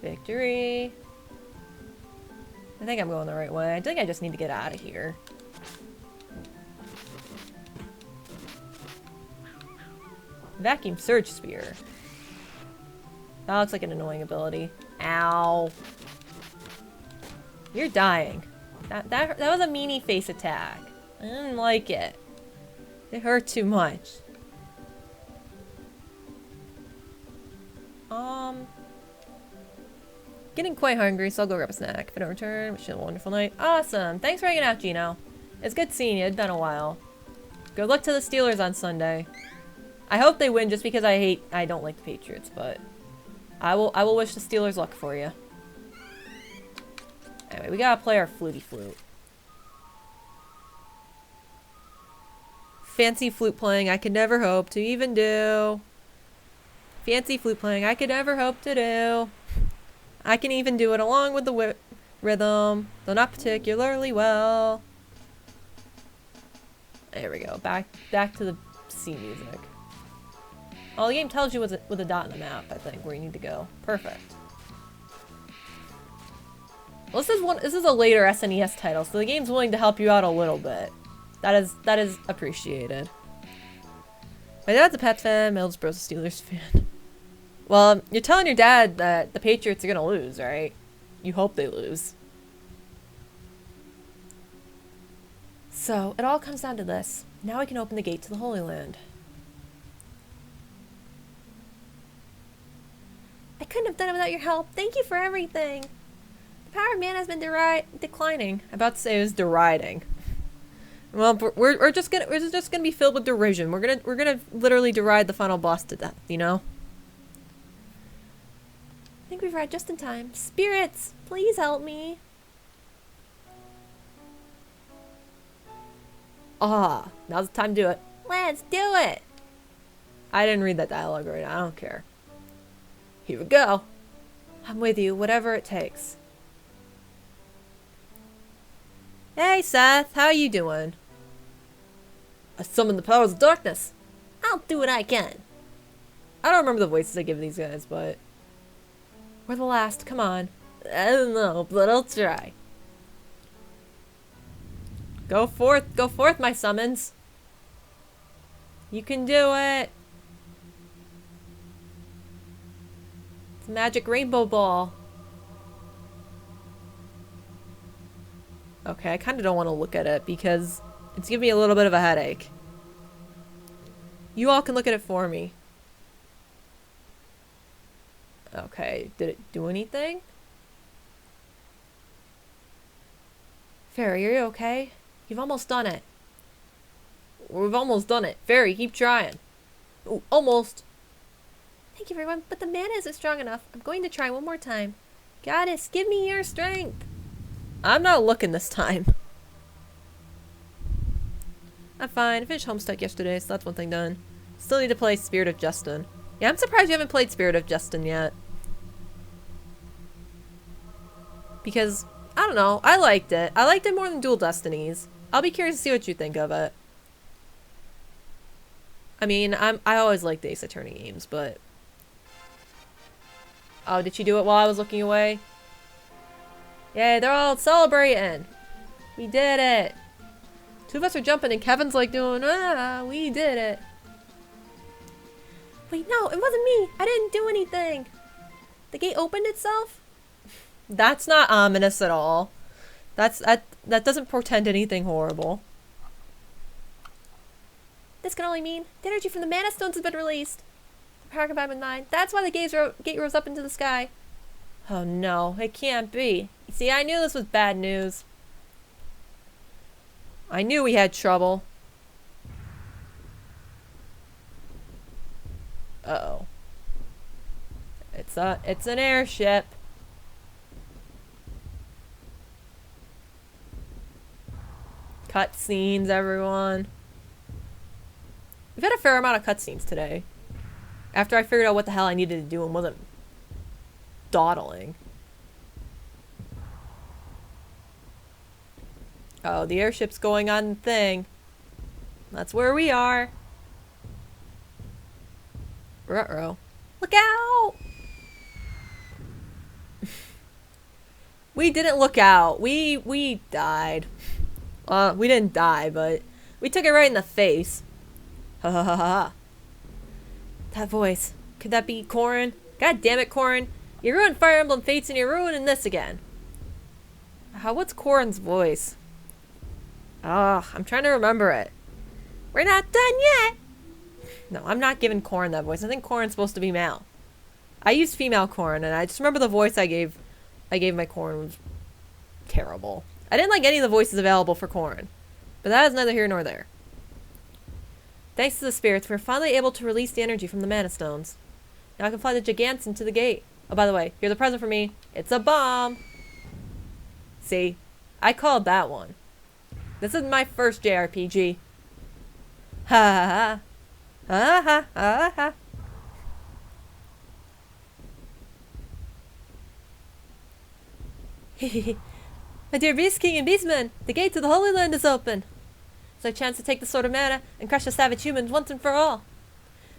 Victory. I think I'm going the right way. I think I just need to get out of here. Vacuum Surge Spear. That looks like an annoying ability. Ow. You're dying. That was a meanie face attack. I didn't like it. It hurt too much. Getting quite hungry, so I'll go grab a snack. If I don't return, wish you a wonderful night. Awesome. Thanks for hanging out, Gino. It's good seeing you. It's been a while. Good luck to the Steelers on Sunday. I hope they win just because I don't like the Patriots, but I will wish the Steelers luck for you. Anyway, we gotta play our fluty flute. Fancy flute playing I could never hope to even do. Fancy flute playing I could never hope to do. I can even do it along with the rhythm, though not particularly well. There we go. Back to the C music. Oh, the game tells you with a dot in the map, I think, where you need to go. Perfect. Well, this is a later SNES title, so the game's willing to help you out a little bit. That is appreciated. My dad's a Pats fan, my oldest bro's a Steelers fan. Well, you're telling your dad that the Patriots are gonna lose, right? You hope they lose. So, it all comes down to this. Now I can open the gate to the Holy Land. I couldn't have done it without your help. Thank you for everything. The power of man has been declining. I'm about to say it was deriding. Well, we're just gonna be filled with derision. We're gonna literally deride the final boss to death, you know? I think we've arrived just in time. Spirits, please help me. Ah, now's the time to do it. Let's do it. I didn't read that dialogue right. I don't care. Here we go. I'm with you, whatever it takes. Hey, Seth, how you doing? I summon the powers of darkness. I'll do what I can. I don't remember the voices I give these guys, but... We're the last, come on. I don't know, but I'll try. Go forth, my summons. You can do it. It's a magic rainbow ball. Okay, I kind of don't want to look at it because it's giving me a little bit of a headache. You all can look at it for me. Okay, did it do anything? Fairy, are you okay? You've almost done it. We've almost done it. Fairy, keep trying. Ooh, almost. Thank you, everyone, but the mana isn't strong enough. I'm going to try one more time. Goddess, give me your strength. I'm not looking this time. I'm fine. I finished Homestuck yesterday, so that's one thing done. Still need to play Spirit of Justin. Yeah, I'm surprised you haven't played Spirit of Justin yet. Because, I don't know, I liked it. I liked it more than Dual Destinies. I'll be curious to see what you think of it. I mean, I always liked the Ace Attorney games, but... Oh, did she do it while I was looking away? Yay, they're all celebrating! We did it! Two of us are jumping and Kevin's like doing, ah, we did it. Wait, no, it wasn't me! I didn't do anything! The gate opened itself? That's not ominous at all. That doesn't portend anything horrible. This can only mean the energy from the Mana Stones has been released. The power combined with mine. That's why the gate rose up into the sky. Oh no, it can't be. See, I knew this was bad news. I knew we had trouble. Uh-oh. It's an airship. Cutscenes, everyone. We've had a fair amount of cutscenes today. After I figured out what the hell I needed to do and wasn't dawdling. Oh, the airship's going on the thing. That's where we are. Ruh-roh. Look out! We didn't look out. We died. We didn't die, but we took it right in the face. Ha ha ha ha. That voice. Could that be Corrin? God damn it, Corrin. You ruined Fire Emblem Fates and you're ruining this again. What's Corrin's voice? I'm trying to remember it. We're not done yet! No, I'm not giving Corrin that voice. I think Corrin's supposed to be male. I used female Corrin, and I just remember the voice I gave my Corrin was terrible. I didn't like any of the voices available for Corrin. But that is neither here nor there. Thanks to the spirits, we're finally able to release the energy from the Mana Stones. Now I can fly the Gigants into the gate. Oh, by the way, here's a present for me. It's a bomb! See? I called that one. This is my first JRPG. Ha ha ha. Ha ha ha ha. Hehehe. My dear Beast King and Beastman, the gate to the Holy Land is open. It's our chance to take the Sword of Mana and crush the savage humans once and for all.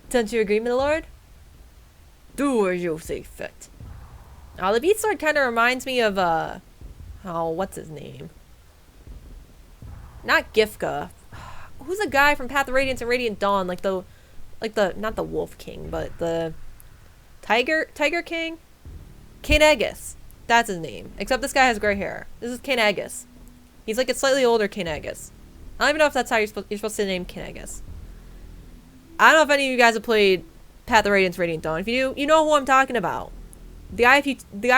Don't you agree, my lord? Do as you see fit. Oh, the Beast Sword kind of reminds me of, what's his name? Not Gifka. Who's the guy from Path of Radiance and Radiant Dawn? Not the Wolf King, but the Tiger King? King Aegis. That's his name. Except this guy has gray hair. This is King Aegis. He's like a slightly older King Aegis. I don't even know if that's how you're supposed to name King Aegis. I don't know if any of you guys have played Path of Radiance, Radiant Dawn. If you do, you know who I'm talking about. The guy,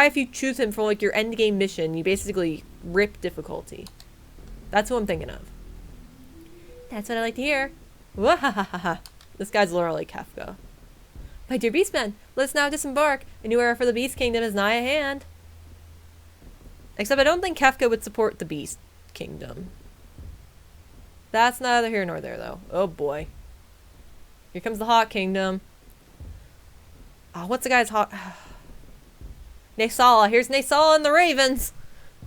if you choose him for like your end game mission, you basically rip difficulty. That's who I'm thinking of. That's what I like to hear. Wahahaha. This guy's literally Kefka. My dear Beastman, let's now disembark. A new era for the Beast Kingdom is nigh at hand. Except I don't think Kefka would support the Beast Kingdom. That's neither here nor there, though. Oh boy. Here comes the Hawk Kingdom. Oh, what's the guy's Hawk? Naysala. Here's Naysala and the Ravens.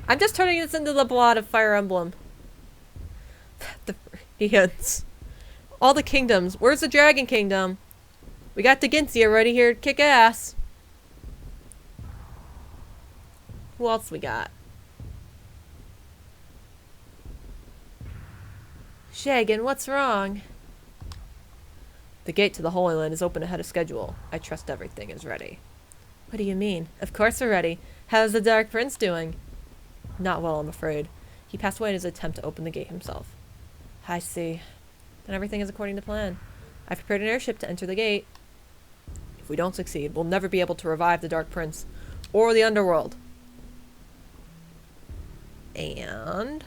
I'm just turning this into the plot of Fire Emblem. The Radiance. All the kingdoms. Where's the Dragon Kingdom? We got the Ginsia ready here to kick ass. Who else we got? Shagan, what's wrong? The gate to the Holy Land is open ahead of schedule. I trust everything is ready. What do you mean? Of course we're ready. How's the Dark Prince doing? Not well, I'm afraid. He passed away in his attempt to open the gate himself. I see. Then everything is according to plan. I've prepared an airship to enter the gate. If we don't succeed, we'll never be able to revive the Dark Prince or the Underworld. And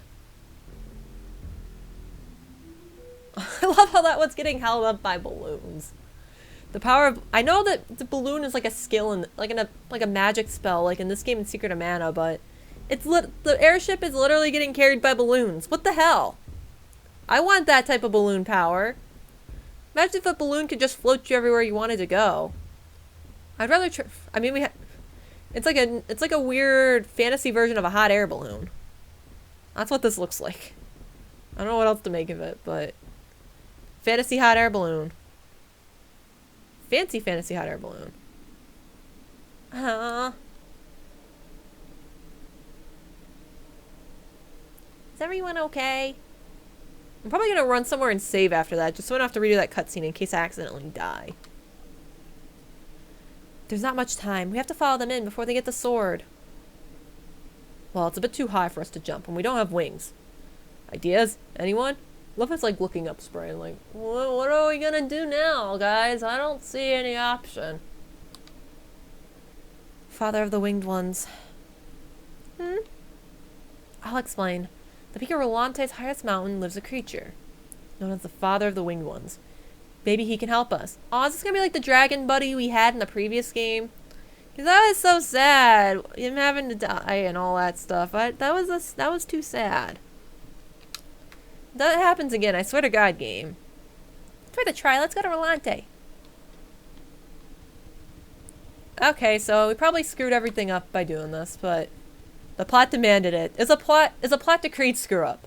I love how that one's getting held up by balloons. The power of, I know that the balloon is like a skill and like a magic spell, like in this game in Secret of Mana, but The airship is literally getting carried by balloons. What the hell? I want that type of balloon power. Imagine if a balloon could just float you everywhere you wanted to go. I'd rather I mean, it's like a weird fantasy version of a hot air balloon. That's what this looks like. I don't know what else to make of it, but fantasy hot air balloon. Fancy fantasy hot air balloon. Is everyone okay? I'm probably gonna run somewhere and save after that, just so I don't have to redo that cutscene in case I accidentally die. There's not much time. We have to follow them in before they get the sword. Well, it's a bit too high for us to jump, and we don't have wings. Ideas? Anyone? Luffy's like looking up Spray and like, what are we gonna do now, guys? I don't see any option. Father of the Winged Ones. I'll explain. The peak of Rolante's highest mountain lives a creature known as the Father of the Winged Ones. Maybe he can help us. Oh, is this gonna be like the dragon buddy we had in the previous game? Because that was so sad. Him having to die and all that stuff. That was too sad. That happens again, I swear to God, game. It's worth a try. Let's go to Rolante. Okay, so we probably screwed everything up by doing this, but the plot demanded it. Is a plot decreed screw up?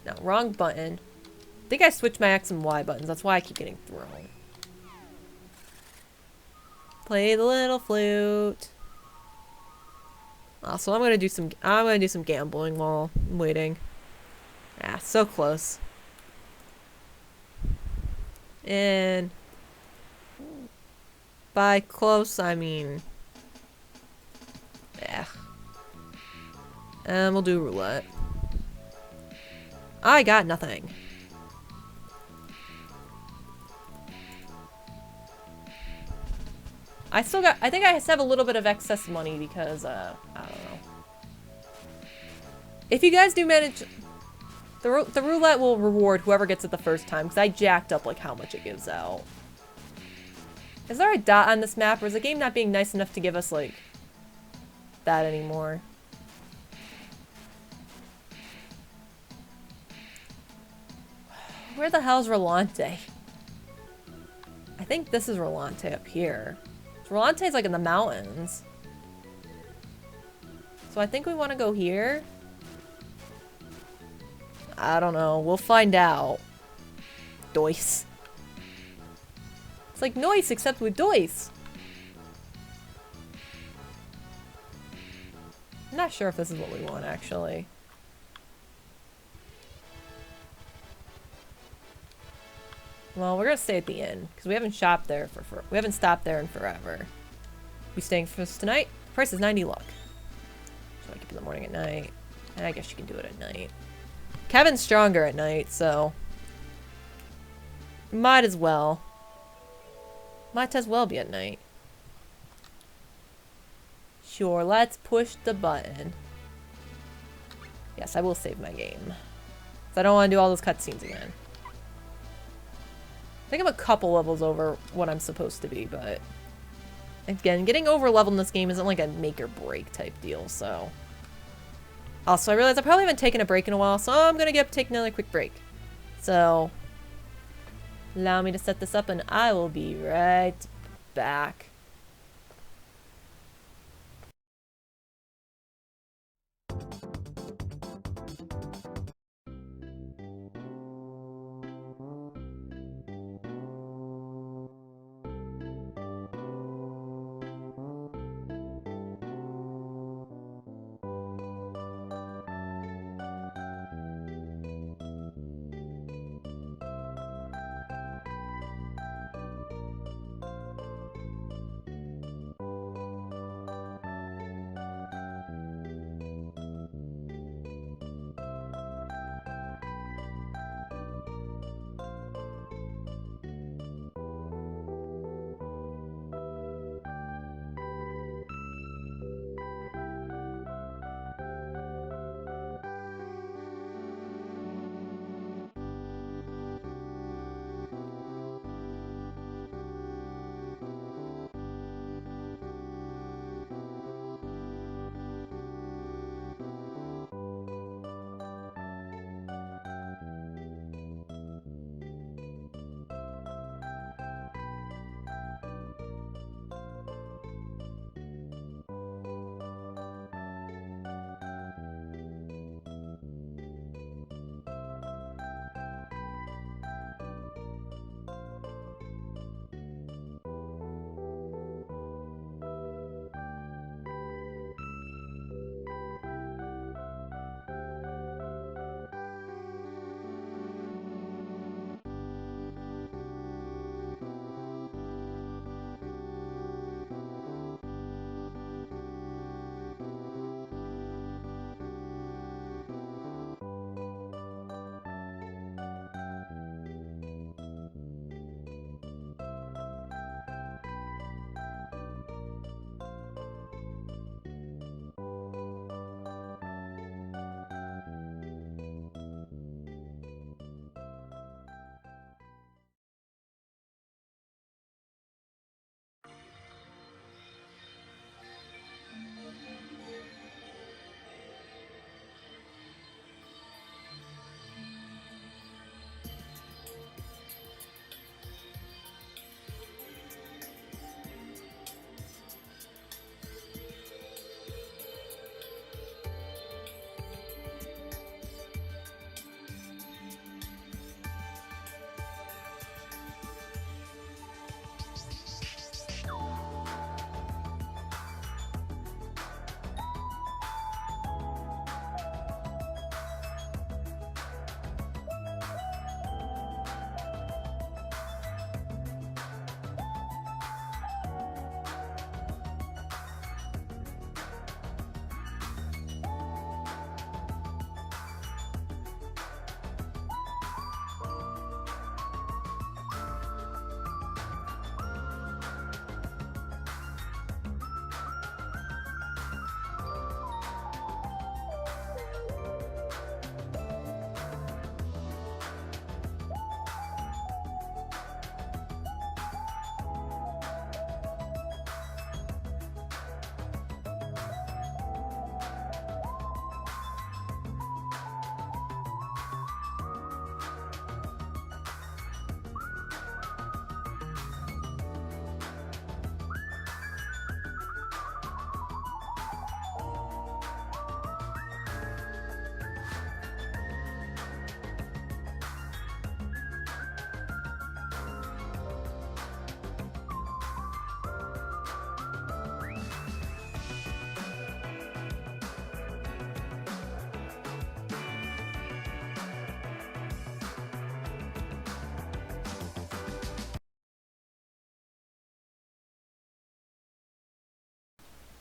No, wrong button. I think I switched my X and Y buttons. That's why I keep getting thrown. Play the little flute. So I'm gonna do some gambling while I'm waiting. Ah, so close. And by close I mean, yeah. And we'll do roulette. I got nothing. I think I still have a little bit of excess money because, I don't know. If you guys do manage, the roulette will reward whoever gets it the first time, because I jacked up, like, how much it gives out. Is there a dot on this map, or is the game not being nice enough to give us, like, that anymore? Where the hell's Rolante? I think this is Rolante up here. Rolante's like in the mountains. So I think we want to go here. I don't know. We'll find out. Dois. It's like noise except with Dois. I'm not sure if this is what we want actually. Well, we're gonna stay at the inn because we haven't shopped there we haven't stopped there in forever. We staying for us tonight? Price is 90 luck. So I keep in the morning at night. And I guess you can do it at night. Kevin's stronger at night, so might as well. Might as well be at night. Sure, let's push the button. Yes, I will save my game. 'Cause I don't want to do all those cutscenes again. I think I'm a couple levels over what I'm supposed to be, but again, getting over leveled in this game isn't like a make or break type deal, so. Also, I realize I probably haven't taken a break in a while, so I'm gonna take another quick break. So, allow me to set this up and I will be right back.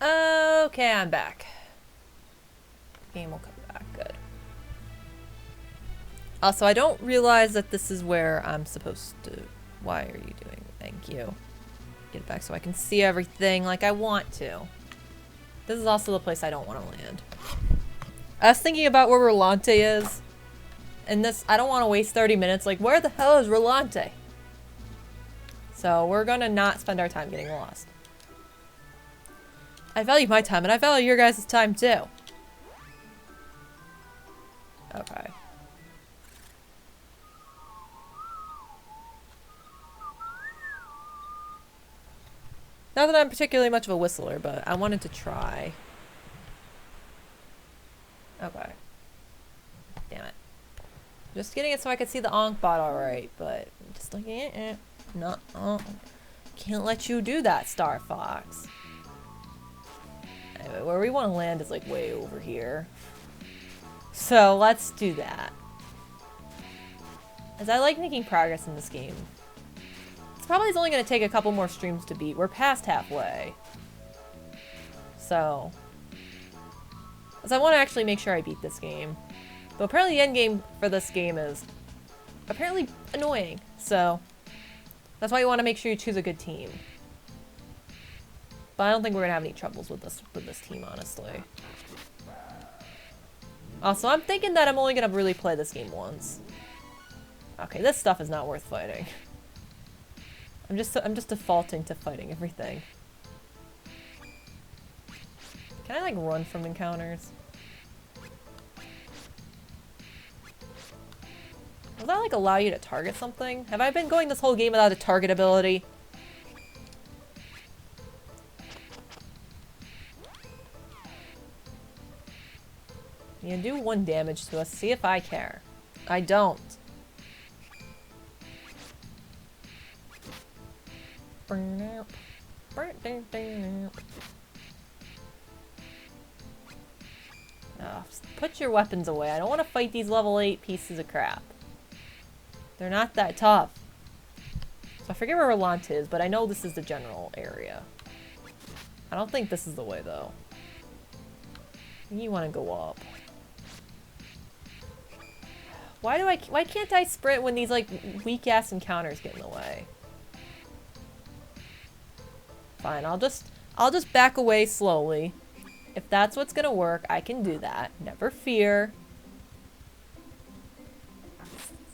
Okay, I'm back. Game will come back. Good. Also, I don't realize that this is where I'm supposed to... Why are you doing? Thank you. Get it back so I can see everything like I want to. This is also the place I don't want to land. I was thinking about where Rolante is. And this, I don't want to waste 30 minutes. Like, where the hell is Rolante? So, we're gonna not spend our time getting lost. I value my time, and I value your guys' time, too. Okay. Not that I'm particularly much of a whistler, but I wanted to try. Okay. Damn it. Just getting it so I could see the Ankh bot alright, but just like, no, can't let you do that, Star Fox. Anyway, where we want to land is like way over here. So let's do that. As I like making progress in this game. It's probably only going to take a couple more streams to beat. We're past halfway. So. As I want to actually make sure I beat this game. But apparently the end game for this game is apparently annoying. So. That's why you want to make sure you choose a good team. But I don't think we're going to have any troubles with this team, honestly. Also, I'm thinking that I'm only going to really play this game once. Okay, this stuff is not worth fighting. I'm just defaulting to fighting everything. Can I, like, run from encounters? Will that, like, allow you to target something? Have I been going this whole game without a target ability? You do 1 damage to us. See if I care. I don't. Oh, put your weapons away. I don't want to fight these level 8 pieces of crap. They're not that tough. So I forget where Rolante is, but I know this is the general area. I don't think this is the way, though. You want to go up. Why can't I sprint when these, like, weak-ass encounters get in the way? Fine, I'll just back away slowly. If that's what's gonna work, I can do that. Never fear.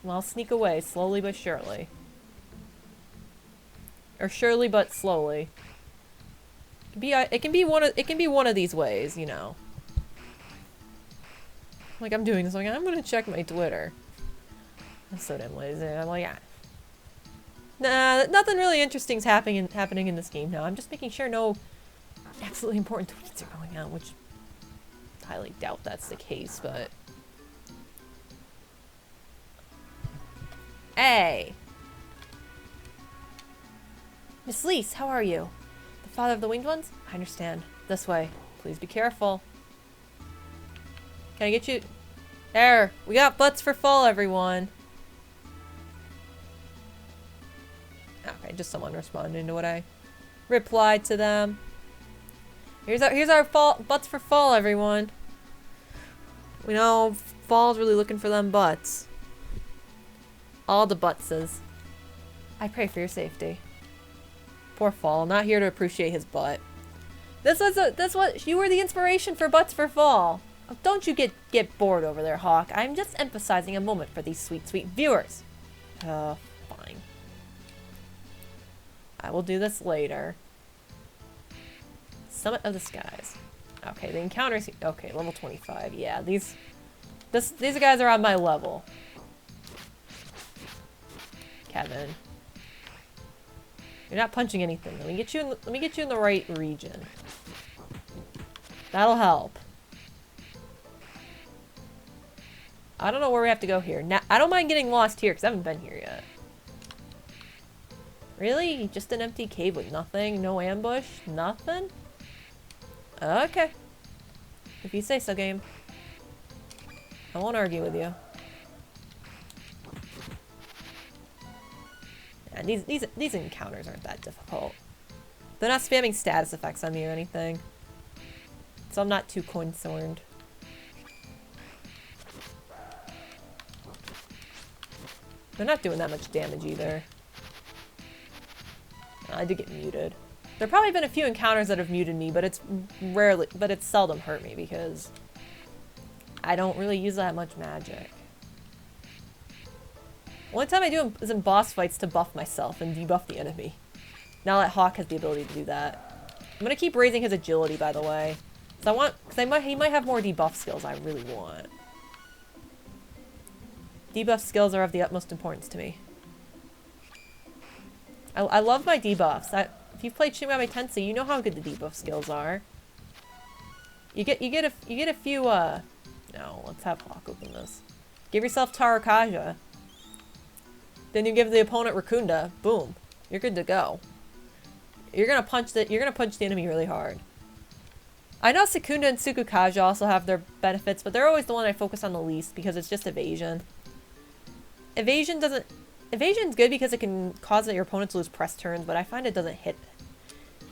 Well, I'll sneak away slowly but surely. Or surely but slowly. It can be one of these ways, you know. Like, I'm doing this, like, I'm gonna check my Twitter. I'm so damn lazy. I'm like, ah. Nah, nothing really interesting's happening in this game now. I'm just making sure no absolutely important tweets are going out, which I highly doubt that's the case, but... Hey! Miss Lise, how are you? The father of the winged ones? I understand. This way. Please be careful. Can I get you... There! We got butts for fall, everyone! Okay, just someone responding to what I replied to them. Here's our butts for fall, everyone. We know fall's really looking for them butts. All the buttses. I pray for your safety. Poor Fall, not here to appreciate his butt. This was you were the inspiration for Butts for Fall. Oh, don't you get bored over there, Hawk. I'm just emphasizing a moment for these sweet, sweet viewers. Fine. I will do this later. Summit of the Skies. Okay, the encounters. Okay, level 25. Yeah, these guys are on my level. Kevin, you're not punching anything. Let me get you in the right region. That'll help. I don't know where we have to go here. Now, I don't mind getting lost here because I haven't been here yet. Really? Just an empty cave with nothing? No ambush? Nothing? Okay. If you say so, game. I won't argue with you. And these encounters aren't that difficult. They're not spamming status effects on me or anything. So I'm not too concerned. They're not doing that much damage either. I did get muted. There have probably been a few encounters that have muted me, but it's seldom hurt me because I don't really use that much magic. Only time I do is in boss fights to buff myself and debuff the enemy. Now that Hawk has the ability to do that. I'm gonna keep raising his agility, by the way. Because he might have more debuff skills I really want. Debuff skills are of the utmost importance to me. I love my debuffs. If you've played Shin Megami Tensei, you know how good the debuff skills are. You get a few. No, let's have Hawk open this. Give yourself Tarakaja. Then you give the opponent Rakunda. Boom, you're good to go. You're gonna punch the enemy really hard. I know Sekunda and Tsukukaja also have their benefits, but they're always the one I focus on the least because it's just evasion. Evasion's good because it can cause your opponent to lose press turns, but I find it doesn't hit.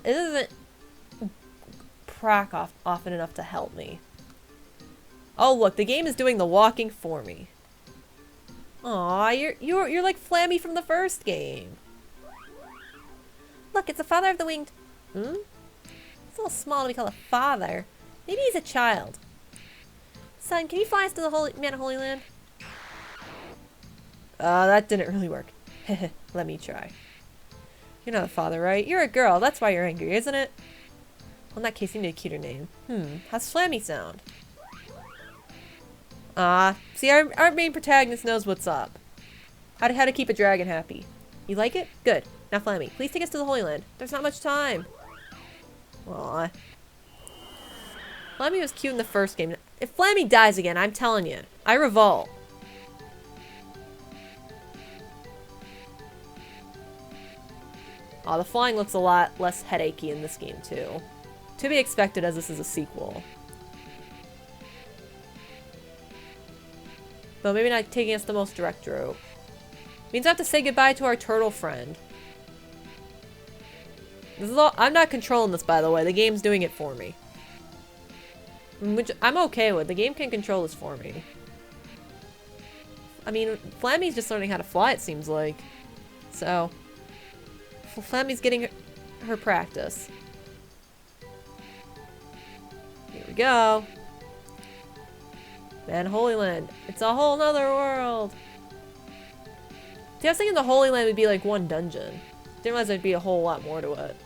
It doesn't proc off often enough to help me. Oh look, the game is doing the walking for me. Aw, you're like Flammy from the first game. Look, it's the father of the winged. Hmm? It's a little small to be called a father. Maybe he's a child. Son, can you fly us to the Holy Land? That didn't really work. Let me try. You're not a father, right? You're a girl. That's why you're angry, isn't it? Well, in that case, you need a cuter name. How's Flammy sound? See, our main protagonist knows what's up. How to keep a dragon happy. You like it? Good. Now, Flammy, please take us to the Holy Land. There's not much time. Aw. Flammy was cute in the first game. If Flammy dies again, I'm telling you, I revolt. Oh, the flying looks a lot less headachy in this game, too. To be expected as this is a sequel. But maybe not taking us the most direct route. Means I have to say goodbye to our turtle friend. This is all— I'm not controlling this, by the way. The game's doing it for me. Which I'm okay with. The game can control this for me. I mean, Flammy's just learning how to fly, it seems like. So, Flammy's getting her practice. Here we go. Man, Holy Land. It's a whole nother world. See, I was thinking the Holy Land would be like one dungeon. Didn't realize there'd be a whole lot more to it.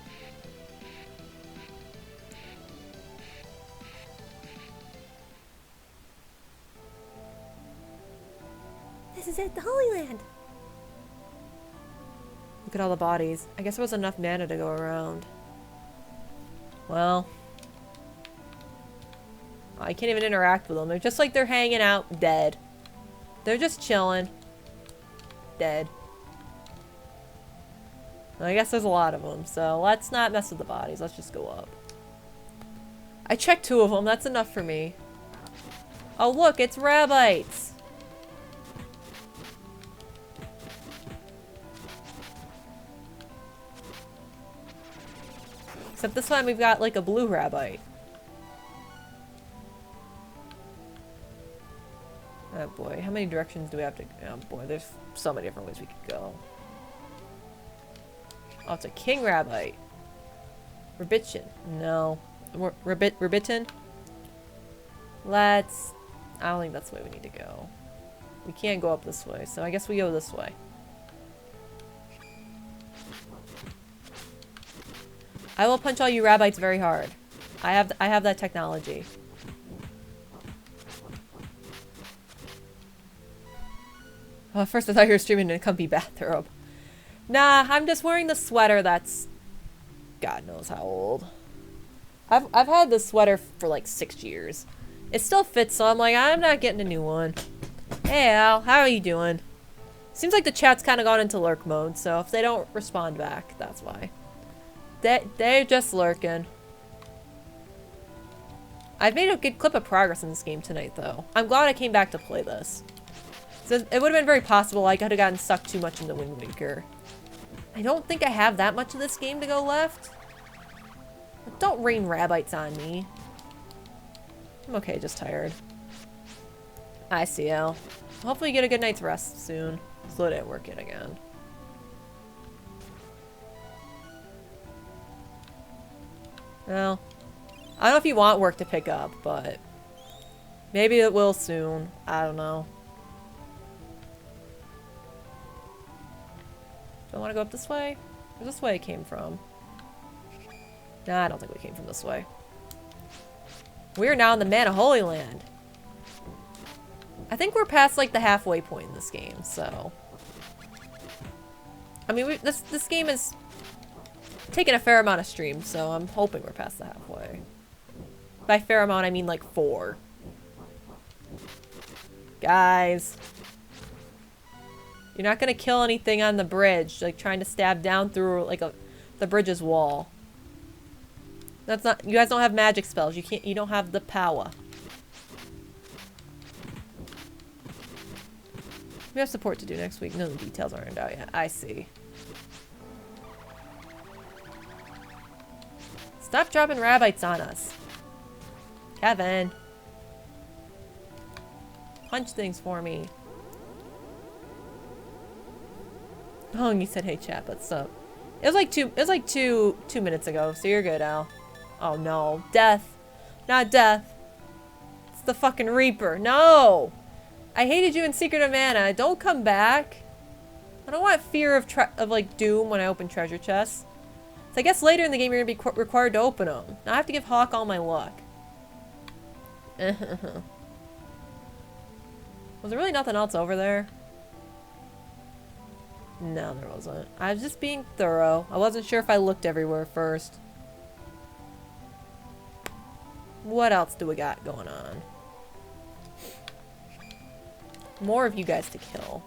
This is it, the Holy Land. Look at all the bodies. I guess there was enough mana to go around. Well, I can't even interact with them. They're just like they're hanging out, dead. They're just chilling. Dead. Well, I guess there's a lot of them, so let's not mess with the bodies. Let's just go up. I checked 2 of them. That's enough for me. Oh, look, it's Rabbites. Except this time we've got like a blue Rabbite. Oh boy, how many directions do we have to— oh boy, there's so many different ways we could go. Oh, it's a king Rabbite. Rabbitin. No. Rabbitin? Let's— I don't think that's the way we need to go. We can't go up this way, so I guess we go this way. I will punch all you Rabbites very hard. I have that technology. Oh, at first I thought you were streaming in a comfy bathrobe. Nah, I'm just wearing the sweater that's— God knows how old. I've had this sweater for like 6 years. It still fits, so I'm like, I'm not getting a new one. Hey Al, how are you doing? Seems like the chat's kind of gone into lurk mode, so if they don't respond back, that's why. They're just lurking. I've made a good clip of progress in this game tonight, though. I'm glad I came back to play this. So it would have been very possible I could have gotten sucked too much into Wind Waker. I don't think I have that much of this game to go left. But don't rain Rabbites on me. I'm okay, just tired. I see, Al. Hopefully you get a good night's rest soon. Slow day at work yet again. Well, I don't know if you want work to pick up, but maybe it will soon. I don't know. Do I want to go up this way? Where's this way it came from? Nah, I don't think we came from this way. We're now in the Man of Holy Land. I think we're past like the halfway point in this game, so. I mean, this game is taking a fair amount of streams, so I'm hoping we're past the halfway. By fair amount, I mean like 4. Guys. You're not gonna kill anything on the bridge, like trying to stab down through like the bridge's wall. That's not, you guys don't have magic spells. You don't have the power. We have support to do next week. No, the details aren't out yet. I see. Stop dropping rabbits on us. Kevin. Punch things for me. Oh, and you said, hey chat, what's up? It was like two minutes ago, so you're good, Al. Oh no. Death. Not death. It's the fucking Reaper. No! I hated you in Secret of Mana. Don't come back. I don't want fear of like doom when I open treasure chests. So I guess later in the game you're gonna be required to open them. Now I have to give Hawk all my luck. Was there really nothing else over there? No, there wasn't. I was just being thorough. I wasn't sure if I looked everywhere first. What else do we got going on? More of you guys to kill.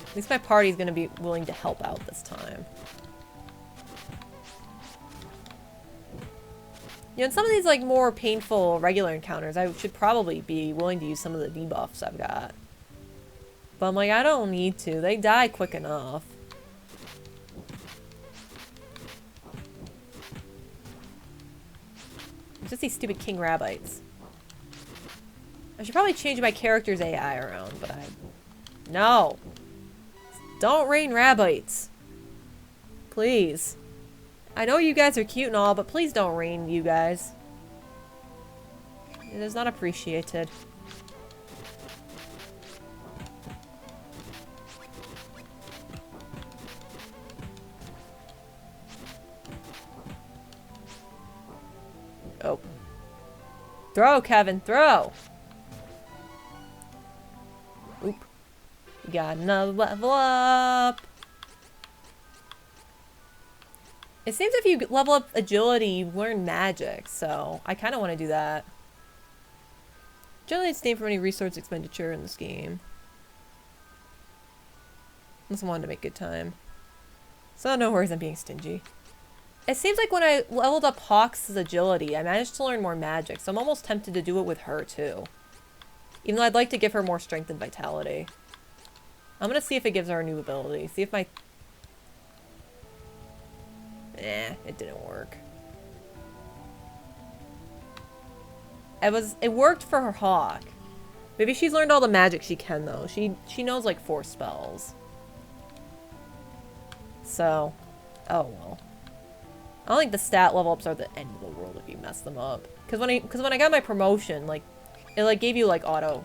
At least my party's gonna be willing to help out this time. You know, in some of these like more painful regular encounters, I should probably be willing to use some of the debuffs I've got. But I'm like, I don't need to. They die quick enough. Just these stupid king rabbits. I should probably change my character's AI around, but no. Don't rain rabbits. Please. I know you guys are cute and all, but please don't rain you guys. It is not appreciated. Oh. Throw, Kevin, throw! Oop. You got another level up! It seems if you level up agility, you learn magic, so I kind of want to do that. Generally, it's named from any resource expenditure in this game. Unless I wanted to make good time. So no worries, I'm being stingy. It seems like when I leveled up Hawk's agility, I managed to learn more magic, so I'm almost tempted to do it with her, too. Even though I'd like to give her more strength and vitality. I'm gonna see if it gives her a new ability. See if my... it didn't work. It worked for her Hawk. Maybe she's learned all the magic she can, though. She knows, like, 4 spells. So... oh, well. I don't think the stat level ups are the end of the world if you mess them up. Because when I got my promotion, like, it like gave you like auto.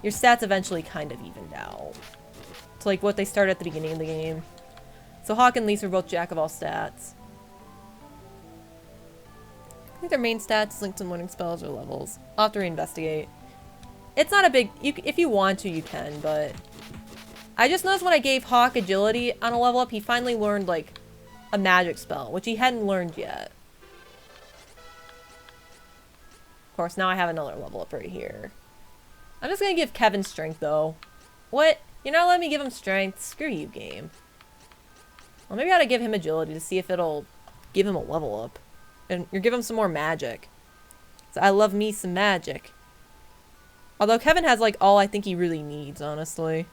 Your stats eventually kind of evened out to like what they started at the beginning of the game. So Hawk and Lise were both jack of all stats. I think their main stats linked to learning spells or levels. I'll have to reinvestigate. It's not a big... if you want to, you can, but... I just noticed when I gave Hawk agility on a level up, he finally learned, like, a magic spell, which he hadn't learned yet. Of course, now I have another level up right here. I'm just gonna give Kevin strength, though. What? You're not letting me give him strength? Screw you, game. Well, maybe I ought to give him agility to see if it'll give him a level up. And you're giving him some more magic. So I love me some magic. Although Kevin has, like, all I think he really needs, honestly.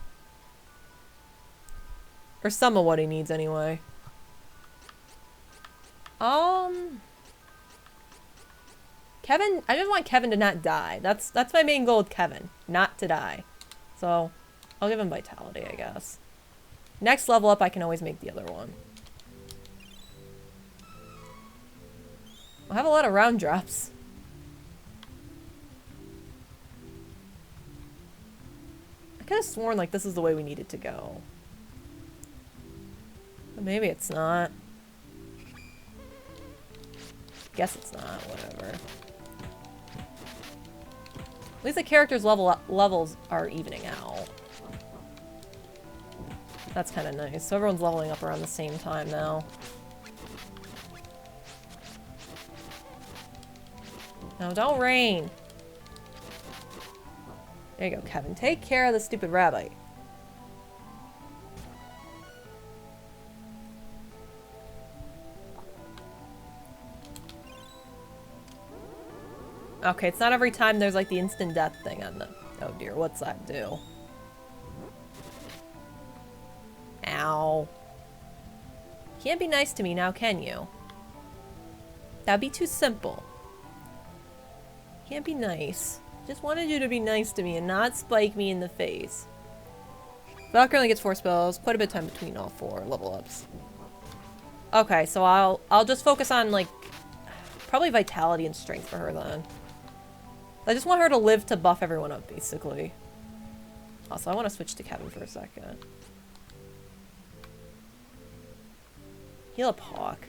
Or some of what he needs, anyway. Kevin, I just want Kevin to not die. That's my main goal with Kevin. Not to die. So, I'll give him Vitality, I guess. Next level up, I can always make the other one. I'll have a lot of round drops. I could have sworn like this is the way we needed to go. But maybe it's not. Guess it's not, whatever. At least the characters' levels are evening out. That's kind of nice. So everyone's leveling up around the same time now. No, don't rain. There you go, Kevin. Take care of the stupid rabbit. Okay, it's not every time there's like the instant death thing on the... Oh dear, what's that do? Ow. Can't be nice to me now, can you? That'd be too simple. Can't be nice. Just wanted you to be nice to me and not spike me in the face. Valkyrie only gets 4 spells. Quite a bit of time between all 4 level ups. Okay, so I'll just focus on like probably vitality and strength for her then. I just want her to live to buff everyone up, basically. Also, I want to switch to Kevin for a second. Heal up Hawk.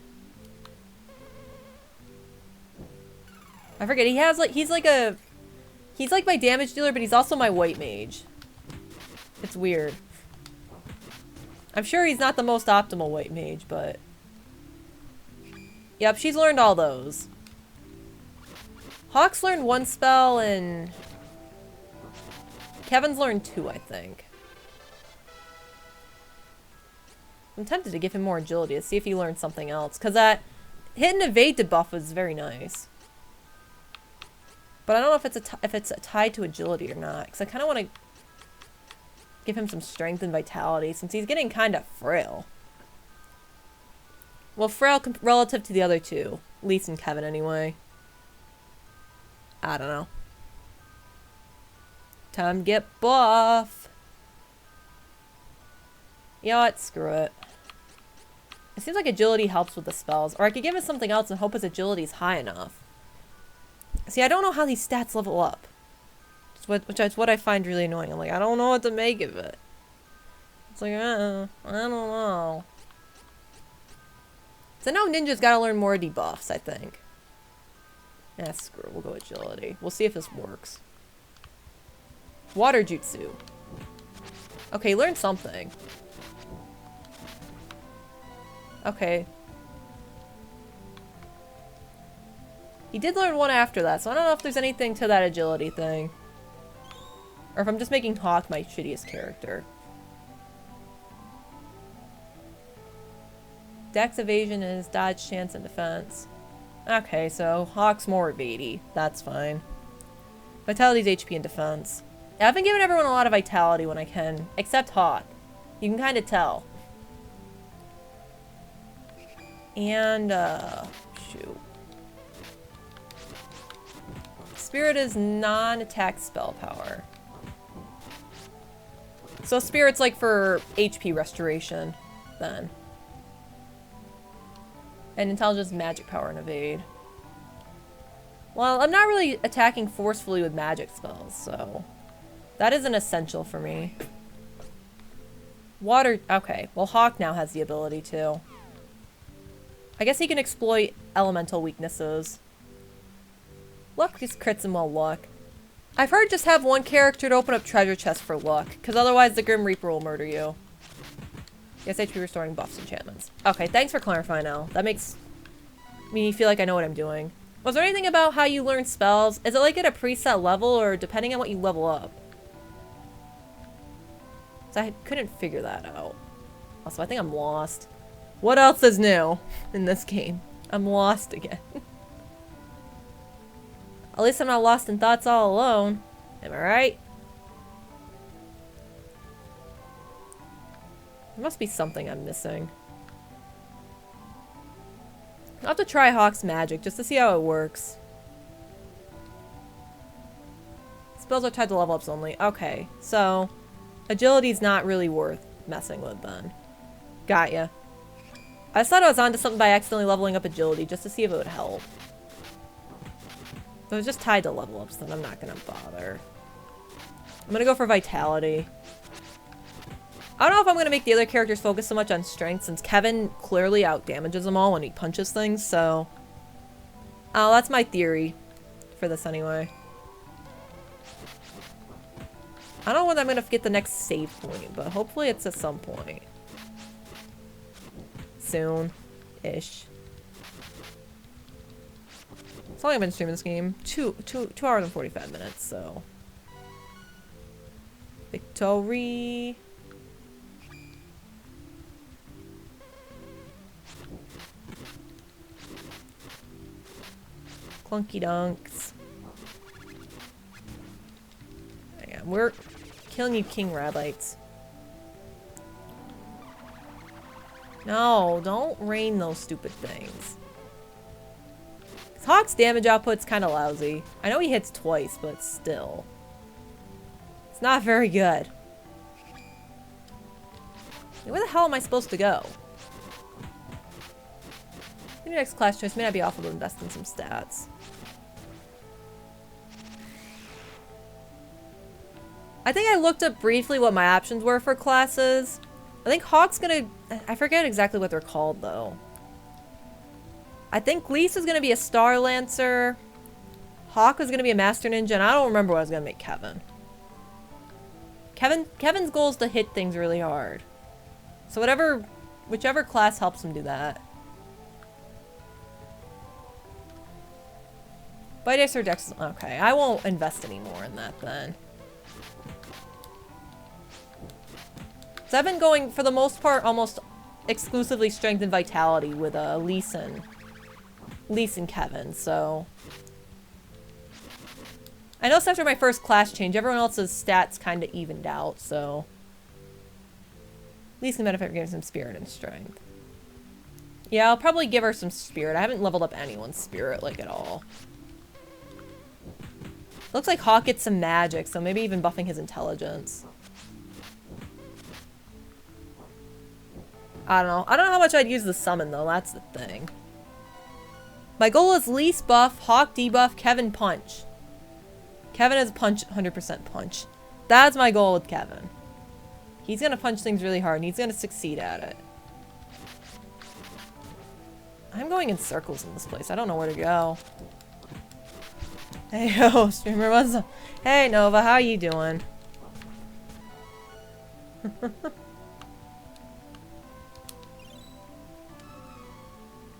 I forget, he has like, he's like my damage dealer, but he's also my white mage. It's weird. I'm sure he's not the most optimal white mage, but... Yep, she's learned all those. Hawk's learned 1 spell, and... Kevin's learned 2, I think. I'm tempted to give him more agility to see if he learns something else, because that hit and evade debuff was very nice. But I don't know if it's tied to agility or not, because I kind of want to give him some strength and vitality, since he's getting kind of frail. Well, frail relative to the other 2. Lise and Kevin, anyway. I don't know. Time to get buff. You know what? Screw it. It seems like agility helps with the spells. Or I could give it something else and hope his agility is high enough. See, I don't know how these stats level up. Which is what I find really annoying. I'm like, I don't know what to make of it. It's like, I don't know. So now ninjas gotta learn more debuffs, I think. Yeah, screw it. We'll go agility. We'll see if this works. Water jutsu. Okay, learn something. Okay. He did learn 1 after that, so I don't know if there's anything to that agility thing. Or if I'm just making Hawk my shittiest character. Dex evasion is dodge, chance, and defense. Okay, so Hawk's more evadey. That's fine. Vitality's HP and defense. Yeah, I've been giving everyone a lot of vitality when I can. Except Hawk. You can kind of tell. And, shoot. Spirit is non-attack spell power. So Spirit's like for HP restoration, then. And Intelligence, magic power, and evade. Well, I'm not really attacking forcefully with magic spells, so... That isn't essential for me. Water... Okay, well Hawk now has the ability to. I guess he can exploit elemental weaknesses. Luck just crits him while luck. I've heard just have 1 character to open up treasure chests for luck, because otherwise the Grim Reaper will murder you. Yes, HP restoring buffs, enchantments. Okay, thanks for clarifying, Al. That makes me feel like I know what I'm doing. Was there anything about how you learn spells? Is it like at a preset level, or depending on what you level up? So I couldn't figure that out. Also, I think I'm lost. What else is new in this game? I'm lost again. At least I'm not lost in thoughts all alone. Am I right? There must be something I'm missing. I'll have to try Hawk's magic just to see how it works. spells are tied to level ups only. Okay, so agility's not really worth messing with then. Got ya. I just thought I was onto something by accidentally leveling up agility just to see if it would help. If it was just tied to level ups, then I'm not gonna bother. I'm gonna go for vitality. I don't know if I'm gonna make the other characters focus so much on strength since Kevin clearly out damages them all when he punches things, so... Oh, that's my theory for this anyway. I don't know when I'm gonna get the next save point, but hopefully it's at some point. Soon-ish. It's only been streaming this game. 2 hours and 45 minutes, so... Victory! Clunky dunks. Yeah, we're killing you, King Rabbits. No, don't rain those stupid things. Hawk's damage output's kind of lousy. I know he hits twice, but still. It's not very good. Where the hell am I supposed to go? Maybe next class choice may not be awful to invest in some stats. I think I looked up briefly what my options were for classes. I think Hawk's gonna... I forget exactly what they're called, though. I think Lise is gonna be a Star Lancer. Hawk was gonna be a Master Ninja, and I don't remember what I was gonna make Kevin. Kevin's goal is to hit things really hard. So whichever class helps him do that. Bite Dice or Dex... Okay, I won't invest any more in that then. So I've been going, for the most part, almost exclusively Strength and Vitality with Lise and Kevin, so... I noticed after my first class change, everyone else's stats kind of evened out, so... Lise can benefit from getting some Spirit and Strength. Yeah, I'll probably give her some Spirit. I haven't leveled up anyone's Spirit, like, at all. Looks like Hawk gets some magic, so maybe even buffing his intelligence. I don't know. I don't know how much I'd use the summon, though. That's the thing. My goal is Lise buff, Hawk debuff, Kevin punch. Kevin is punch, 100% punch. That's my goal with Kevin. He's gonna punch things really hard, and he's gonna succeed at it. I'm going in circles in this place. I don't know where to go. Hey, yo, streamer, what's up? Hey, Nova, how you doing?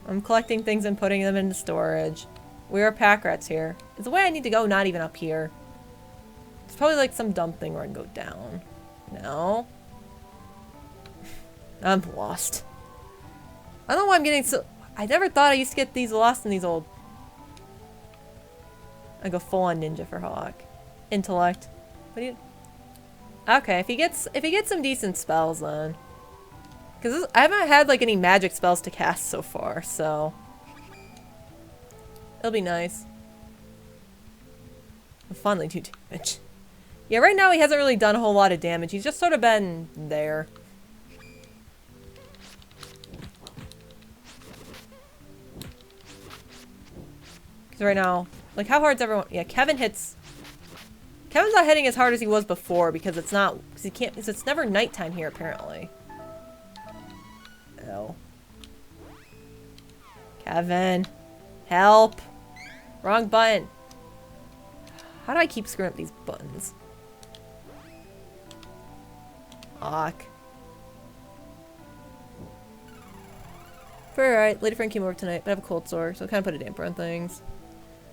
I'm collecting things and putting them into storage. We are pack rats here. Is the way I need to go not even up here? It's probably like some dumb thing where I can go down. No. I'm lost. I don't know why I'm getting so... I never thought I used to get these lost in these old... I go full on ninja for Hawk. Intellect. What do you... Okay, if he gets some decent spells then. Because I haven't had like any magic spells to cast so far, so... It'll be nice. I'll finally do damage. Yeah, right now he hasn't really done a whole lot of damage. He's just sort of been there. Because right now... Like, how hard's everyone... Yeah, Kevin hits... Kevin's not hitting as hard as he was before because it's not... Because he can't... Because it's never nighttime here, apparently. Oh. Kevin. Help. Wrong button. How do I keep screwing up these buttons? Fuck. Alright, lady friend came over tonight, but I have a cold sore, so I kind of put a damper on things.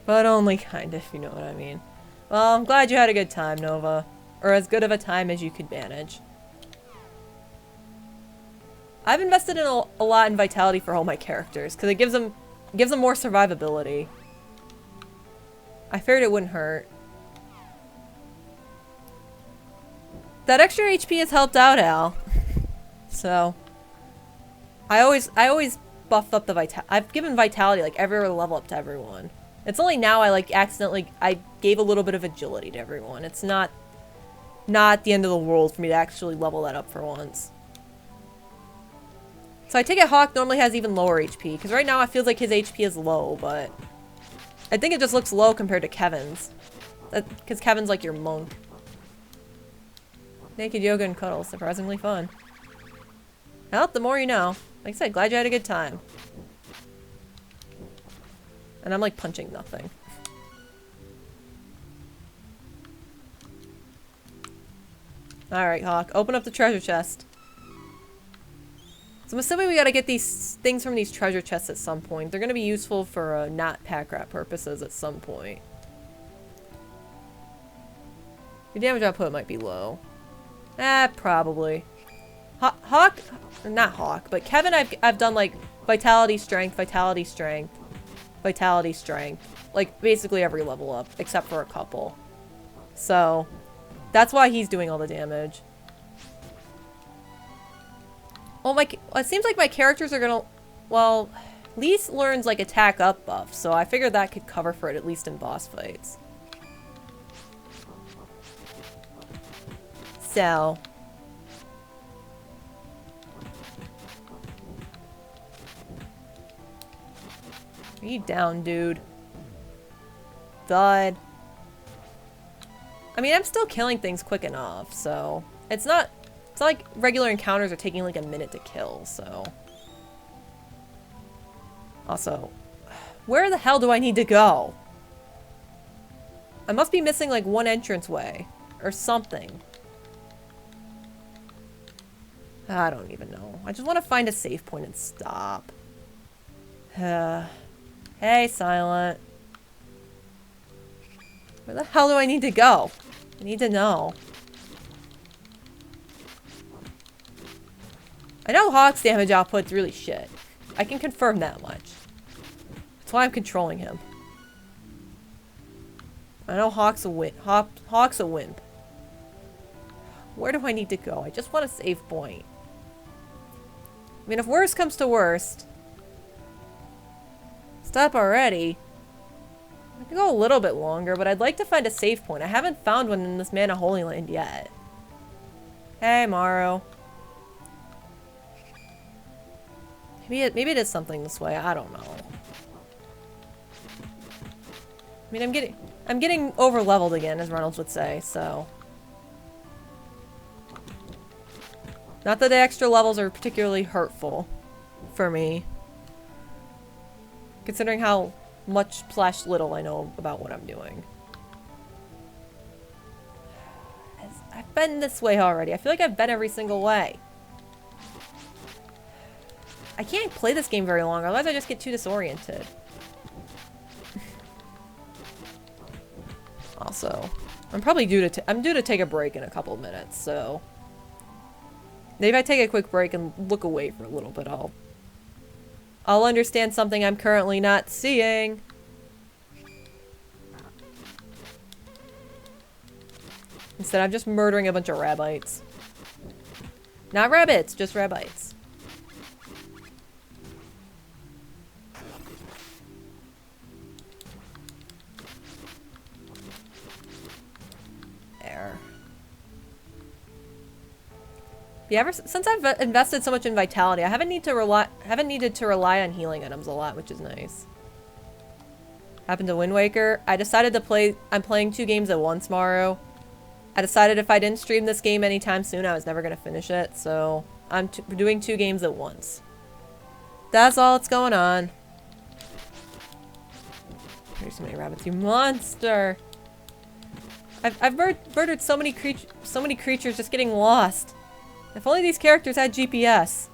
But only kind of, if you know what I mean. Well, I'm glad you had a good time, Nova. Or as good of a time as you could manage. I've invested in a lot in vitality for all my characters, because it gives them more survivability. I figured it wouldn't hurt. That extra HP has helped out, Al. So, I always buffed up the vitality. I've given vitality like every level up to everyone. It's only now I like accidentally I gave a little bit of agility to everyone. It's not the end of the world for me to actually level that up for once. So I take it Hawk normally has even lower HP, because right now it feels like his HP is low, but I think it just looks low compared to Kevin's. Because Kevin's like your monk. Naked yoga and cuddles, surprisingly fun. Well, the more you know. Like I said, glad you had a good time. And I'm like punching nothing. Alright, Hawk, open up the treasure chest. So I'm assuming we gotta get these things from these treasure chests at some point. They're gonna be useful for not pack rat purposes at some point. Your damage output might be low. Probably. Hawk, not Hawk, but Kevin I've done like vitality, strength, vitality, strength, vitality, strength. Like basically every level up, except for a couple. So, that's why he's doing all the damage. Well, it seems like my characters are gonna... Well, Lise learns, like, attack up buff, so I figured that could cover for it, at least in boss fights. So... Are you down, dude? Thud. I mean, I'm still killing things quick enough, so... It's not like regular encounters are taking like a minute to kill, so... Also, where the hell do I need to go? I must be missing like one entranceway. Or something. I don't even know. I just want to find a safe point and stop. Hey, Silent. Where the hell do I need to go? I need to know. I know Hawk's damage output's really shit. I can confirm that much. That's why I'm controlling him. I know Hawk's a wimp. Hawk's a wimp. Where do I need to go? I just want a save point. I mean, if worst comes to worst... Stop already. I could go a little bit longer, but I'd like to find a save point. I haven't found one in this Mana Holy Land yet. Hey, Maru. Maybe it is something this way. I don't know. I mean, I'm getting over leveled again, as Reynolds would say. So, not that the extra levels are particularly hurtful for me, considering how much / little I know about what I'm doing. I've been this way already. I feel like I've been every single way. I can't play this game very long, otherwise I just get too disoriented. Also, I'm probably due to take a break in a couple of minutes, so maybe if I take a quick break and look away for a little bit, I'll understand something I'm currently not seeing. Instead, I'm just murdering a bunch of rabbites. Not rabbits, just rabbites. Yeah, since I've invested so much in vitality, I haven't needed to rely on healing items a lot, which is nice. Happened to Wind Waker. I decided to play. I'm playing 2 games at once, Maru. I decided if I didn't stream this game anytime soon, I was never gonna finish it. So I'm doing 2 games at once. That's all that's going on. There's so many rabbits, you monster! I've murdered so many creatures just getting lost. If only these characters had GPS.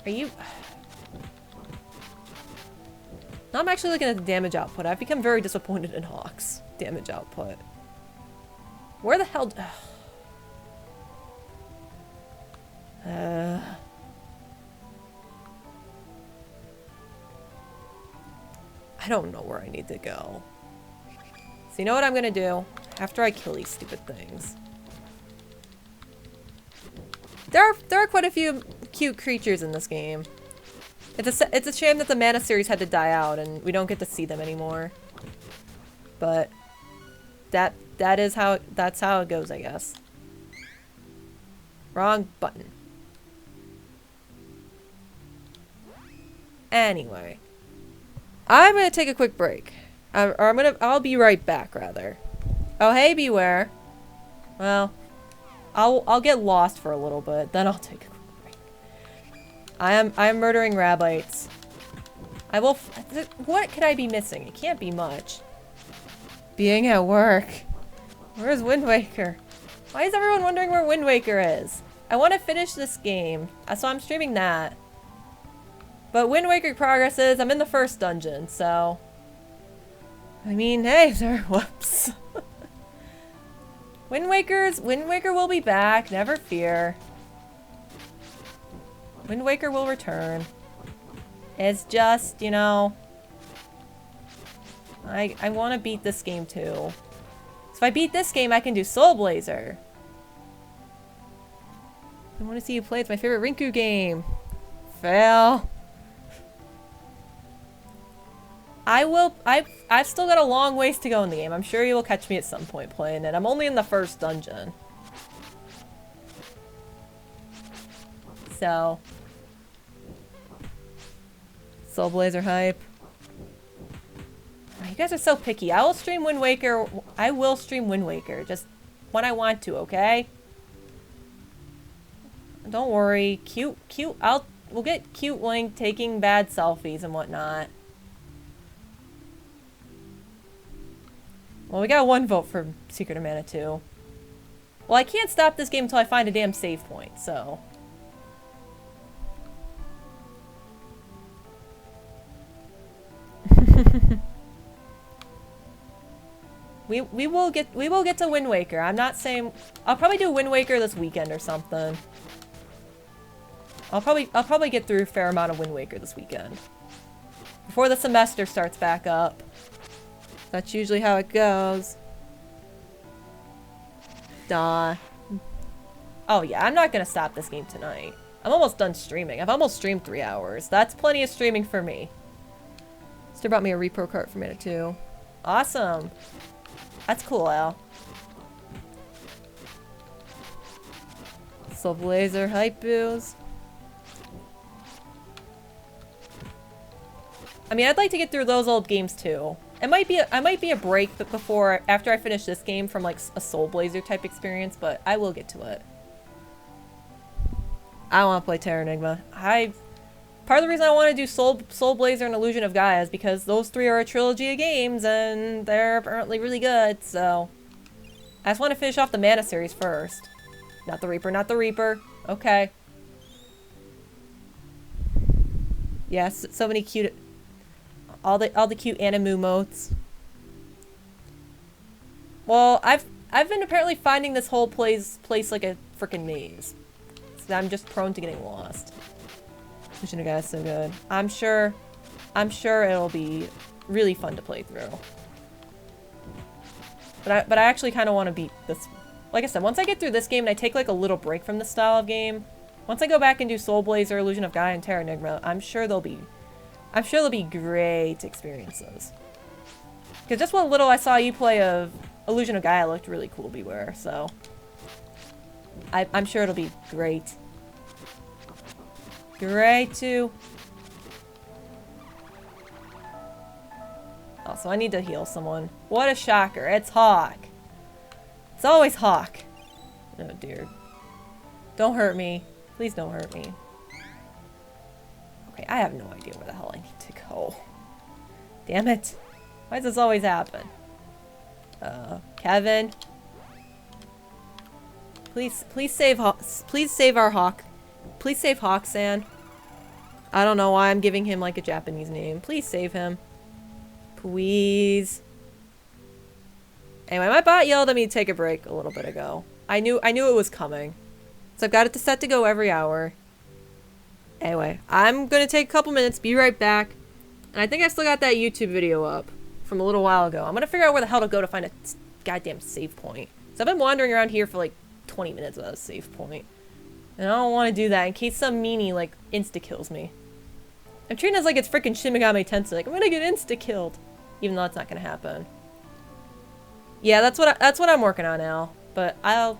Are you... Now I'm actually looking at the damage output. I've become very disappointed in Hawk's damage output. Where the hell... I don't know where I need to go. So you know what I'm gonna do? After I kill these stupid things. There are quite a few cute creatures in this game. It's a shame that the Mana series had to die out and we don't get to see them anymore. But that's how it goes, I guess. Wrong button. Anyway, I'm gonna take a quick break. I'll be right back, rather. Oh, hey, Beware. Well, I'll get lost for a little bit, then I'll take a quick break. I am murdering rabbits. What could I be missing? It can't be much. Being at work. Where's Wind Waker? Why is everyone wondering where Wind Waker is? I want to finish this game, so I'm streaming that. But Wind Waker progresses. I'm in the first dungeon, so... I mean, hey, there. Whoops. Wind Waker will be back. Never fear. Wind Waker will return. It's just, you know... I want to beat this game, too. So if I beat this game, I can do Soul Blazer. I want to see you play. It's my favorite Rinku game. Fail. I've still got a long ways to go in the game. I'm sure you will catch me at some point playing it. I'm only in the first dungeon. So. Soul Blazer hype. Oh, you guys are so picky. I will stream Wind Waker. I will stream Wind Waker. Just when I want to, okay? Don't worry. Cute. We'll get cute Link taking bad selfies and whatnot. Well, we got one vote for Secret of Mana 2. Well, I can't stop this game until I find a damn save point, so... we will get to Wind Waker. I'm not saying... I'll probably do Wind Waker this weekend or something. I'll probably get through a fair amount of Wind Waker this weekend. Before the semester starts back up. That's usually how it goes. Duh. Oh yeah, I'm not gonna stop this game tonight. I'm almost done streaming. I've almost streamed 3 hours. That's plenty of streaming for me. Sister brought me a repro cart for Mana 2. Awesome. That's cool, Al. Soul Blazer hype booze. I mean, I'd like to get through those old games too. I might be a break after I finish this game from like a Soul Blazer type experience, but I will get to it. I want to play Terra Enigma. Part of the reason I want to do Soul Blazer and Illusion of Gaia is because those 3 are a trilogy of games and they're apparently really good, so I just want to finish off the Mana series first. Not the Reaper, not the Reaper. Okay. Yes, so many cute all the cute Animu motes. Well, I've been apparently finding this whole place like a freaking maze. So I'm just prone to getting lost. Illusion of Gaia is so good. I'm sure it'll be really fun to play through. But I actually kind of want to beat this. Like I said, once I get through this game and I take like a little break from this style of game, once I go back and do Soul Blazer, Illusion of Gaia, and Terra Enigma, I'm sure they'll be great experiences. Because just what little I saw you play of Illusion of Gaia looked really cool, Beware, so I'm sure it'll be great. Great too. Also, I need to heal someone. What a shocker. It's Hawk. It's always Hawk. Oh dear. Don't hurt me. Please don't hurt me. Okay, I have no idea where the hell I need to go. Damn it. Why does this always happen? Kevin. Please save our Hawk. Please save Hawk-san. I don't know why I'm giving him like a Japanese name. Please save him. Please. Anyway, my bot yelled at me to take a break a little bit ago. I knew it was coming. So I've got it set to go every hour. Anyway, I'm gonna take a couple minutes, be right back. And I think I still got that YouTube video up from a little while ago. I'm gonna figure out where the hell to go to find a goddamn save point. So I've been wandering around here for like 20 minutes without a save point. And I don't want to do that in case some meanie, like, insta-kills me. I'm treating it as like it's freaking Shin Megami Tensei. Like, I'm gonna get insta-killed. Even though that's not gonna happen. Yeah, that's what I'm working on now. But I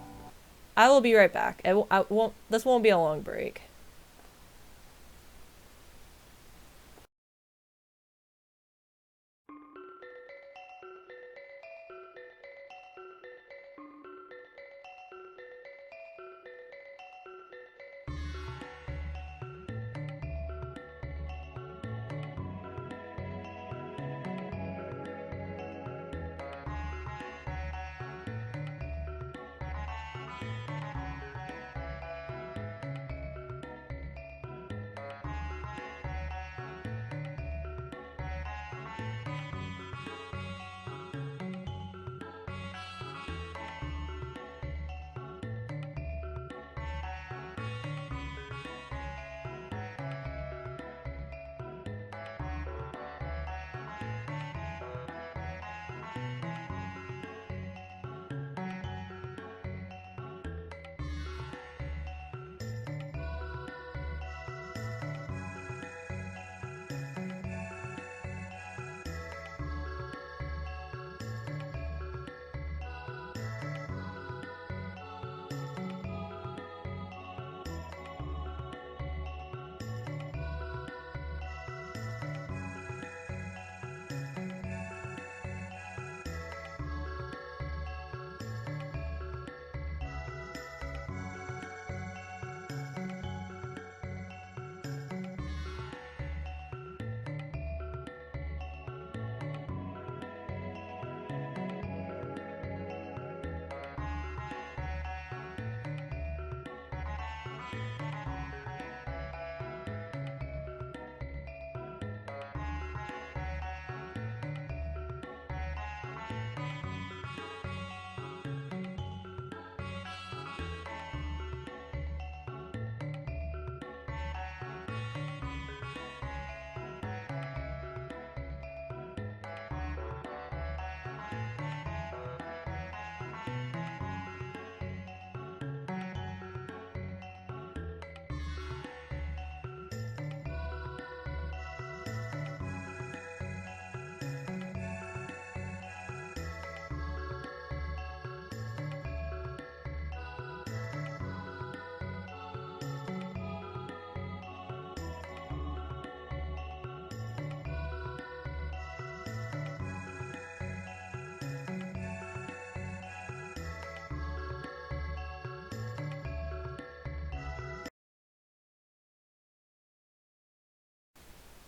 will be right back. This won't be a long break.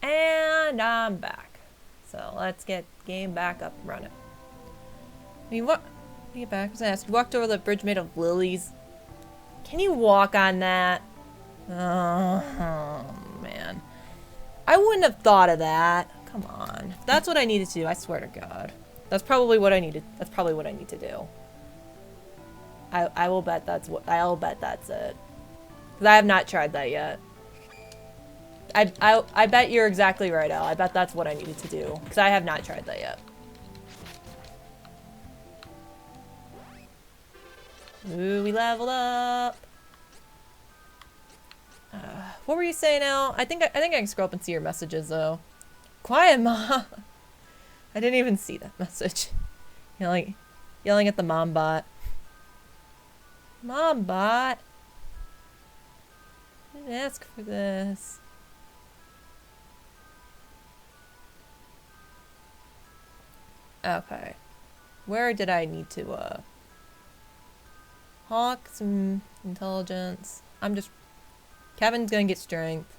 And I'm back. So let's get game back up and running. I mean, what? Get back. I was gonna ask. You walked over the bridge made of lilies. Can you walk on that? Oh man. I wouldn't have thought of that. Come on. If that's what I needed to do, I swear to God. That's probably what I needed. That's probably what I need to do. I will bet that's what. I'll bet that's it. Because I have not tried that yet. I bet you're exactly right, Al. I bet that's what I needed to do. Because I have not tried that yet. Ooh, we leveled up. What were you saying, Al? I think I can scroll up and see your messages, though. Quiet, Mom! I didn't even see that message. Yelling at the mom bot. Mom bot! I didn't ask for this. Okay. Where did I need to, Hawk, some intelligence. Kevin's gonna get strength.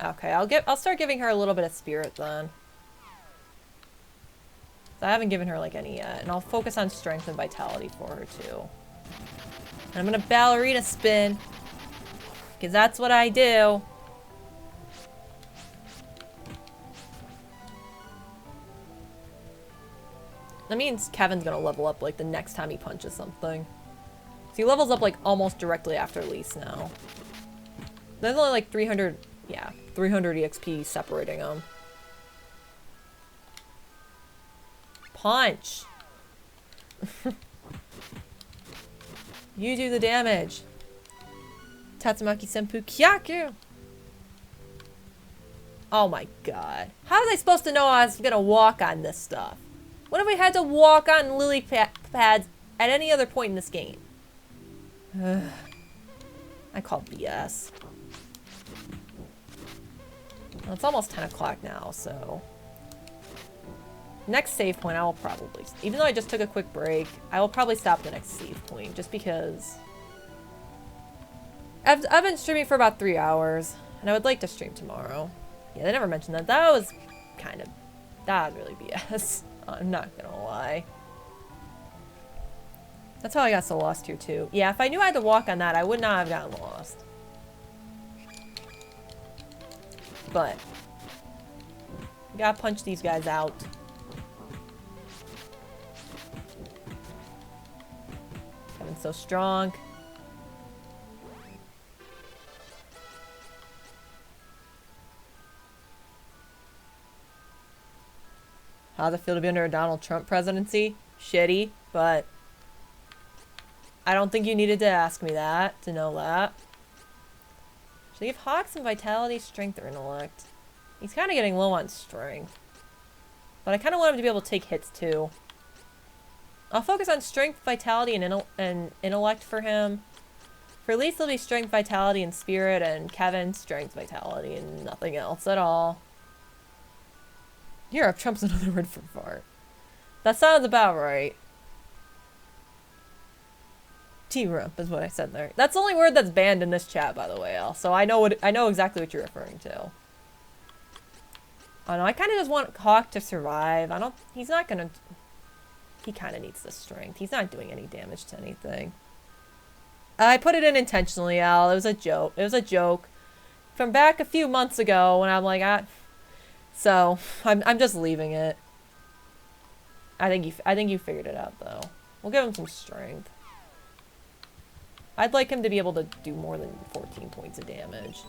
Okay, I'll start giving her a little bit of spirit then. So I haven't given her like any yet, and I'll focus on strength and vitality for her too. And I'm gonna ballerina spin. Because that's what I do. That means Kevin's gonna level up like the next time he punches something. So he levels up like almost directly after Lise now. There's only like 300, yeah, 300 EXP separating them. Punch! You do the damage. Tatsumaki Senpu Kyaku! Oh my god. How was I supposed to know I was gonna walk on this stuff? What if we had to walk on Lilypads at any other point in this game? I call BS. Well, it's almost 10 o'clock now, so... Next save point, I will probably... Even though I just took a quick break, I will probably stop the next save point, just because... I've been streaming for about 3 hours, and I would like to stream tomorrow. Yeah, they never mentioned that. That was kind of... That was really BS. I'm not gonna lie. That's how I got so lost here, too. Yeah, if I knew I had to walk on that, I would not have gotten lost. But... We gotta punch these guys out. Kevin's so strong. How's it feel to be under a Donald Trump presidency? Shitty, but I don't think you needed to ask me that to know that. Should I give Hawk some vitality, strength, or intellect? He's kind of getting low on strength. But I kind of want him to be able to take hits too. I'll focus on strength, vitality, and intellect for him. For Elise, it'll be strength, vitality, and spirit, and Kevin, strength, vitality, and nothing else at all. Europe, Trump's another word for fart. That sounds about right. T-rump is what I said there. That's the only word that's banned in this chat, by the way, Al. So I know exactly what you're referring to. Oh no, I kind of just want Hawk to survive. He's not gonna... He kind of needs the strength. He's not doing any damage to anything. I put it in intentionally, Al. It was a joke. It was a joke. From back a few months ago when I'm like, So, I'm just leaving it. I think you figured it out, though. We'll give him some strength. I'd like him to be able to do more than 14 points of damage.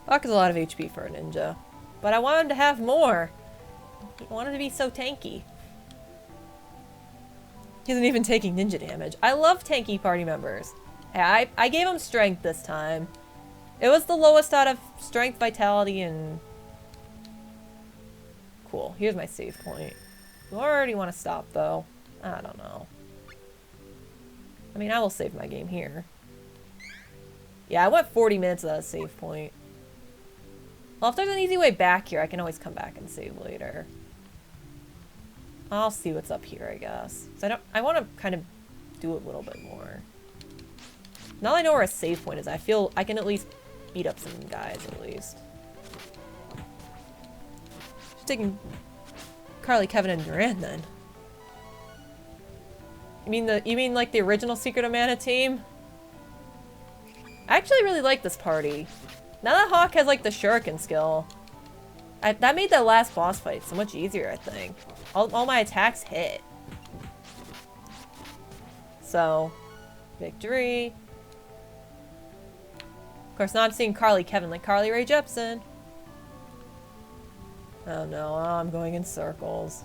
Hawk is a lot of HP for a ninja. But I want him to have more. I want him to be so tanky. He isn't even taking ninja damage. I love tanky party members. Hey, I gave him strength this time. It was the lowest out of strength, vitality, and... Cool. Here's my save point. You already want to stop, though. I don't know. I mean, I will save my game here. Yeah, I went 40 minutes without a save point. Well, if there's an easy way back here, I can always come back and save later. I'll see what's up here, I guess. So I want to kind of do a little bit more. Now that I know where a save point is, I feel I can at least beat up some guys, at least. Just taking Carly, Kevin, and Duran, then. You mean like the original Secret of Mana team? I actually really like this party. Now that Hawk has like the shuriken skill, that made that last boss fight so much easier, I think. All my attacks hit. So, victory. Of course, now I'm seeing Carly Kevin like Carly Rae Jepsen. Oh no, I'm going in circles.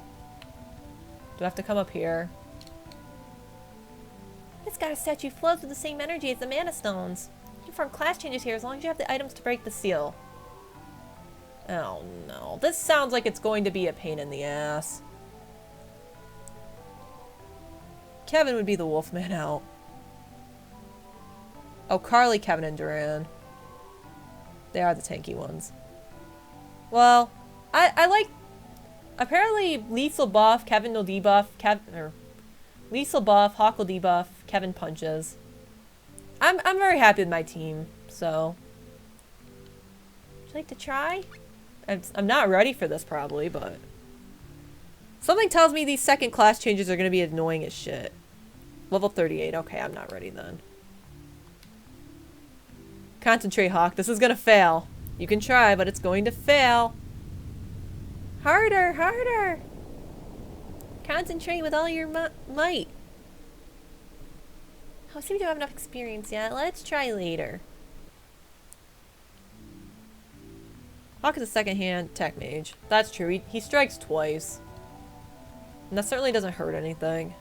Do I have to come up here? This goddess statue flows with the same energy as the mana stones. You can form class changes here as long as you have the items to break the seal. Oh no, this sounds like it's going to be a pain in the ass. Kevin would be the Wolfman out. Oh, Carly, Kevin, and Duran. They are the tanky ones. Well, I like... Apparently, Lisa will buff, Kevin will debuff, Lisa will buff, Hawk will debuff, Kevin punches. I'm very happy with my team, so... Would you like to try? I'm not ready for this, probably, but... Something tells me these second class changes are going to be annoying as shit. Level 38. Okay, I'm not ready then. Concentrate, Hawk. This is going to fail. You can try, but it's going to fail. Harder, harder. Concentrate with all your might. Oh, I seem to have enough experience yet. Let's try later. Hawk is a second-hand tech mage. That's true. He strikes twice. And that certainly doesn't hurt anything.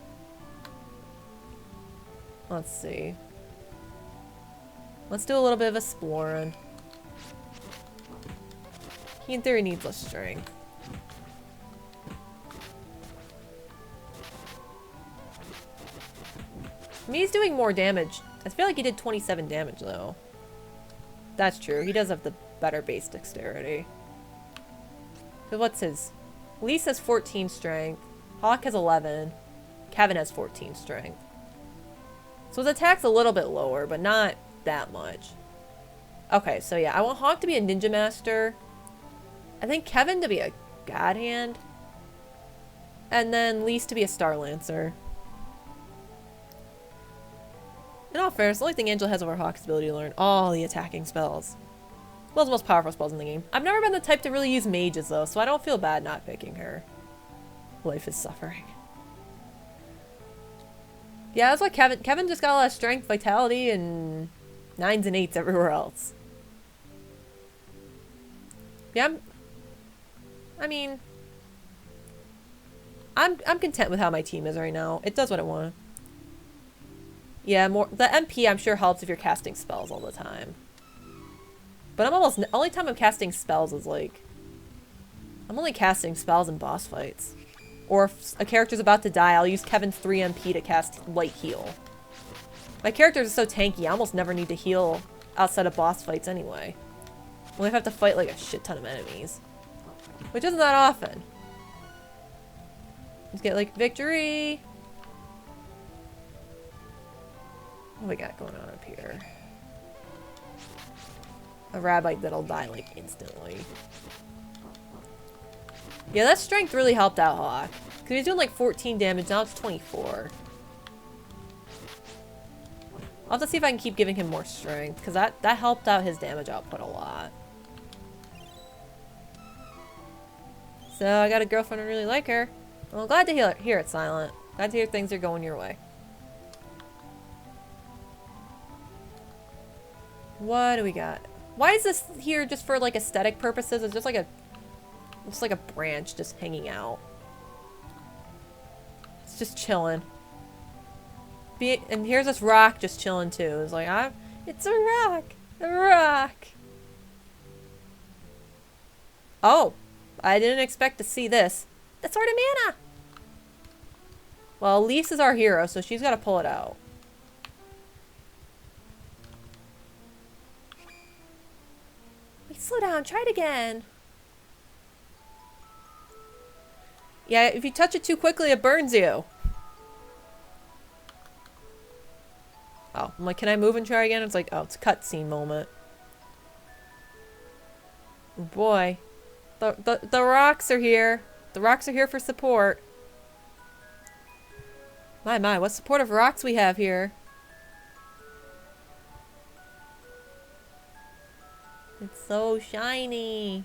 Let's see. Let's do a little bit of exploring. He in theory needs less strength. I mean, he's doing more damage. I feel like he did 27 damage, though. That's true. He does have the better base dexterity. So what's his? Lise has 14 strength. Hawk has 11. Kevin has 14 strength. So his attack's a little bit lower, but not that much. Okay, so yeah, I want Hawk to be a ninja master. I think Kevin to be a god hand. And then Lise to be a star lancer. In all fairness, the only thing Angela has over Hawk's ability to learn all the attacking spells. Well, the most powerful spells in the game. I've never been the type to really use mages, though, so I don't feel bad not picking her. Life is suffering. Yeah, that's what Kevin just got a lot of strength, vitality, and 9s and 8s everywhere else. Yeah, I'm content with how my team is right now. It does what it wants. Yeah, the MP I'm sure helps if you're casting spells all the time. But only time I'm casting spells is like, I'm only casting spells in boss fights. Or if a character's about to die, I'll use Kevin's 3 MP to cast light heal. My characters are so tanky, I almost never need to heal outside of boss fights anyway. Only if I have to fight like a shit ton of enemies. Which isn't that often. Let's get like victory. What do we got going on up here? A rabbite that'll die like instantly. Yeah, that strength really helped out Hawk. Because he's doing like 14 damage, now it's 24. I'll have to see if I can keep giving him more strength. Because that helped out his damage output a lot. So, I got a girlfriend, I really like her. Well, I'm glad to hear it, Silent. Glad to hear things are going your way. What do we got? Why is this here just for like aesthetic purposes? It's just like a branch just hanging out. It's just chilling. And here's this rock just chilling too. It's like, it's a rock. A rock. Oh, I didn't expect to see this. The Sword of Mana. Well, Lise is our hero, so she's got to pull it out. Wait, slow down. Try it again. Yeah, if you touch it too quickly, it burns you. Oh, I'm like, can I move and try again? It's like, oh, it's a cutscene moment. Oh boy. The rocks are here. The rocks are here for support. My, what supportive rocks we have here. It's so shiny.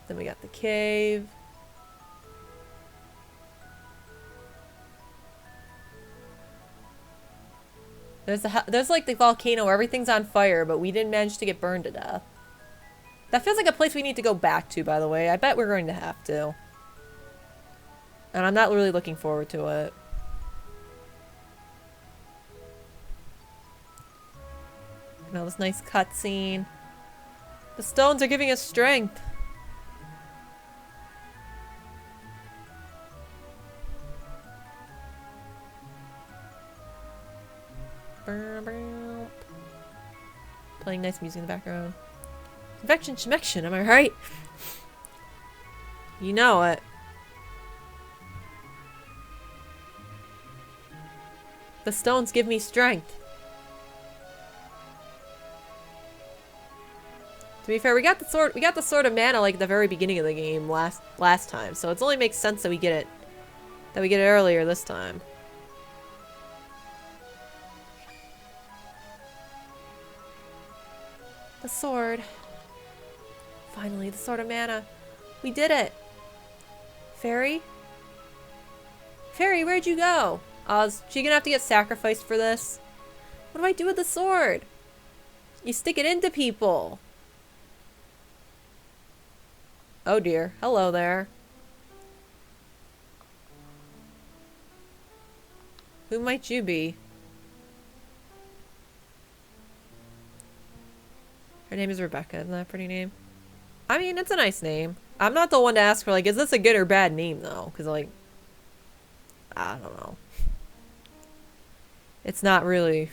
Then we got the cave. There's like the volcano where everything's on fire, but we didn't manage to get burned to death. That feels like a place we need to go back to, by the way. I bet we're going to have to. And I'm not really looking forward to it. Now this nice cutscene. The stones are giving us strength. Playing nice music in the background. Convection schmection, am I right? You know it. The stones give me strength. To be fair, we got the sword of mana like at the very beginning of the game last time, so it only makes sense that we get it earlier this time. The sword. Finally, the sword of mana. We did it. Fairy? Fairy, where'd you go? Is she gonna have to get sacrificed for this? What do I do with the sword? You stick it into people. Oh dear. Hello there. Who might you be? Her name is Rebecca. Isn't that a pretty name? I mean, it's a nice name. I'm not the one to ask for, like, is this a good or bad name, though? Because, like, I don't know. It's not really...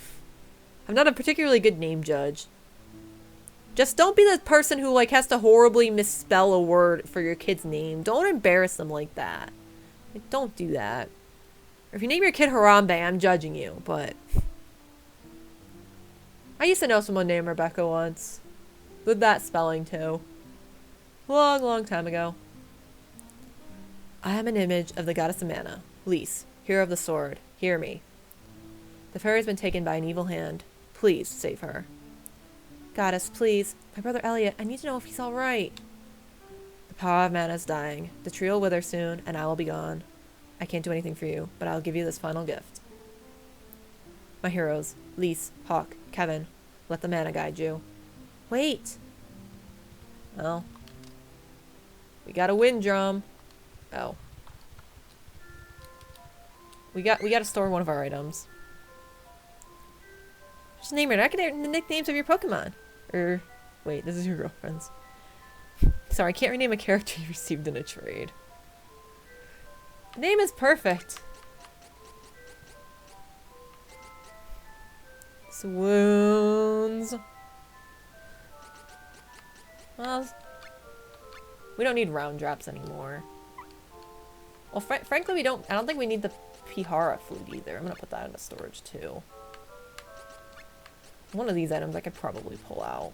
I'm not a particularly good name judge. Just don't be the person who, like, has to horribly misspell a word for your kid's name. Don't embarrass them like that. Like, don't do that. Or if you name your kid Harambe, I'm judging you, but... I used to know someone named Rebecca once. With that spelling, too. Long, long time ago. I am an image of the goddess Amana. Lys, hero of the sword. Hear me. The fairy has been taken by an evil hand. Please, save her. Goddess, please. My brother Elliot, I need to know if he's alright. The power of mana is dying. The tree will wither soon, and I will be gone. I can't do anything for you, but I'll give you this final gift. My heroes, Lys, Hawk, Kevin. Let the mana guide you. Wait! Well. We got a wind drum. Oh. We gotta store one of our items. Just name it. I can name the nicknames of your Pokemon. Wait, this is your girlfriend's. Sorry, I can't rename a character you received in a trade. The name is perfect. Swoons. Well, we don't need round drops anymore. Well, frankly, I don't think we need the Pihara flute either. I'm gonna put that into storage too. One of these items I could probably pull out.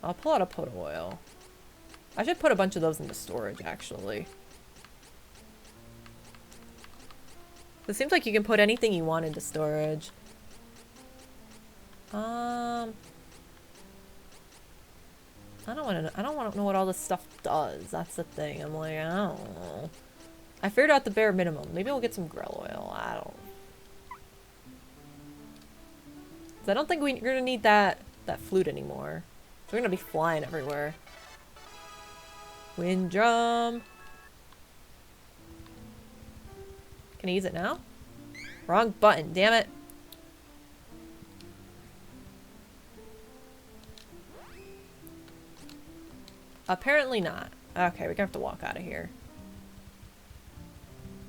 I'll pull out a pot of oil. I should put a bunch of those into storage, actually. It seems like you can put anything you want into storage. I don't want to know what all this stuff does. That's the thing. I'm like, I don't know. I figured out the bare minimum. Maybe we'll get some Grell oil. I don't. I don't think we're gonna need that flute anymore. So we're gonna be flying everywhere. Wind drum. Can I use it now? Wrong button, damn it. Apparently not. Okay, we're gonna have to walk out of here.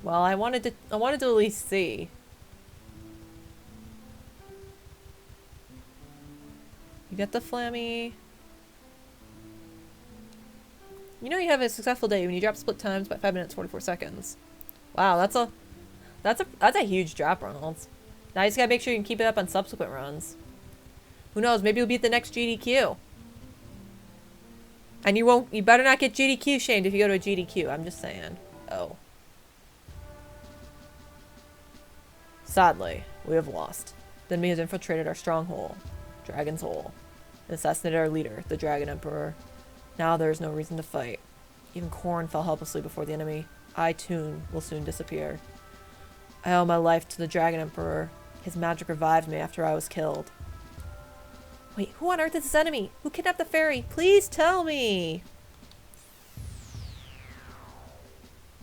Well, I wanted to at least see. You get the Flammy. You know you have a successful day when you drop split times by 5 minutes 44 seconds. Wow, that's a huge drop, Reynolds. Now you just gotta make sure you can keep it up on subsequent runs. Who knows, maybe you'll beat the next GDQ. And you better not get GDQ shamed if you go to a GDQ, I'm just saying. Oh. Sadly, we have lost. The enemy has infiltrated our stronghold, Dragon's Hole, and assassinated our leader, the Dragon Emperor. Now there is no reason to fight. Even Korn fell helplessly before the enemy. I, too, will soon disappear. I owe my life to the Dragon Emperor. His magic revived me after I was killed. Wait, who on earth is this enemy? Who kidnapped the fairy? Please tell me!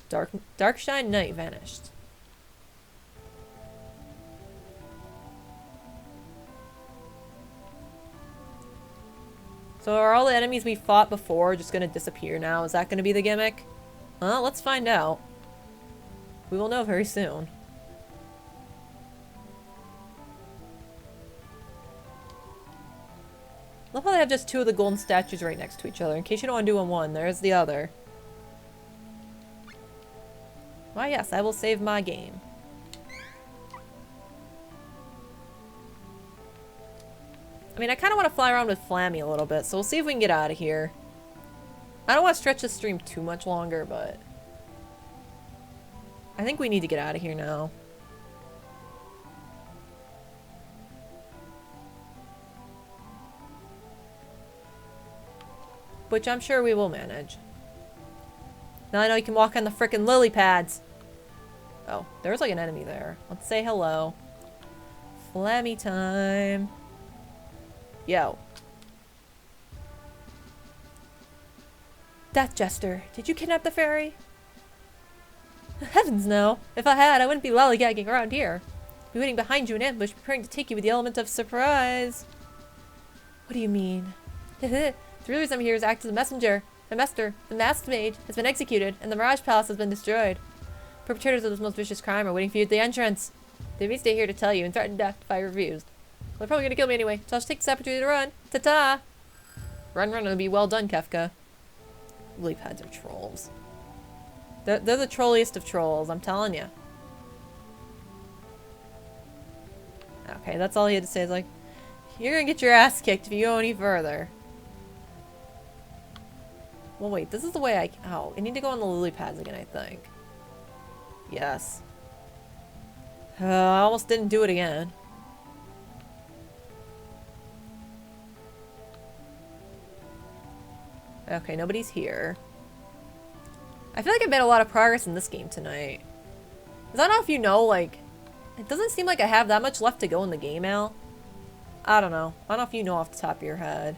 Darkshine Knight vanished. So are all the enemies we fought before just gonna disappear now? Is that gonna be the gimmick? Well, let's find out. We will know very soon. Love how they have just two of the golden statues right next to each other. In case you don't want to do one, there's the other. Why, yes, I will save my game. I mean, I kind of want to fly around with Flammy a little bit, so we'll see if we can get out of here. I don't want to stretch the stream too much longer, but I think we need to get out of here now. Which I'm sure we will manage. Now I know you can walk on the frickin' Lilypads. Oh, there's like an enemy there. Let's say hello. Flammy time. Yo. Death Jester, did you kidnap the fairy? Heavens no! If I had, I wouldn't be lollygagging around here. I'd be waiting behind you in ambush, preparing to take you with the element of surprise. What do you mean? The real reason I'm here is to act as a messenger. The masked mage, has been executed, and the Mirage Palace has been destroyed. Perpetrators of this most vicious crime are waiting for you at the entrance. They may stay here to tell you and threaten death if I refuse. Well, they're probably gonna kill me anyway, so I'll just take this opportunity to run. Ta-ta! Run, it'll be well done, Kefka. Lilypads are trolls. They're the trolliest of trolls, I'm telling you. Okay, that's all he had to say. Is like, you're gonna get your ass kicked if you go any further. Well, wait, this is the way I need to go on the Lilypads again, I think. Yes. I almost didn't do it again. Okay, nobody's here. I feel like I've made a lot of progress in this game tonight. Because I don't know if you know, like, it doesn't seem like I have that much left to go in the game, Al. I don't know. I don't know if you know off the top of your head.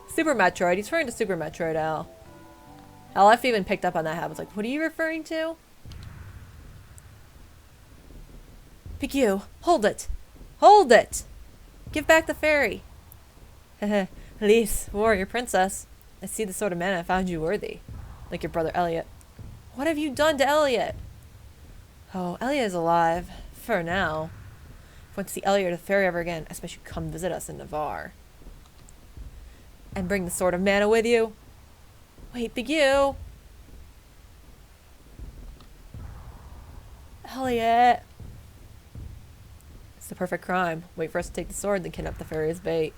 Super Metroid. He's referring to Super Metroid, Al. Al, I've even picked up on that habit. Like, what are you referring to? PQ, hold it. Hold it! Give back the fairy. Heh Elise, warrior princess. I see the sort of man I found you worthy. Like your brother Elliot. What have you done to Elliot? Oh, Elliot is alive. For now. If you want to see Elliot or the fairy ever again, I suppose you come visit us in Navarre. And bring the sword of mana with you. Wait, Big U. Elliot. It's the perfect crime. Wait for us to take the sword, then kidnap the fairy as bait.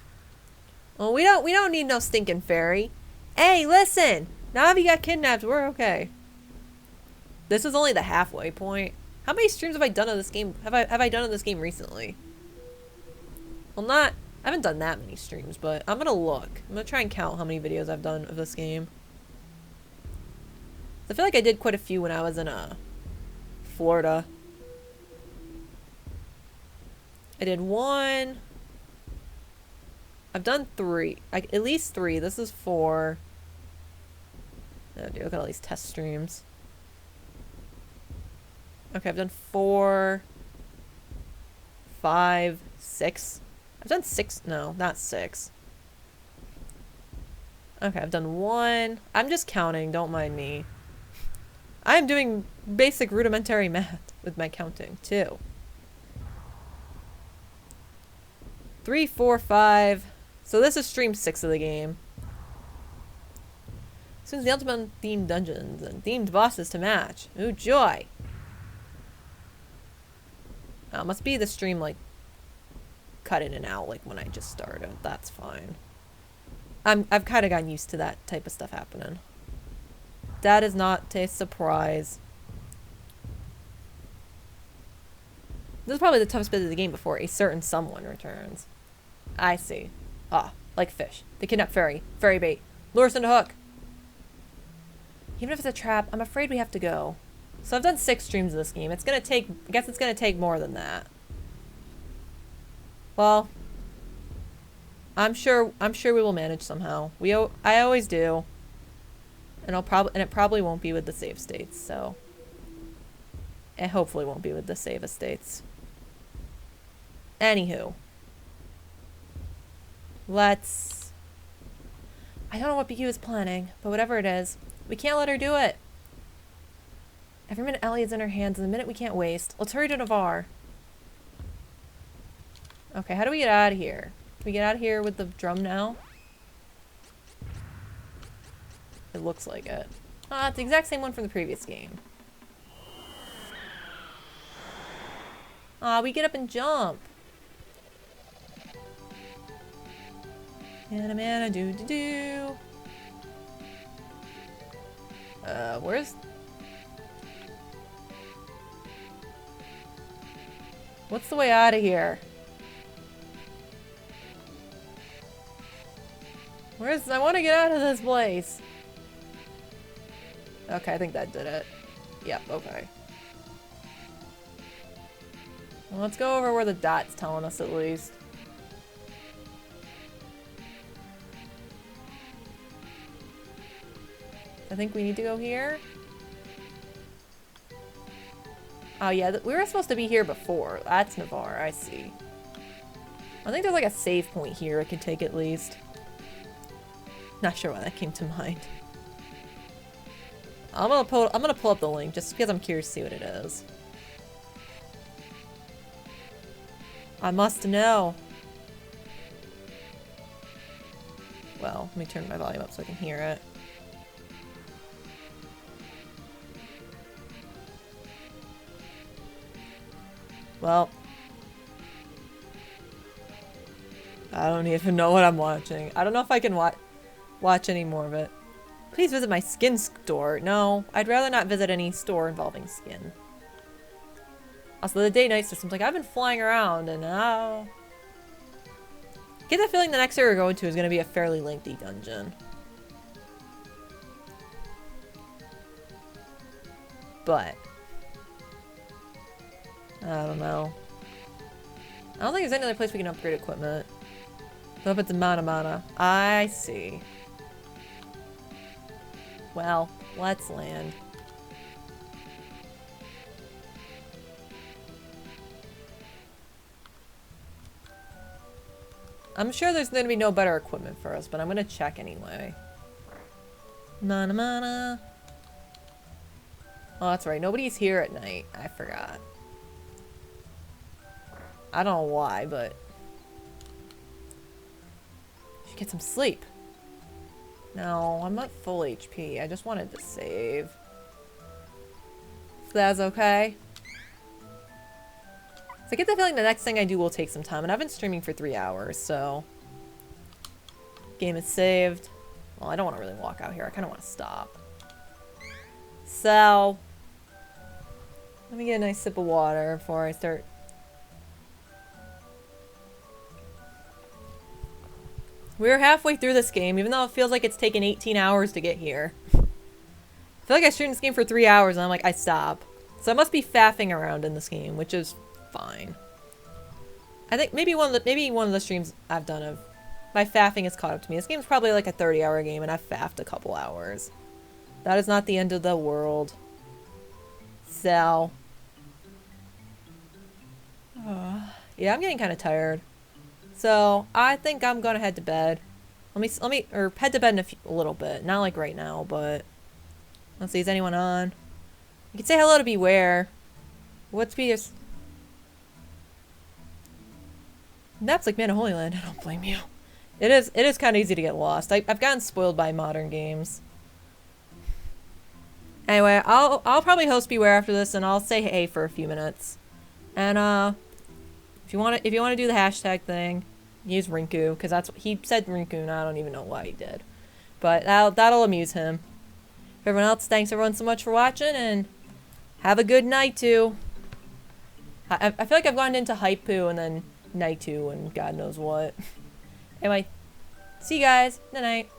Well, we don't need no stinking fairy. Hey, listen! Now if you got kidnapped, we're okay. This is only the halfway point. How many streams have I done of this game? Have I done of this game recently? Well, I haven't done that many streams, but I'm gonna look. I'm gonna try and count how many videos I've done of this game. I feel like I did quite a few when I was in Florida. I did 1. I've done 3. At least 3. This is 4. Oh, dude, look at all these test streams. Okay, I've done 4, 5, 6. I've done 6. No, not 6. Okay, I've done 1. I'm just counting. Don't mind me. I am doing basic rudimentary math with my counting, too. 3, 4, 5. So this is stream 6 of the game. Soon as the ultimate themed dungeons and themed bosses to match. Ooh, joy! Must be the stream, like, cut in and out, like, when I just started. That's fine. I've kind of gotten used to that type of stuff happening. That is not a surprise. This is probably the toughest bit of the game before a certain someone returns. I see. Ah, like fish. They kidnap fairy. Fairy bait. Lure us into hook. Even if it's a trap, I'm afraid we have to go. So I've done 6 streams of this game. It's gonna take, I guess it's gonna take more than that. Well, I'm sure we will manage somehow. I always do. And it probably won't be with the save states, so. It hopefully won't be with the save estates. Anywho. I don't know what BQ is planning, but whatever it is, we can't let her do it. Every minute Ellie's in her hands, and the minute we can't waste. Let's hurry to Navarre. Okay, how do we get out of here? Can we get out of here with the drum now? It looks like it. Ah, it's the exact same one from the previous game. Ah, we get up and jump. Mana mana do do do. What's the way out of here? I want to get out of this place. Okay, I think that did it. Yep, okay. Well, let's go over where the dot's telling us at least. I think we need to go here. Oh yeah, we were supposed to be here before. That's Navarre, I see. I think there's like a save point here I could take at least. Not sure why that came to mind. I'm gonna pull up the link just because I'm curious to see what it is. I must know. Well, let me turn my volume up so I can hear it. Well, I don't even know what I'm watching. I don't know if I can watch any more of it. Please visit my skin store. No, I'd rather not visit any store involving skin. Also, the day-night system's like, I've been flying around and now... I get the feeling the next area we're going to is going to be a fairly lengthy dungeon. But... I don't know. I don't think there's any other place we can upgrade equipment. Up at the Mana. I see. Well, let's land. I'm sure there's going to be no better equipment for us, but I'm going to check anyway. Mana. Oh, that's right. Nobody's here at night. I forgot. I don't know why, but... should get some sleep. No, I'm not full HP. I just wanted to save. If that's okay. So I get the feeling the next thing I do will take some time, and I've been streaming for 3 hours, so... game is saved. Well, I don't want to really walk out here. I kind of want to stop. So... let me get a nice sip of water before I start... we're halfway through this game, even though it feels like it's taken 18 hours to get here. I feel like I streamed this game for 3 hours, and I'm like, I stop. So I must be faffing around in this game, which is fine. I think maybe one of the streams I've done of my faffing has caught up to me. This game's probably like a 30-hour game, and I've faffed a couple hours. That is not the end of the world. So... yeah, I'm getting kind of tired. So, I think I'm gonna head to bed. Or head to bed in a little bit. Not like right now, but... let's see, is anyone on? You can say hello to Beware. What's Be's? That's like Man of Holy Land. I don't blame you. It is kind of easy to get lost. I've gotten spoiled by modern games. Anyway, I'll probably host Beware after this, and I'll say hey for a few minutes. And, if you want to do the hashtag thing, use Rinku, because that's what he said. Rinku, and I don't even know why he did, but that'll amuse him. For everyone else, thanks everyone so much for watching, and have a good night too. I feel like I've gone into Hype-Poo and then Night 2 and God knows what. Anyway, see you guys. Night night.